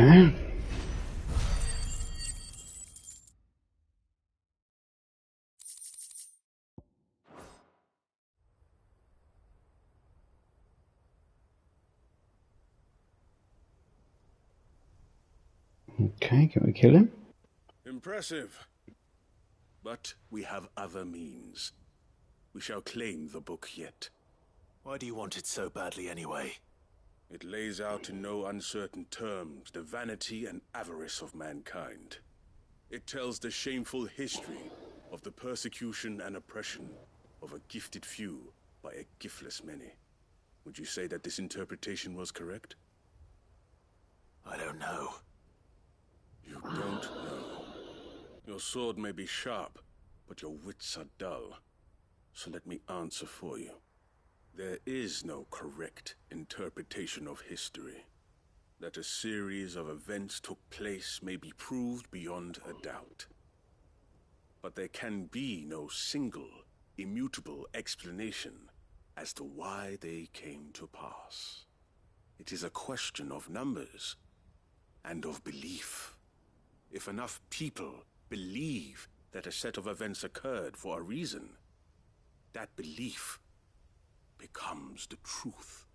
Okay. Okay, can we kill him? Impressive. But we have other means. We shall claim the book yet. Why do you want it so badly anyway? It lays out in no uncertain terms the vanity and avarice of mankind. It tells the shameful history of the persecution and oppression of a gifted few by a giftless many. Would you say that this interpretation was correct? I don't know. You don't know. Your sword may be sharp, but your wits are dull. So let me answer for you. There is no correct interpretation of history. That a series of events took place may be proved beyond a doubt. But there can be no single, immutable explanation as to why they came to pass. It is a question of numbers and of belief. If enough people believe that a set of events occurred for a reason, that belief becomes the truth.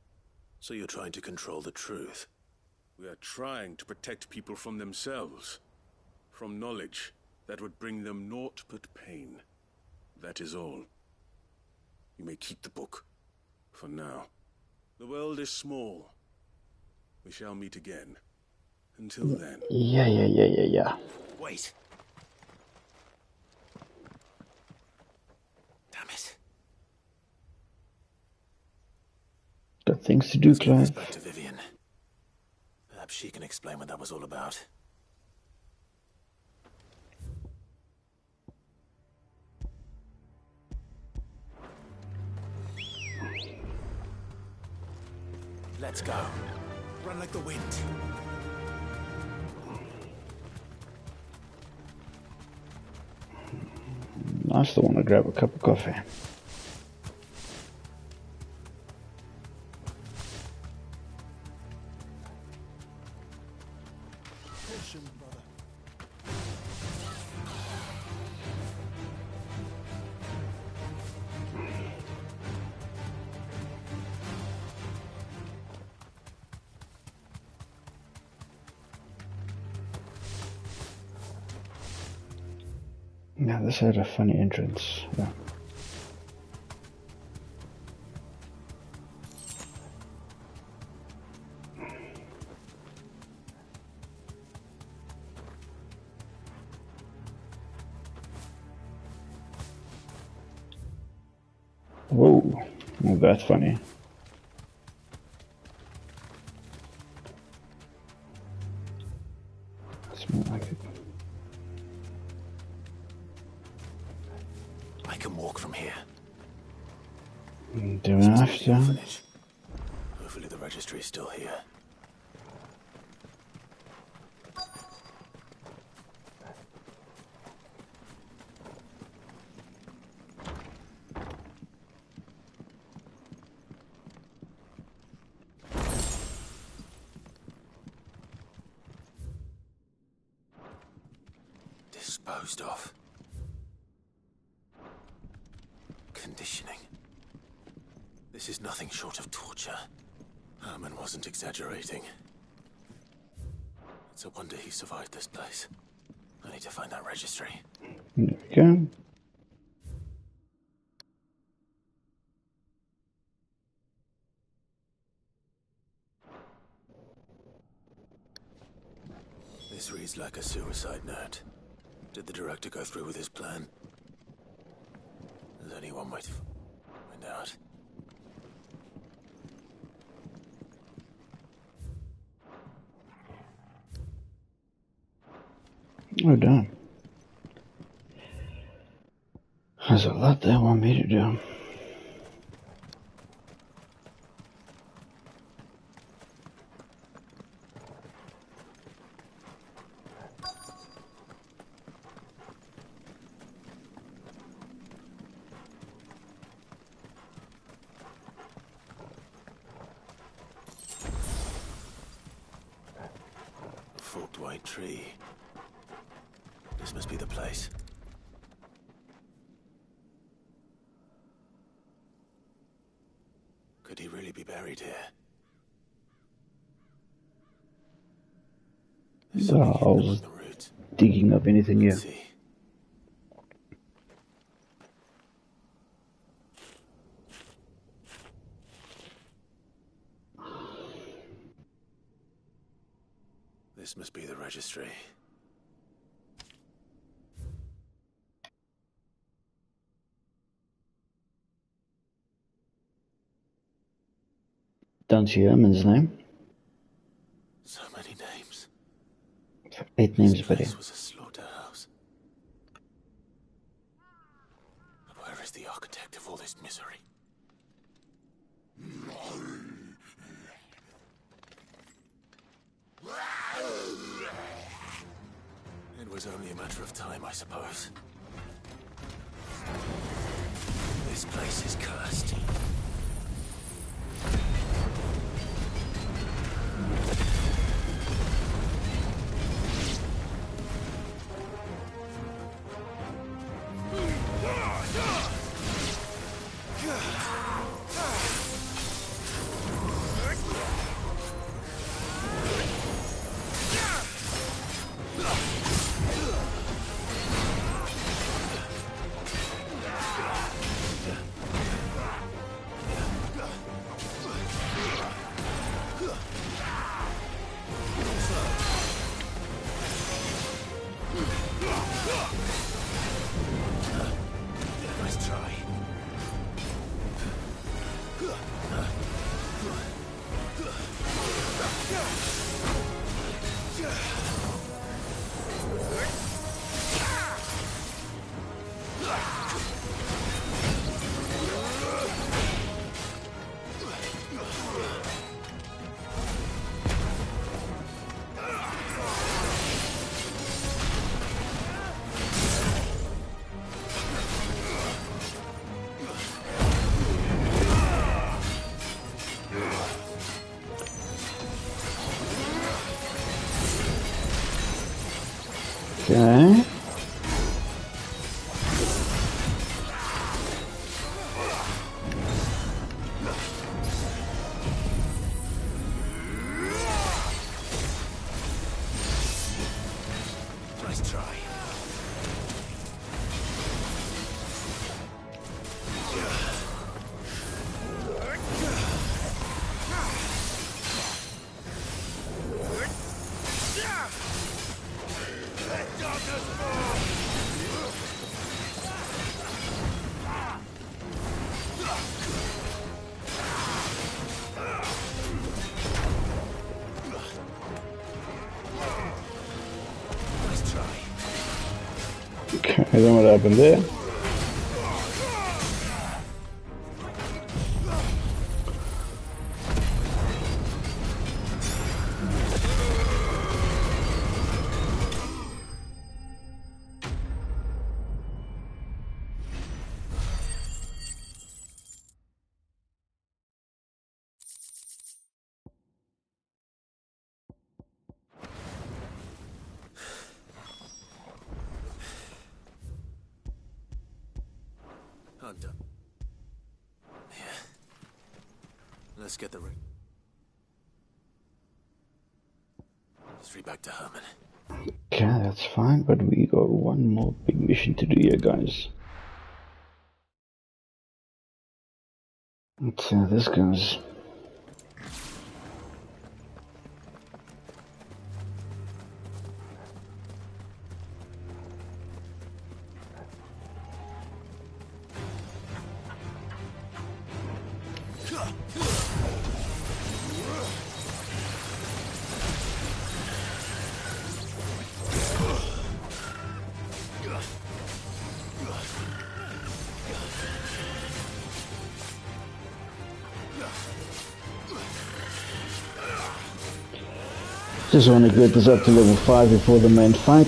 So you're trying to control the truth? We are trying to protect people from themselves, from knowledge that would bring them naught but pain. That is all. You may keep the book, for now. The world is small. We shall meet again. Until then. Yeah. Wait. Damn it. Got things to do, Let's give this Clive. back to Vivian. Perhaps she can explain what that was all about. Let's go. Run like the wind. I still want to grab a cup of coffee. Yeah, this had a funny entrance. Yeah. Whoa, well, that's funny. That's more like it. I can walk from here. Don't have to. Hopefully the registry is still here. Disposed of. Conditioning. This is nothing short of torture. Herman wasn't exaggerating. It's a wonder he survived this place. I need to find that registry. There we go. This reads like a suicide note. Did the director go through with his plan? There's only one way to find out. Oh, damn. There's a lot they want me to do. white tree. This must be the place. Could he really be buried here? So I was digging up anything here. This must be the registry. Don't see Herman's name. So many names. 8 names, buddy. This was a slaughterhouse. Where is the architect of all this misery? It was only a matter of time, I suppose. This place is cursed. Nice try. Okay. Nice try. Okay, I don't know what happened there. Hunter. Yeah. Let's get the ring. Straight back to Herman. Okay, that's fine, but we got one more big mission to do here, guys. Let's see how this goes. Just want to get this up to level 5 before the main fight.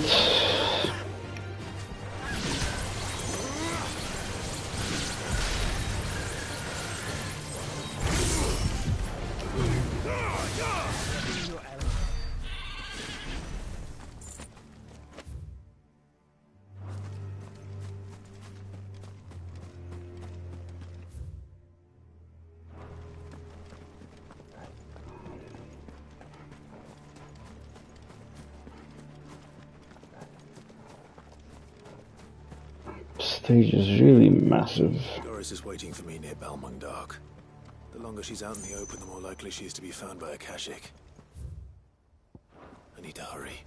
stage is really massive. Doris is waiting for me near Balmung. The longer she's out in the open, the more likely she is to be found by Akashic. I need to hurry.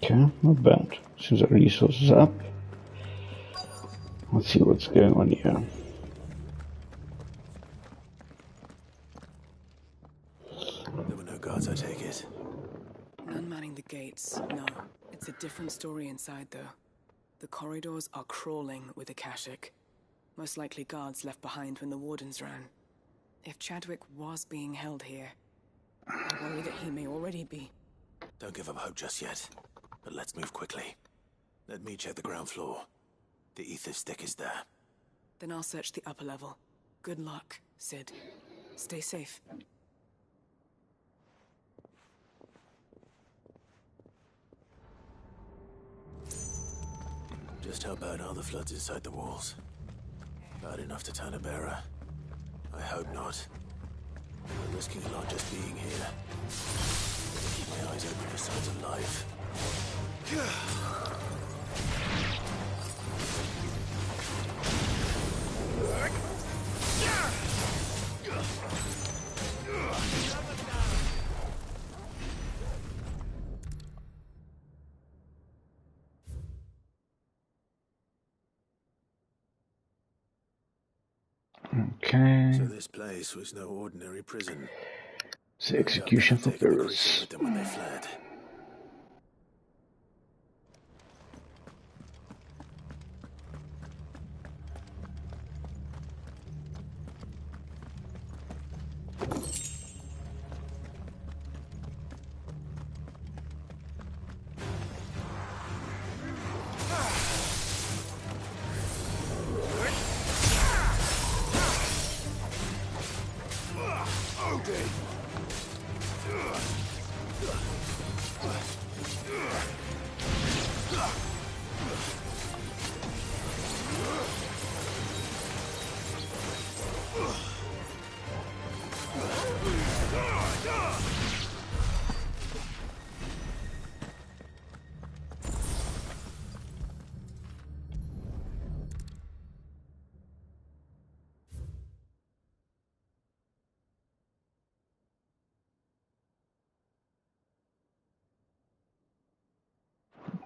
Okay, not bad. Seems our resources up. Let's see what's going on here. There were no guards, I take it. None manning the gates, no. It's a different story inside, though. The corridors are crawling with Akashic. Most likely guards left behind when the wardens ran. If Chadwick was being held here, I worry that he may already be. Don't give up hope just yet. But let's move quickly. Let me check the ground floor. The ether stick is there. Then I'll search the upper level. Good luck, Sid. Stay safe. Just how bad are the floods inside the walls? Bad enough to turn a bearer? I hope not. I'm risking a lot just being here. Gotta keep my eyes open for signs of life. Okay. So this place was no ordinary prison. The execution for Pyrrhus. With them when they fled.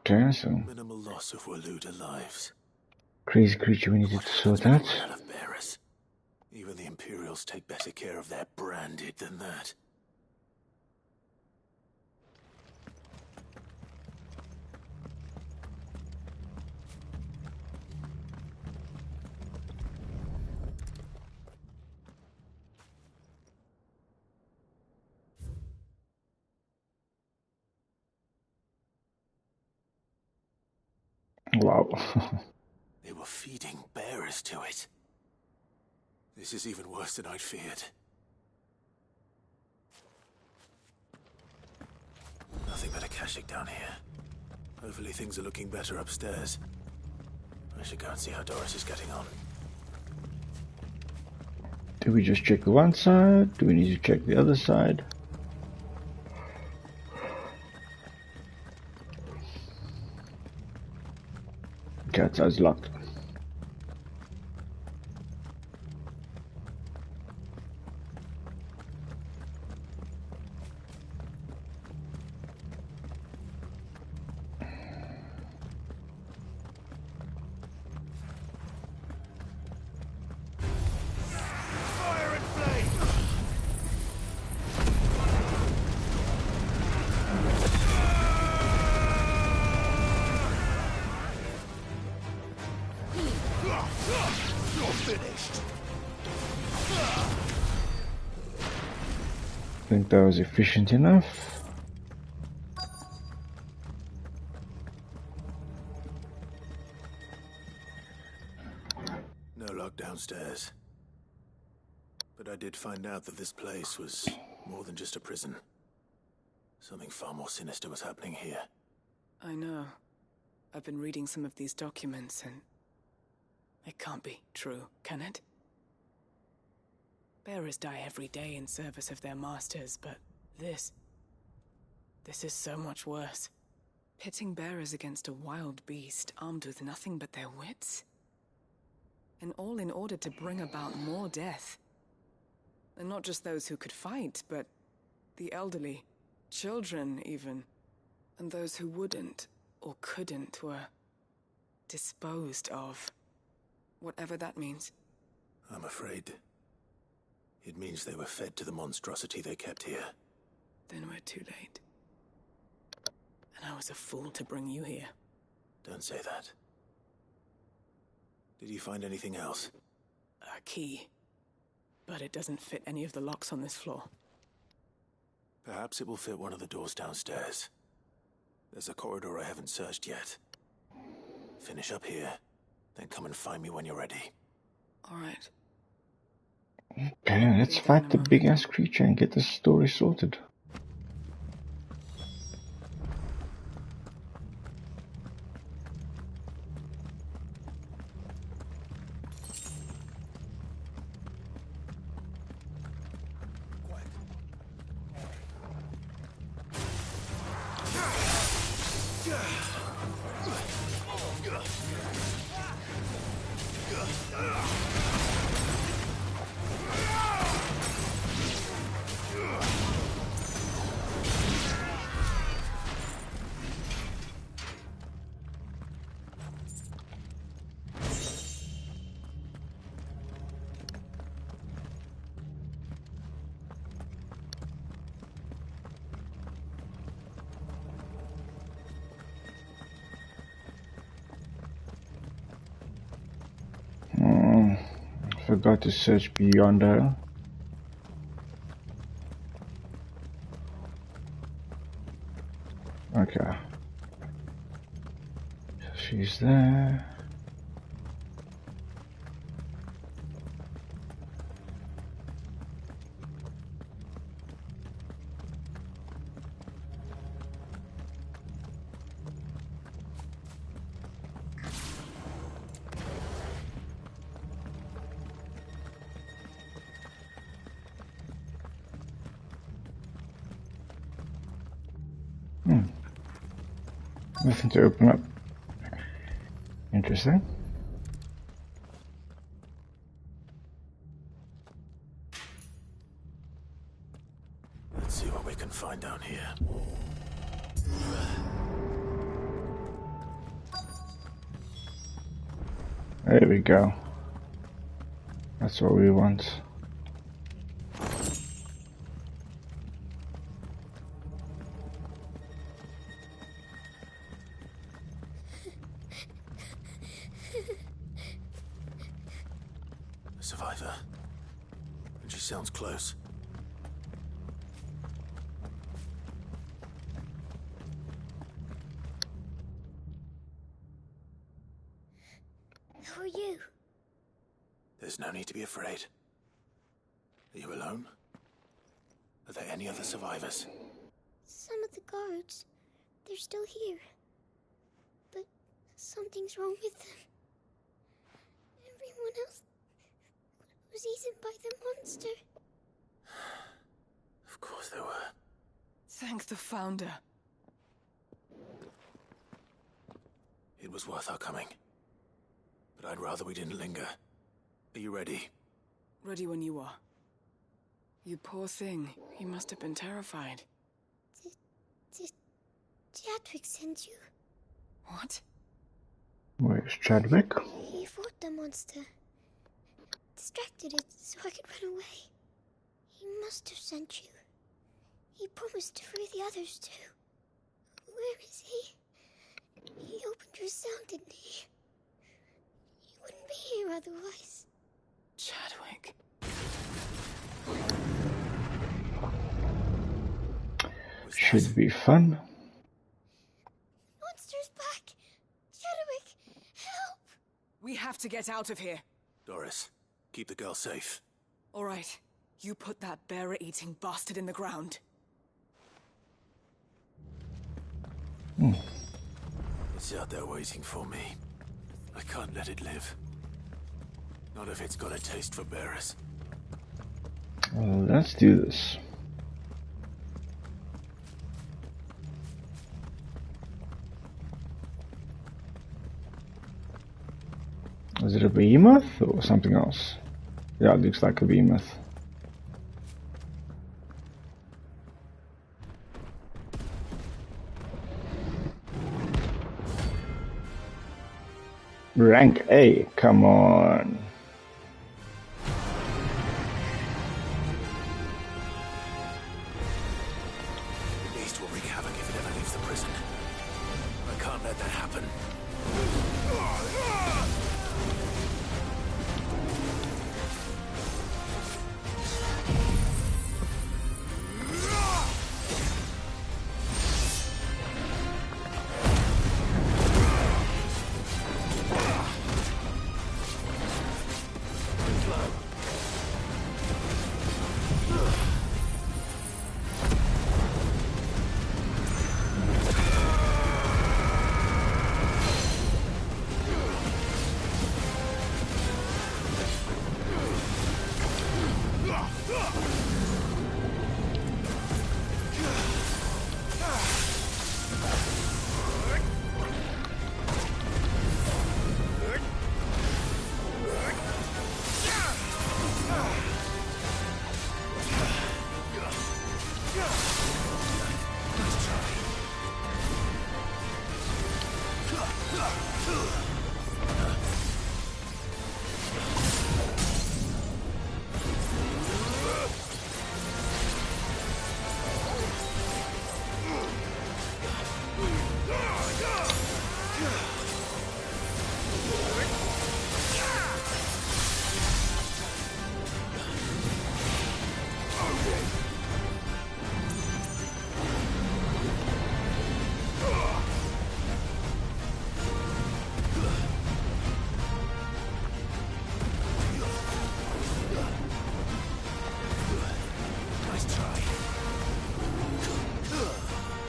Okay, so Minimal loss of Waluda lives. crazy creature we needed to sort out. Even the Imperials take better care of their branded than that. Wow. They were feeding bearers to it. This is even worse than I'd feared. Nothing but Akashic down here. Hopefully things are looking better upstairs. I should go and see how Doris is getting on. Do we just check the one side? Do we need to check the other side? Okay, that side's locked. I think that was efficient enough. No lock downstairs. But I did find out that this place was more than just a prison. Something far more sinister was happening here. I know. I've been reading some of these documents and... it can't be true, can it? Bearers die every day in service of their masters, but this is so much worse. Pitting bearers against a wild beast armed with nothing but their wits? And all in order to bring about more death. And not just those who could fight, but the elderly, children even. And those who wouldn't or couldn't were disposed of. Whatever that means. I'm afraid it means they were fed to the monstrosity they kept here. Then we're too late. And I was a fool to bring you here. Don't say that. Did you find anything else? A key. But it doesn't fit any of the locks on this floor. Perhaps it will fit one of the doors downstairs. There's a corridor I haven't searched yet. Finish up here, then come and find me when you're ready. All right. Okay, let's fight the big ass creature and get this story sorted. Forgot to search beyond her. Okay. She's there. Nothing to open up. Interesting. Let's see what we can find down here. There we go. That's what we want. Survivor. And she sounds close. Who are you? There's no need to be afraid. Are you alone? Are there any other survivors? Some of the guards. They're still here. But something's wrong with them. Everyone else was eaten by the monster. Of course there were. Thank the Founder. It was worth our coming. But I'd rather we didn't linger. Are you ready? Ready when you are. You poor thing. You must have been terrified. Did Chadwick send you? What? Where's Chadwick? He fought the monster. Distracted it so I could run away. He must have sent you. He promised to free the others too. Where is he? He opened your cell, didn't he? He wouldn't be here otherwise. Chadwick. Should be fun. Monster's back! Chadwick, help! We have to get out of here. Doris, keep the girl safe. All right. You put that bearer-eating bastard in the ground. It's out there waiting for me. I can't let it live. Not if it's got a taste for bearers. Well, let's do this. Is it a behemoth or something else? Yeah, it looks like a behemoth. Rank A, come on. The beast will wreak havoc if it ever leaves the prison. I can't let that happen.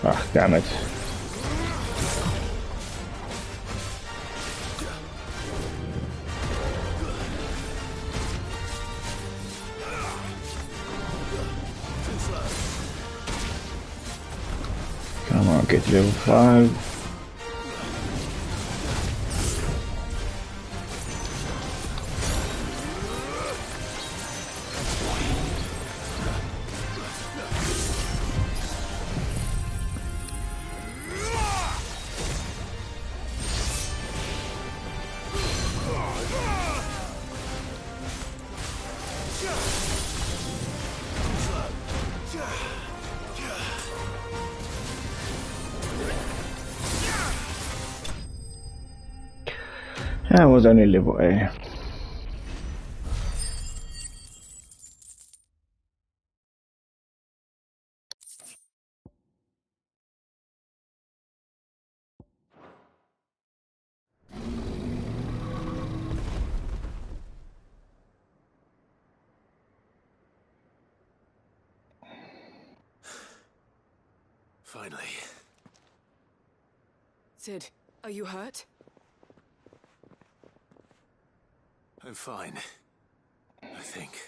Ah, damn it. Come on, get level 5. That was only level A. Finally. Sid, are you hurt? I'm fine. I think.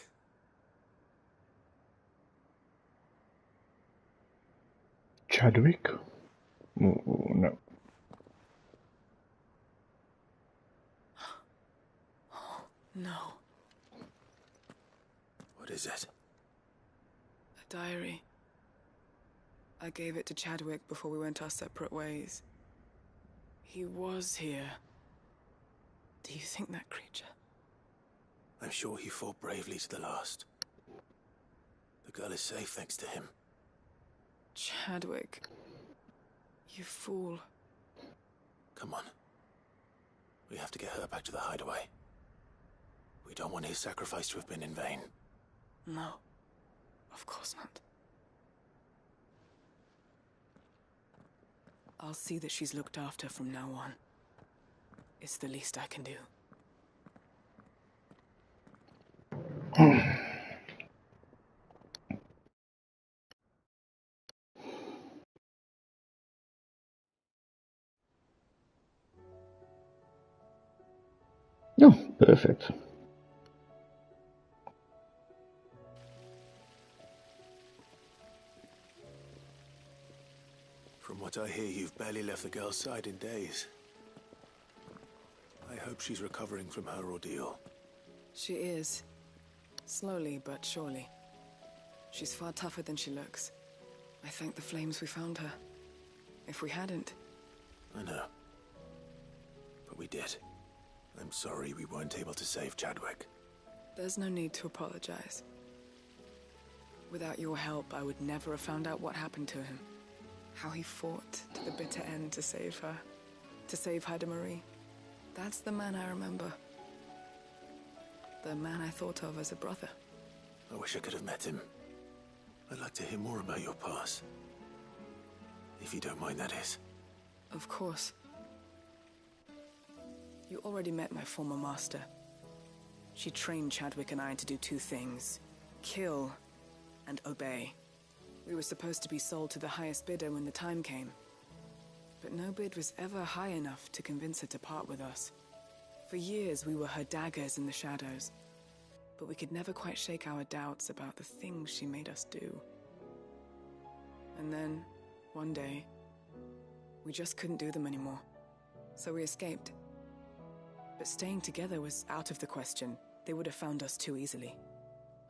Chadwick? Oh, no. No. What is it? A diary. I gave it to Chadwick before we went our separate ways. He was here. Do you think that creature? I'm sure he fought bravely to the last. The girl is safe thanks to him. Chadwick. You fool. Come on. We have to get her back to the hideaway. We don't want his sacrifice to have been in vain. No. Of course not. I'll see that she's looked after from now on. It's the least I can do. Oh, perfect. From what I hear, you've barely left the girl's side in days. I hope she's recovering from her ordeal. She is. Slowly but surely. She's far tougher than she looks. I thank the flames we found her. If we hadn't... I know. But we did. I'm sorry we weren't able to save Chadwick. There's no need to apologize. Without your help, I would never have found out what happened to him. How he fought to the bitter end to save her. To save Haida Marie. That's the man I remember. The man I thought of as a brother. I wish I could have met him. I'd like to hear more about your past. If you don't mind, that is. Of course. You already met my former master. She trained Chadwick and I to do two things. Kill and obey. We were supposed to be sold to the highest bidder when the time came. But no bid was ever high enough to convince her to part with us. For years we were her daggers in the shadows. But we could never quite shake our doubts about the things she made us do. And then, one day, we just couldn't do them anymore. So we escaped. But staying together was out of the question. They would have found us too easily.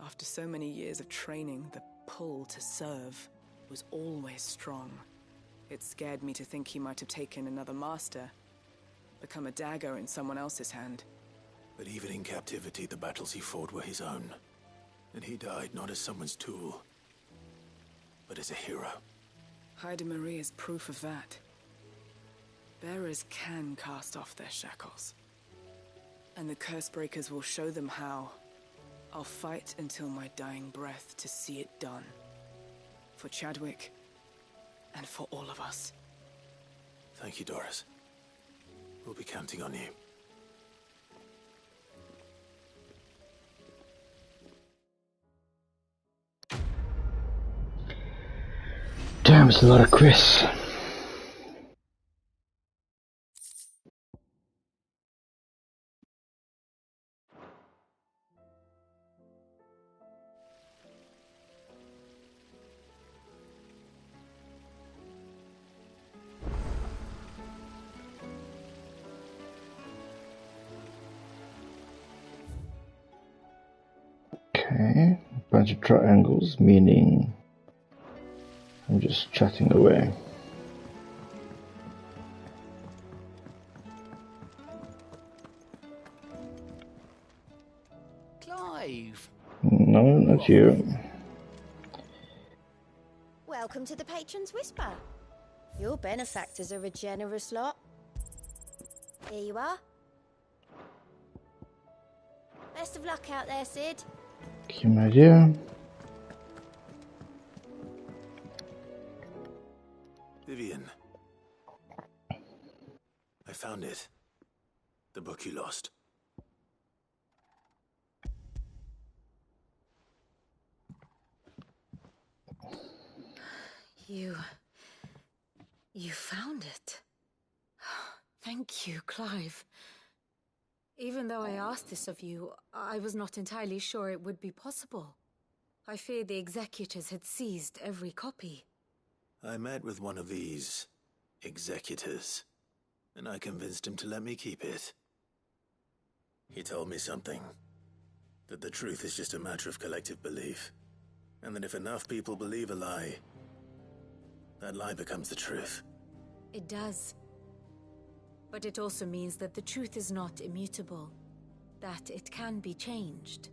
After so many years of training, the pull to serve was always strong. It scared me to think he might have taken another master, become a dagger in someone else's hand. But even in captivity, the battles he fought were his own. And he died not as someone's tool, but as a hero. Haida Marie is proof of that. Bearers can cast off their shackles. And the Cursebreakers will show them how. I'll fight until my dying breath to see it done. For Chadwick, and for all of us. Thank you, Doris. We'll be counting on you. Damn, it's a lot of Chris. Okay, a bunch of triangles, meaning I'm just chatting away. Clive! No, not you. Welcome to the Patron's Whisper. Your benefactors are a generous lot. Here you are. Best of luck out there, Sid. Give you an idea. Vivian. I found it. The book you lost. You found it. Thank you, Clive. Even though I asked this of you, I was not entirely sure it would be possible. I feared the executors had seized every copy. I met with one of these executors, and I convinced him to let me keep it. He told me something. That the truth is just a matter of collective belief. And that if enough people believe a lie, that lie becomes the truth. It does. But it also means that the truth is not immutable. That it can be changed.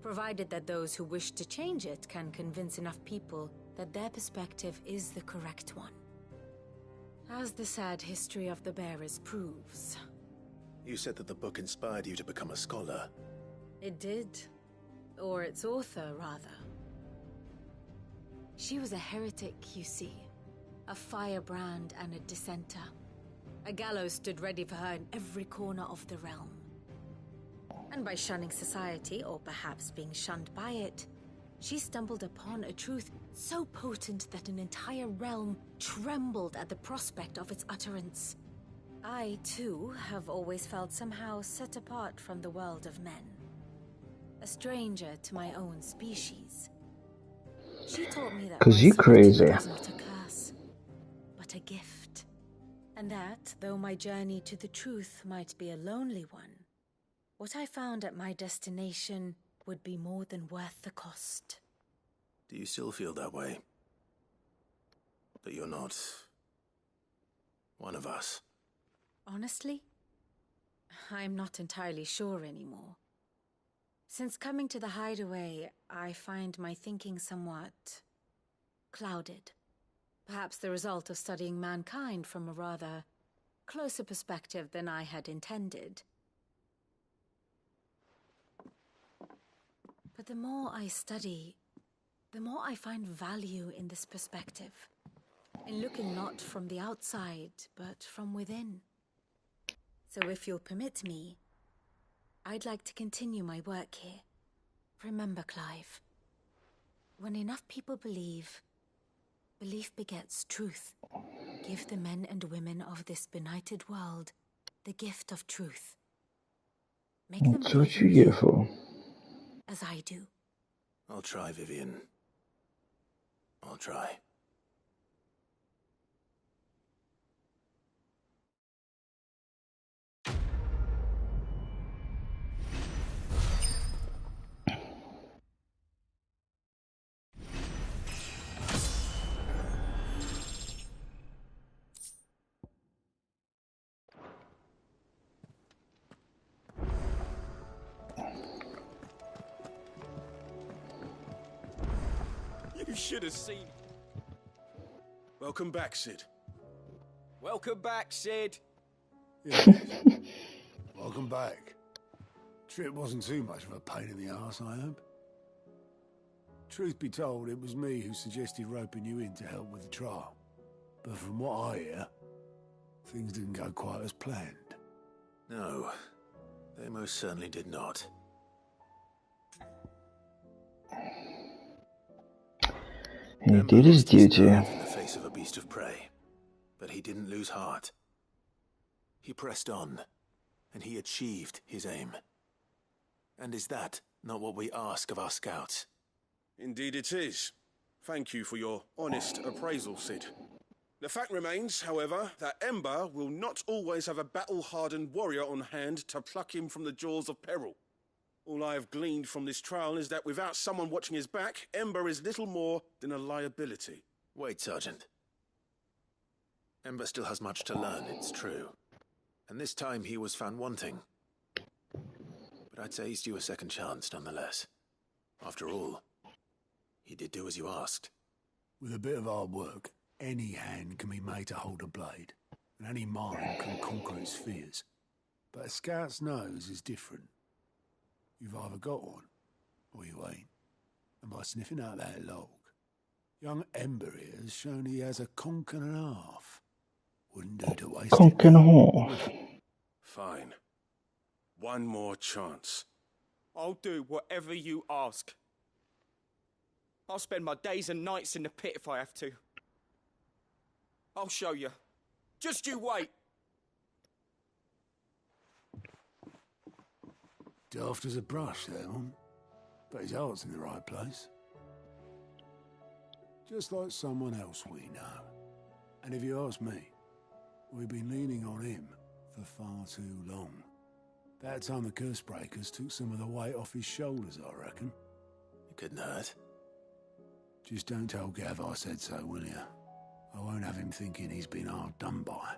Provided that those who wish to change it can convince enough people that their perspective is the correct one. As the sad history of the bearers proves. You said that the book inspired you to become a scholar. It did. Or its author, rather. She was a heretic, you see. A firebrand and a dissenter. A gallows stood ready for her in every corner of the realm. And by shunning society, or perhaps being shunned by it, she stumbled upon a truth so potent that an entire realm trembled at the prospect of its utterance. I, too, have always felt somehow set apart from the world of men. A stranger to my own species. She taught me that 'Cause you my solitude crazy. was not a curse, but a gift. And that, though my journey to the truth might be a lonely one, what I found at my destination would be more than worth the cost. Do you still feel that way? That you're not one of us? Honestly, I'm not entirely sure anymore. Since coming to the hideaway, I find my thinking somewhat clouded. Perhaps the result of studying mankind from a rather closer perspective than I had intended. But the more I study, the more I find value in this perspective. In looking not from the outside, but from within. So if you'll permit me, I'd like to continue my work here. Remember, Clive, when enough people believe, belief begets truth. Give the men and women of this benighted world the gift of truth. Make them That's what believe you in here you, for. as I do. I'll try, Vivian. I'll try. You should have seen. Welcome back, Sid. Welcome back, Sid. Welcome back. Trip wasn't too much of a pain in the arse, I hope. Truth be told, it was me who suggested roping you in to help with the trial. But from what I hear, things didn't go quite as planned. No, they most certainly did not. He did his duty. In the face of a beast of prey, but he didn't lose heart. He pressed on, and he achieved his aim. And is that not what we ask of our scouts? Indeed it is. Thank you for your honest appraisal, Sid. The fact remains, however, that Ember will not always have a battle-hardened warrior on hand to pluck him from the jaws of peril. All I have gleaned from this trial is that without someone watching his back, Ember is little more than a liability. Wait, Sergeant. Ember still has much to learn, it's true. And this time he was found wanting. But I'd say he's due a second chance, nonetheless. After all, he did do as you asked. With a bit of hard work, any hand can be made to hold a blade, and any mind can conquer its fears. But a scout's nose is different. You've either got one, or you ain't. And by sniffing out that log, young Ember here has shown he has a conch and a half. Wouldn't do to waste Conch it. and a half. Fine. One more chance. I'll do whatever you ask. I'll spend my days and nights in the pit if I have to. I'll show you. Just you wait. Daft as a brush, that one. But his heart's in the right place. Just like someone else we know. And if you ask me, we've been leaning on him for far too long. That time the curse breakers took some of the weight off his shoulders, I reckon. It couldn't hurt. Just don't tell Gav I said so, will you? I won't have him thinking he's been hard done by.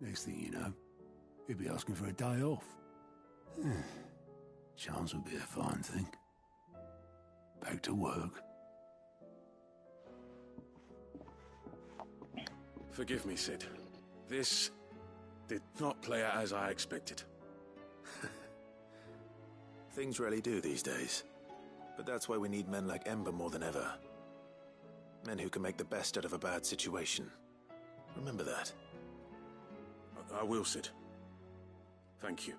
Next thing you know, he'll be asking for a day off. Chance would be a fine thing. Back to work. Forgive me, Sid. This did not play out as I expected. Things really do these days. But that's why we need men like Ember more than ever. Men who can make the best out of a bad situation. Remember that. I will, Sid. Thank you.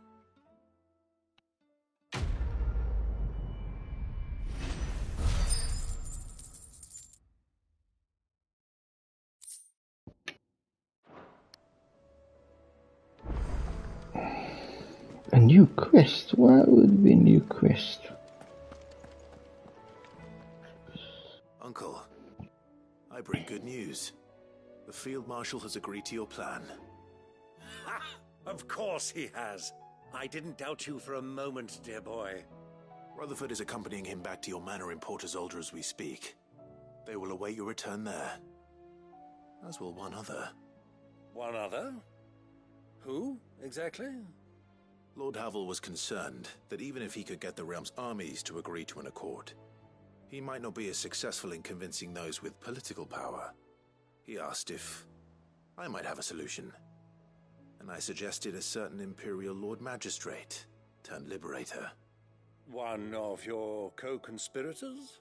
A new quest? Why would it be a new quest? Uncle, I bring good news. The Field Marshal has agreed to your plan. Ha! Of course he has. I didn't doubt you for a moment, dear boy. Rutherford is accompanying him back to your manor in Portazolder as we speak. They will await your return there. As will one other. One other? Who, exactly? Lord Havel was concerned that even if he could get the realm's armies to agree to an accord, he might not be as successful in convincing those with political power. He asked if I might have a solution, and I suggested a certain Imperial Lord Magistrate turned Liberator. One of your co-conspirators?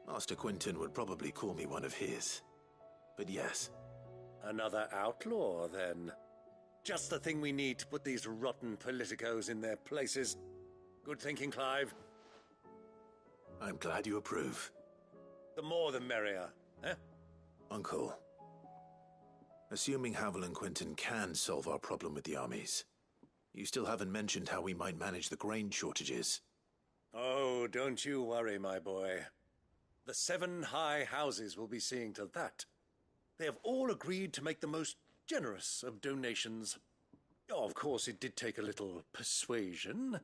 Master Quinton would probably call me one of his, but yes. Another outlaw, then. Just the thing we need to put these rotten politicos in their places. Good thinking, Clive. I'm glad you approve. The more the merrier, eh? Uncle, assuming Havel and Quinton can solve our problem with the armies, you still haven't mentioned how we might manage the grain shortages. Oh, don't you worry, my boy. The 7 high houses will be seeing to that. They have all agreed to make the most generous of donations. Oh, of course, it did take a little persuasion,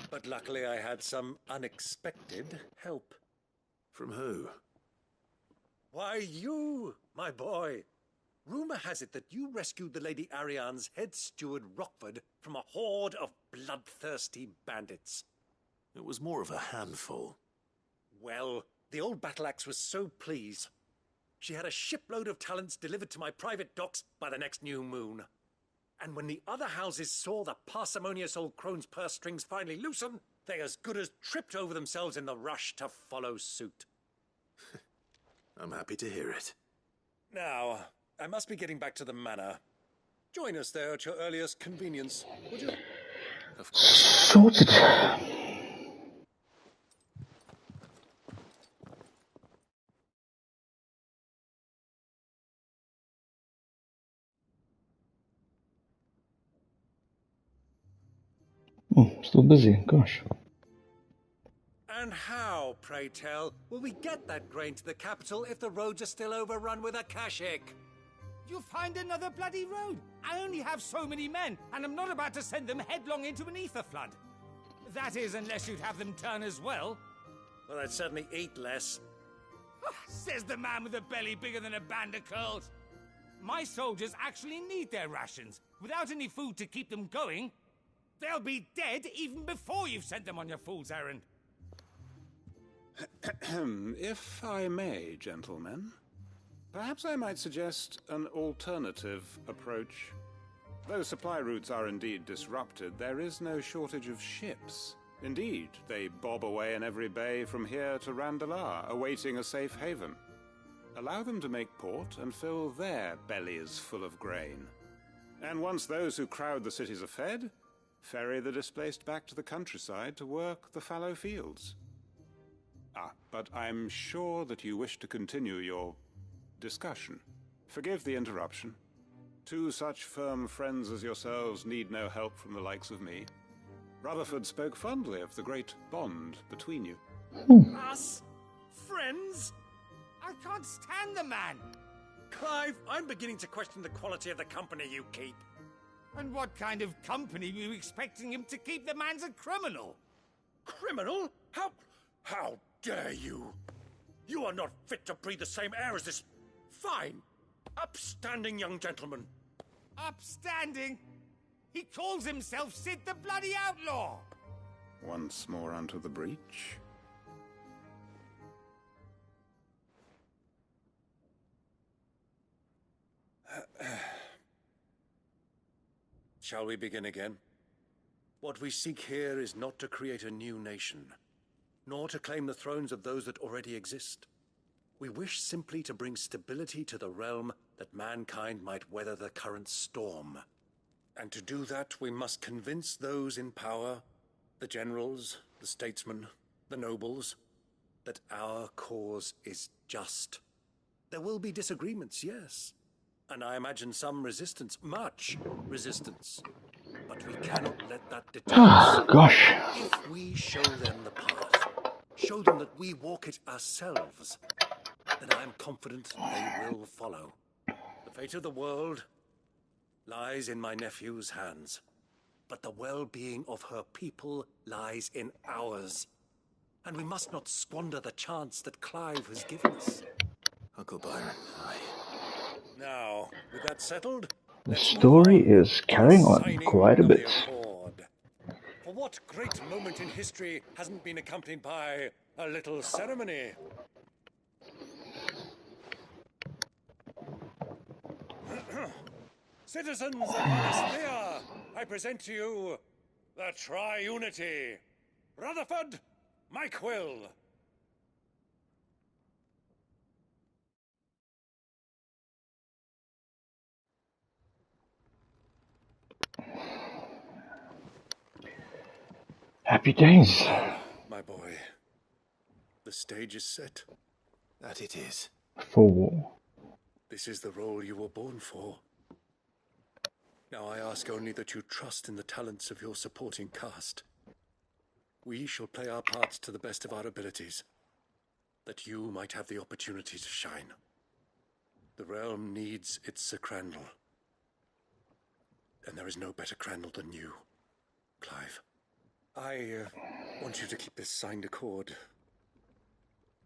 but luckily I had some unexpected help. From who? Why, you, my boy. Rumor has it that you rescued the Lady Ariane's head steward Rockford from a horde of bloodthirsty bandits. It was more of a handful. Well, the old battle axe was so pleased. She had a shipload of talents delivered to my private docks by the next new moon. And when the other houses saw the parsimonious old crone's purse strings finally loosen, they as good as tripped over themselves in the rush to follow suit. I'm happy to hear it. Now, I must be getting back to the manor. Join us there at your earliest convenience, would you? Of course. Sorted. Still busy, gosh. And how, pray tell, will we get that grain to the capital if the roads are still overrun with Akashic? You'll find another bloody road. I only have so many men, and I'm not about to send them headlong into an ether flood. That is, unless you'd have them turn as well. Well, I'd certainly eat less. Says the man with a belly bigger than a band of curls. My soldiers actually need their rations. Without any food to keep them going, they'll be dead even before you've sent them on your fool's errand. If I may, gentlemen, perhaps I might suggest an alternative approach. Though supply routes are indeed disrupted, there is no shortage of ships. Indeed, they bob away in every bay from here to Randalar, awaiting a safe haven. Allow them to make port and fill their bellies full of grain. And once those who crowd the cities are fed, ferry the displaced back to the countryside to work the fallow fields. But I'm sure that you wish to continue your discussion. Forgive the interruption. 2 such firm friends as yourselves need no help from the likes of me. Rutherford spoke fondly of the great bond between you. Us? Friends? I can't stand the man. Clive, I'm beginning to question the quality of the company you keep. And what kind of company were you expecting him to keep? The man's a criminal. Criminal? How dare you? You are not fit to breathe the same air as this fine, upstanding young gentleman. Upstanding? He calls himself Sid the Bloody Outlaw. Once more onto the breach. Shall we begin again? What we seek here is not to create a new nation, nor to claim the thrones of those that already exist. We wish simply to bring stability to the realm that mankind might weather the current storm. And to do that, we must convince those in power, the generals, the statesmen, the nobles, that our cause is just. There will be disagreements, yes. And I imagine some resistance, much resistance. But we cannot let that deter us. Gosh. If we show them the path, show them that we walk it ourselves, then I am confident they will follow. The fate of the world lies in my nephew's hands, but the well-being of her people lies in ours. And we must not squander the chance that Clive has given us. Uncle Byron, Now, with that settled, The story is carrying on quite a bit. for what great moment in history hasn't been accompanied by a little ceremony? Citizens of Valisthea, I present to you the Triunity. Rutherford, my quill. Happy days. My boy, the stage is set. that it is. For war. This is the role you were born for. Now I ask only that you trust in the talents of your supporting cast. We shall play our parts to the best of our abilities, that you might have the opportunity to shine. The realm needs its Sir Crandall. And there is no better Crandall than you, Clive. I want you to keep this signed accord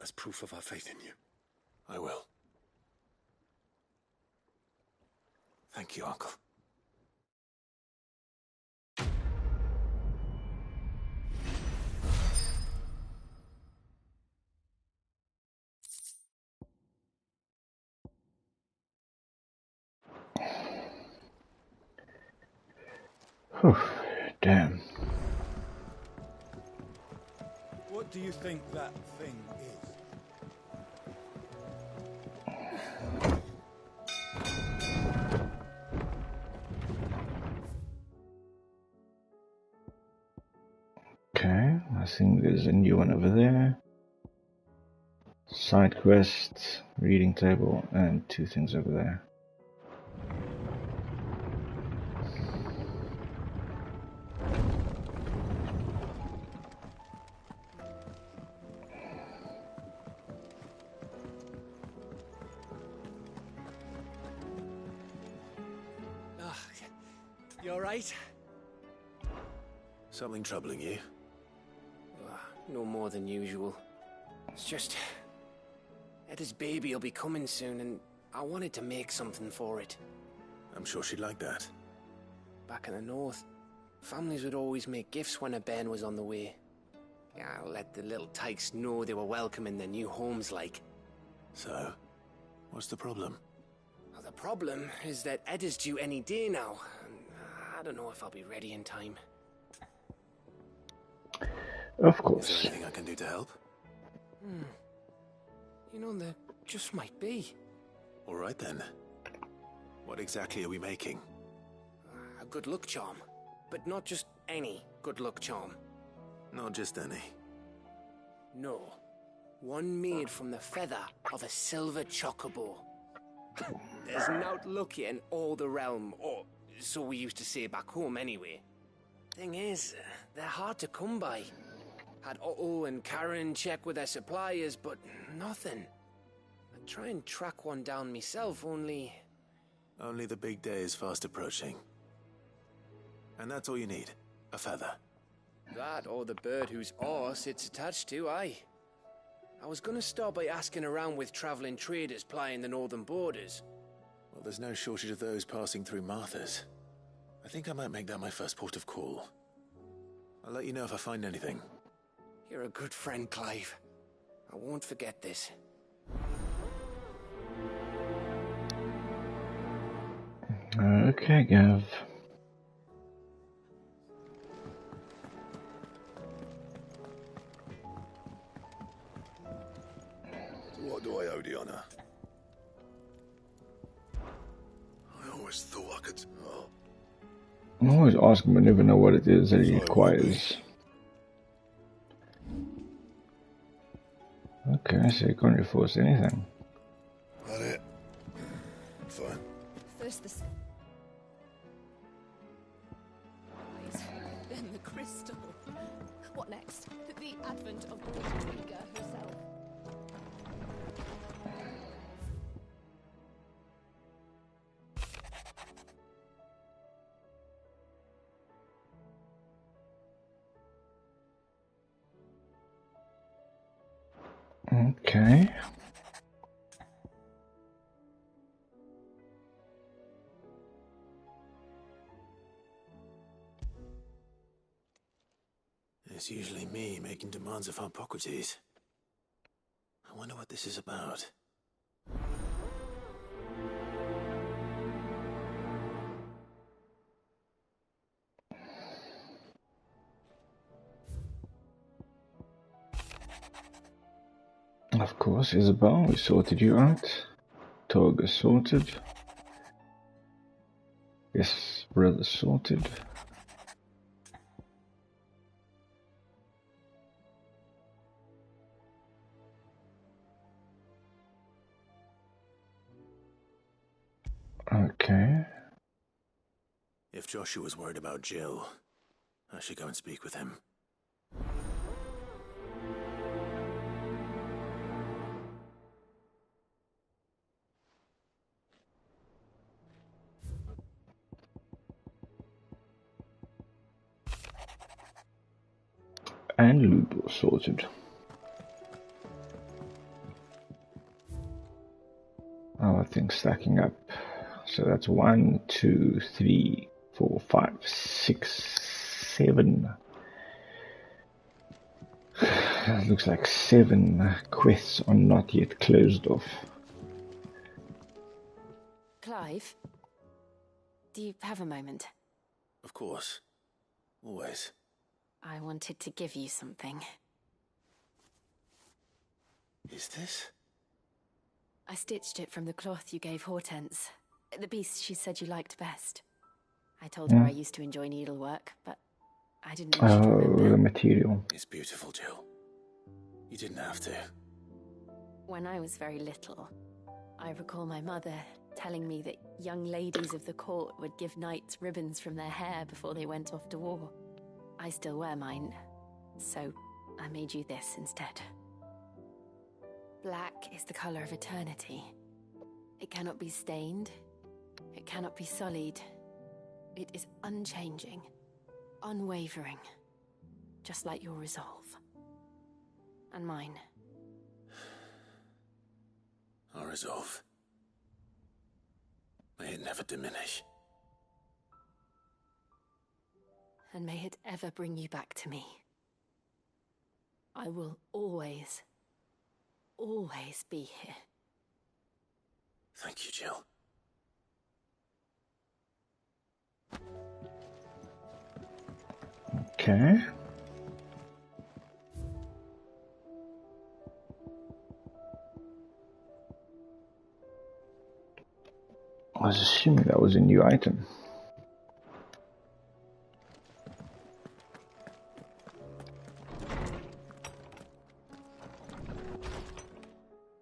as proof of our faith in you. I will. Thank you, Uncle. Whew, damn. What do you think that thing is? Okay, I think there's a new one over there. Side quest, reading table, and two things over there. You alright? Something troubling you? No more than usual. It's just... Etta's baby will be coming soon, and I wanted to make something for it. I'm sure she'd like that. Back in the north, families would always make gifts when a bairn was on the way. I'll let the little tykes know they were welcome in their new homes, like. So, what's the problem? Well, the problem is that Etta's due any day now, and I don't know if I'll be ready in time. Of course. Is there anything I can do to help? You know, there just might be. All right then. What exactly are we making? A good luck charm. But not just any good luck charm. Not just any. No. One made from the feather of a silver chocobo. There's naught luckier in all the realm, or so we used to say back home anyway. Thing is, they're hard to come by. Had Otto and Karen check with their suppliers, but nothing. I'd try and track one down myself, only... Only the big day is fast approaching. And that's all you need. A feather. That or the bird whose horse it's attached to, aye. I was gonna start by asking around with traveling traders plying the northern borders. Well, there's no shortage of those passing through Martha's. I think I might make that my first port of call. I'll let you know if I find anything. You're a good friend, Clive. I won't forget this. Okay, Gav. What do I owe the honor? I always thought I could... Oh. I'm always asking, but never know what it is that he requires. Okay, so you can't enforce anything. That it? Fine. First the... then the crystal. What next? The advent of Great Trigger herself. Okay. It's usually me making demands of Hippocrates. I wonder what this is about. Of course, Isabel, we sorted you out. Toga sorted. Yes, brother sorted. Okay. If Joshua's worried about Jill, I should go and speak with him. And Lubo sorted. Oh, I think stacking up. So that's 1, 2, 3, 4, 5, 6, 7. Looks like 7 quests are not yet closed off. Clive, do you have a moment? Of course. Always. I wanted to give you something. Is this? I stitched it from the cloth you gave Hortense. The piece she said you liked best. I told her I used to enjoy needlework, but I didn't know she'd remember. The material. It's beautiful, Jill. You didn't have to. When I was very little, I recall my mother telling me that young ladies of the court would give knights ribbons from their hair before they went off to war. I still wear mine, so I made you this instead. Black is the color of eternity. It cannot be stained. It cannot be sullied. It is unchanging, unwavering, just like your resolve. And mine. Our resolve. May it never diminish. And may it ever bring you back to me. I will always, always be here. Thank you, Jill. Okay. I was assuming that was a new item.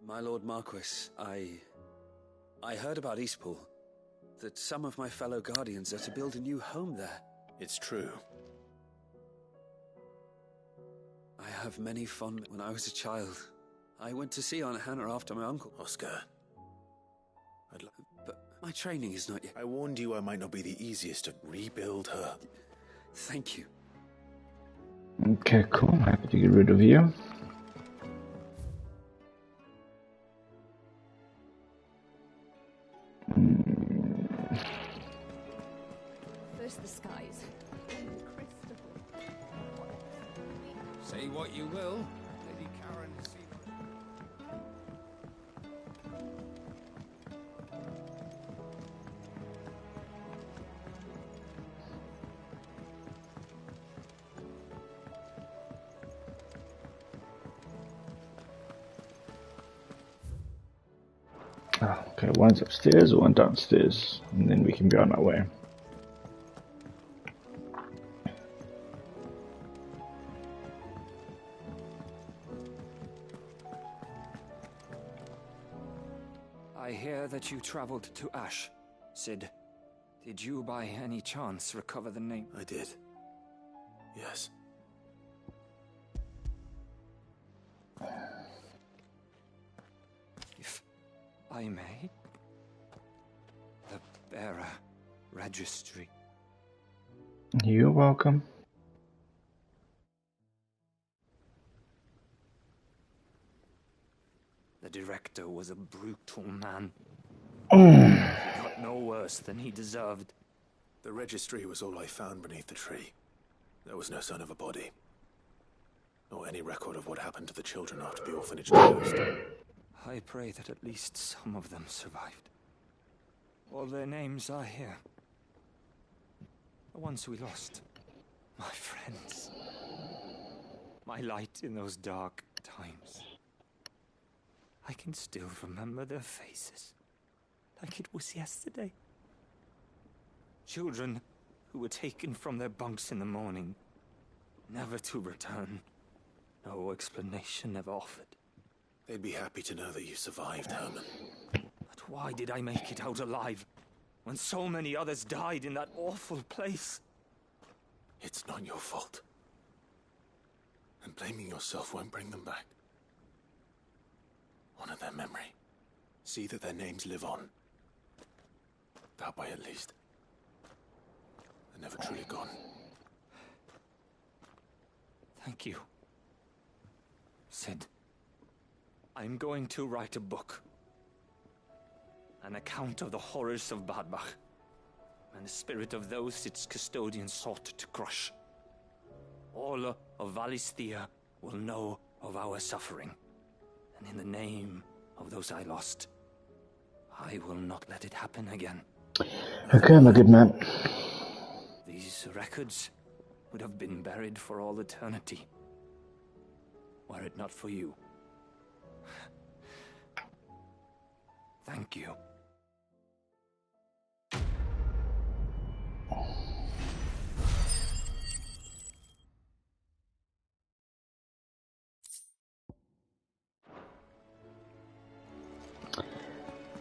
My Lord Marquis, I heard about Eastpool. That some of my fellow Guardians are to build a new home there. It's true. have many fond... When I was a child, I went to see Aunt Hannah after my uncle. Oscar. But my training is not yet... I warned you I might not be the easiest to rebuild her. Thank you. Okay, cool. Happy to get rid of you. First the skies. Say what you will, Lady Karen has seen... Okay, one's upstairs, one downstairs, and then we can be on our way. I hear that you traveled to Ash, Sid. Did you by any chance recover the name? I did. Yes. If I may? The bearer registry. You're welcome. The director was a brutal man. Oh. He got no worse than he deserved. The registry was all I found beneath the tree. There was no sign of a body. Nor any record of what happened to the children after the orphanage closed. I pray that at least some of them survived. All their names are here. The ones we lost. My friends. My light in those dark times. I can still remember their faces. Like it was yesterday. Children who were taken from their bunks in the morning. Never to return. No explanation ever offered. They'd be happy to know that you survived, Herman. But why did I make it out alive? When so many others died in that awful place? It's not your fault. And blaming yourself won't bring them back. Honor their memory. See that their names live on. That way, at least. They're never truly gone. Thank you. Sid, I'm going to write a book. An account of the horrors of Badbach, and the spirit of those its custodians sought to crush. All of Valisthea will know of our suffering, and in the name of those I lost, I will not let it happen again. Okay, my good man. These records would have been buried for all eternity, were it not for you. Thank you.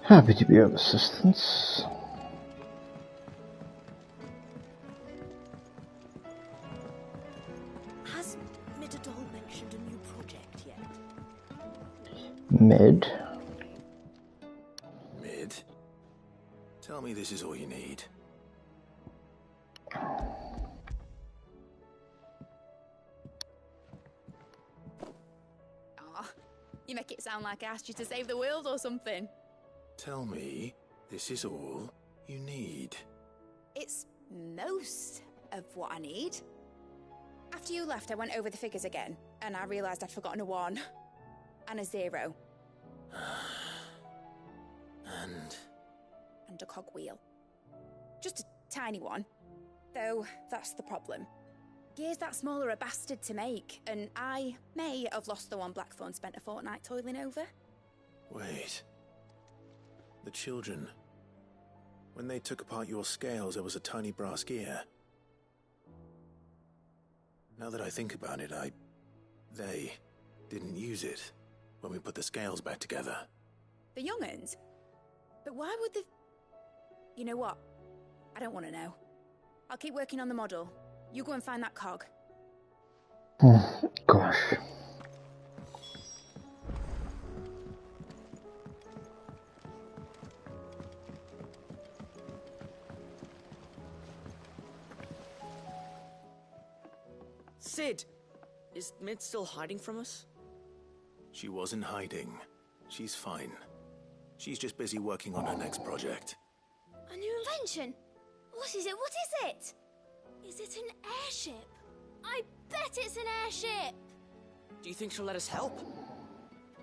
Happy to be of assistance. Has Midadol mentioned a new project yet? Mid. Mid? Tell me this is all you need. Aw, you make it sound like I asked you to save the world or something. Tell me this is all you need. It's most of what I need. After you left, I went over the figures again, and I realised I'd forgotten a 1 and a 0. And a cogwheel. Just a tiny one. Though, that's the problem. Gears that small are a bastard to make, and I may have lost the one Blackthorn spent a fortnight toiling over. Wait. The children. When they took apart your scales, there was a tiny brass gear. Now that I think about it, they didn't use it when we put the scales back together. The young'uns? But why would the... You know what? I don't want to know. I'll keep working on the model. You go and find that cog. Gosh. Sid! Is Mid still hiding from us? She wasn't hiding. She's fine. She's just busy working on her next project. A new invention? What is it? What is it? Is it an airship? I bet it's an airship! Do you think she'll let us help?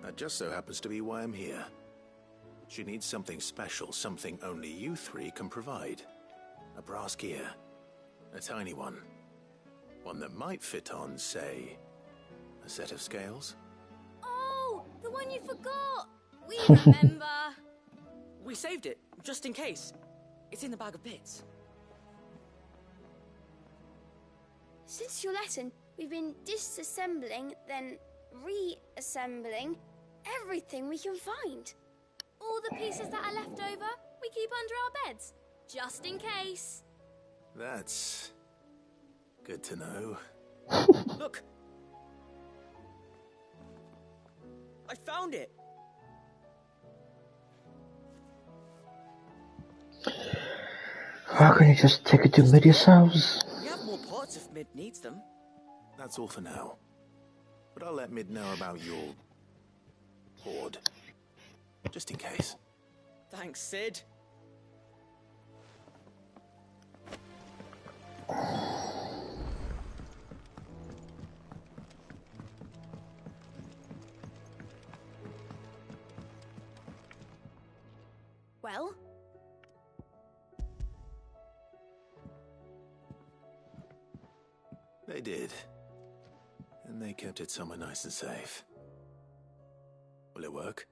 That just so happens to be why I'm here. She needs something special, something only you three can provide. A brass gear. A tiny one. One that might fit on, say, a set of scales? Oh, the one you forgot! We remember! We saved it, just in case. It's in the bag of bits. Since your lesson, we've been disassembling, then reassembling everything we can find. All the pieces that are left over, we keep under our beds, just in case. That's good to know. Look! I found it! How can you just take it to Mid yourselves? We have more parts if Mid needs them. That's all for now. But I'll let Mid know about your hoard. Just in case. Thanks, Sid. Well? They did. And they kept it somewhere nice and safe. Will it work?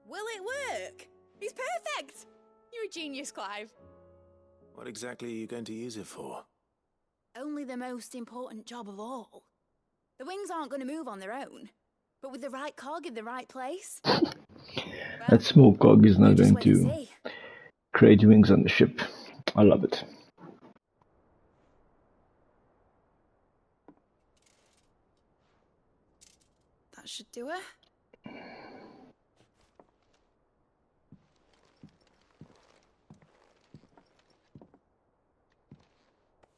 Will it work? It's perfect! You're a genius, Clive. What exactly are you going to use it for? Only the most important job of all. The wings aren't going to move on their own. But with the right cog in the right place... That small cog is not going to create wings on the ship. I love it. That should do it.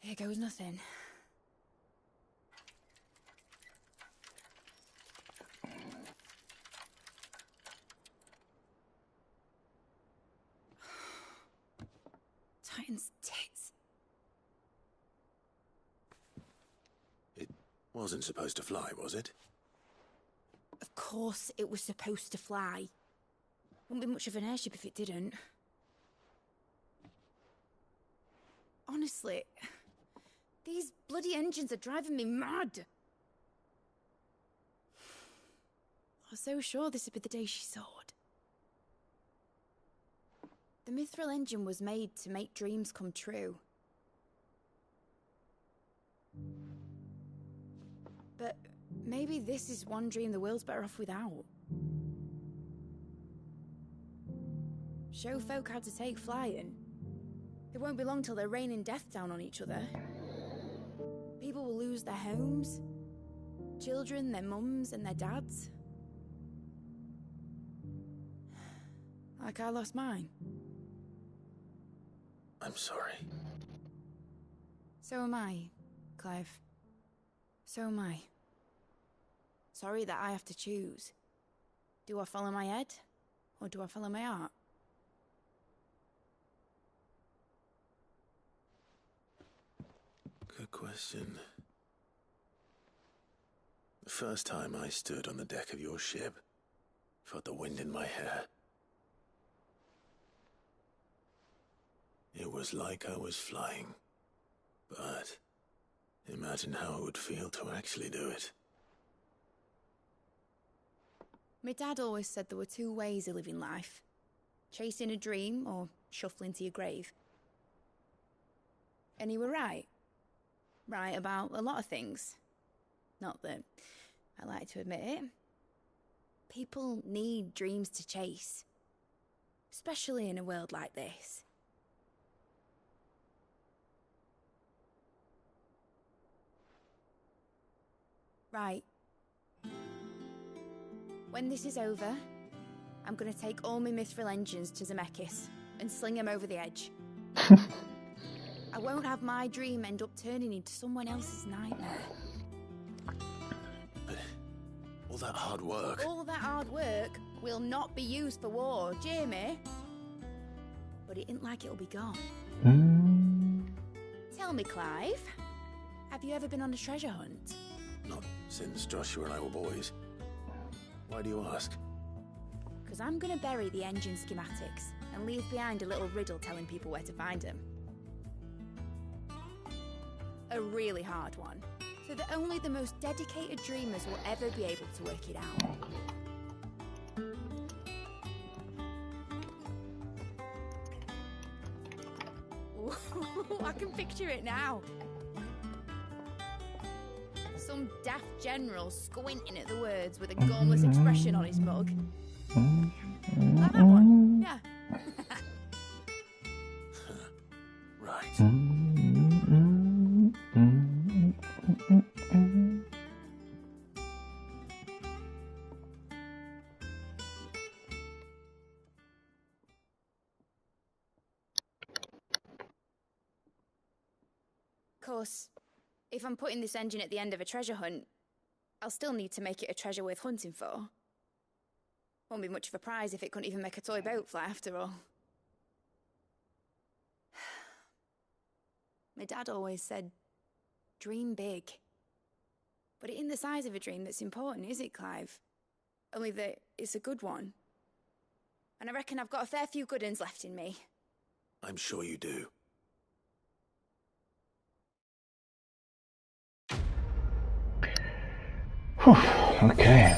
Here goes nothing. Titan's tits. It wasn't supposed to fly, was it? Of course it was supposed to fly. Wouldn't be much of an airship if it didn't. Honestly, these bloody engines are driving me mad. I was so sure this would be the day she soared. The Mithril engine was made to make dreams come true. But maybe this is one dream the world's better off without. Show folk how to take flying. It won't be long till they're raining death down on each other. People will lose their homes. Children, their mums and their dads. Like I lost mine. I'm sorry. So am I, Clive. So am I. Sorry that I have to choose. Do I follow my head, or do I follow my heart? Good question. The first time I stood on the deck of your ship, felt the wind in my hair. It was like I was flying. But imagine how it would feel to actually do it. My dad always said there were two ways of living life. Chasing a dream or shuffling to your grave. And he were right. Right about a lot of things. Not that I like to admit it. People need dreams to chase. Especially in a world like this. Right. When this is over, I'm gonna take all my mithril engines to Zemeckis and sling him over the edge. I won't have my dream end up turning into someone else's nightmare. But all that hard work... All that hard work will not be used for war, Jamie. But it ain't like it'll be gone. Tell me, Clive, have you ever been on a treasure hunt? Not since Joshua and I were boys. Why do you ask? Because I'm gonna bury the engine schematics and leave behind a little riddle telling people where to find them. A really hard one, so that only the most dedicated dreamers will ever be able to work it out. Ooh, I can picture it now. Some daft general squinting at the words with a gormless expression on his mug. Like that one? Yeah. Right. Of course, if I'm putting this engine at the end of a treasure hunt, I'll still need to make it a treasure worth hunting for. Won't be much of a prize if it couldn't even make a toy boat fly after all. My dad always said, dream big. But it ain't the size of a dream that's important, is it, Clive? Only that it's a good one. And I reckon I've got a fair few good uns left in me. I'm sure you do. Whew, okay.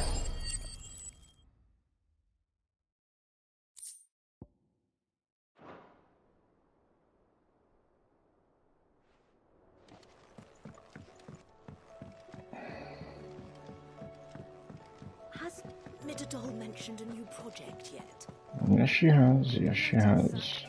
Has Midadol mentioned a new project yet? Yes, she has. Yes, she has.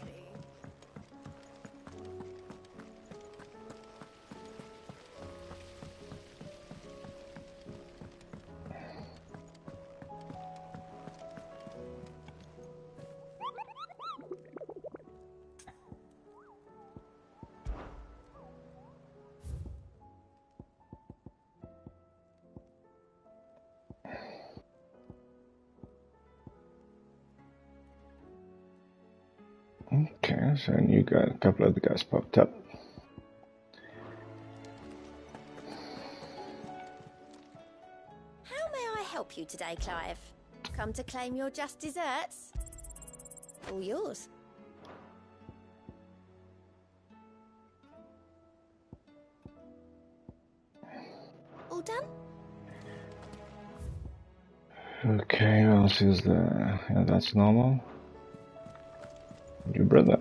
Okay, so you got a couple of the guys popped up. How may I help you today, Clive? Come to claim your just desserts? All yours. All done? Okay, what else is there? Yeah, that's normal. Your brother.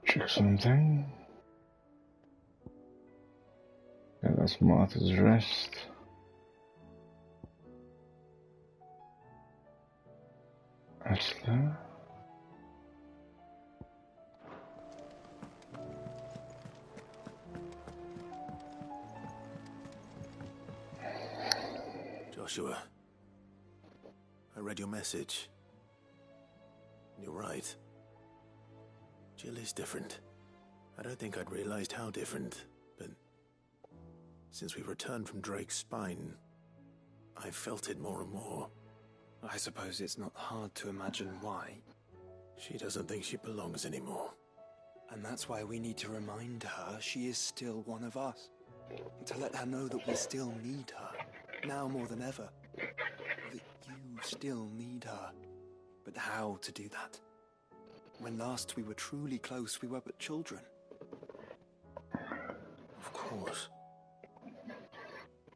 Check something. Yeah, that's Martha's rest. That's there. Joshua, I read your message. You're right. Jill is different. I don't think I'd realized how different, but since we returned from Drake's spine, I've felt it more and more. I suppose it's not hard to imagine why. She doesn't think she belongs anymore. And that's why we need to remind her she is still one of us. To let her know that we still need her, now more than ever. That you still need her. But how to do that? When last we were truly close, we were but children. Of course.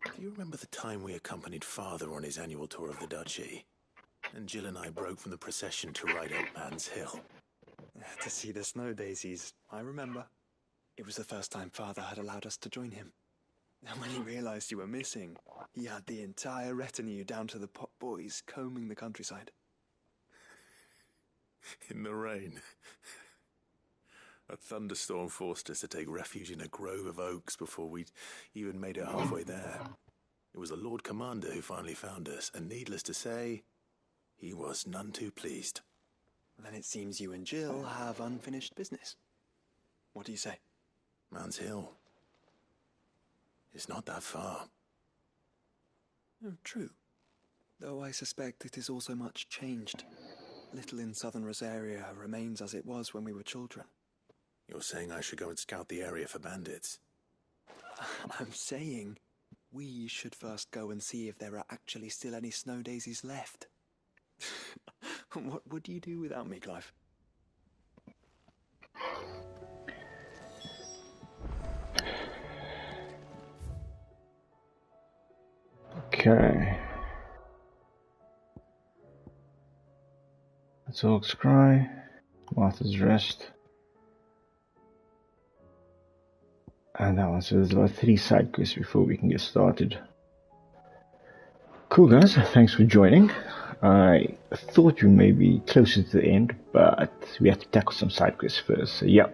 Do you remember the time we accompanied Father on his annual tour of the Duchy? And Jill and I broke from the procession to ride up Man's Hill. To see the snow daisies, I remember. It was the first time Father had allowed us to join him. And when he realized you were missing, he had the entire retinue down to the pot boys combing the countryside. In the rain. A thunderstorm forced us to take refuge in a grove of oaks before we'd even made it halfway there. It was the Lord Commander who finally found us, and needless to say, he was none too pleased. Then it seems you and Jill have unfinished business. What do you say? Man's Hill. It's not that far. Oh, true. Though I suspect it is also much changed. Little in southern Rosaria remains as it was when we were children. You're saying I should go and scout the area for bandits? I'm saying we should first go and see if there are actually still any snow daisies left. What would you do without me, Clive? Okay. Let's all scry. Martha's Rest. And that one, so there's about 3 side quests before we can get started. Cool guys, thanks for joining. I thought you may be closer to the end, but we have to tackle some side quests first. So yeah,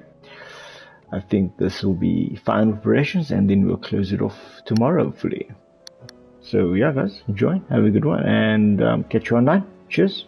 I think this will be final operations and then we'll close it off tomorrow hopefully. So yeah guys, enjoy, have a good one, and catch you online. Cheers.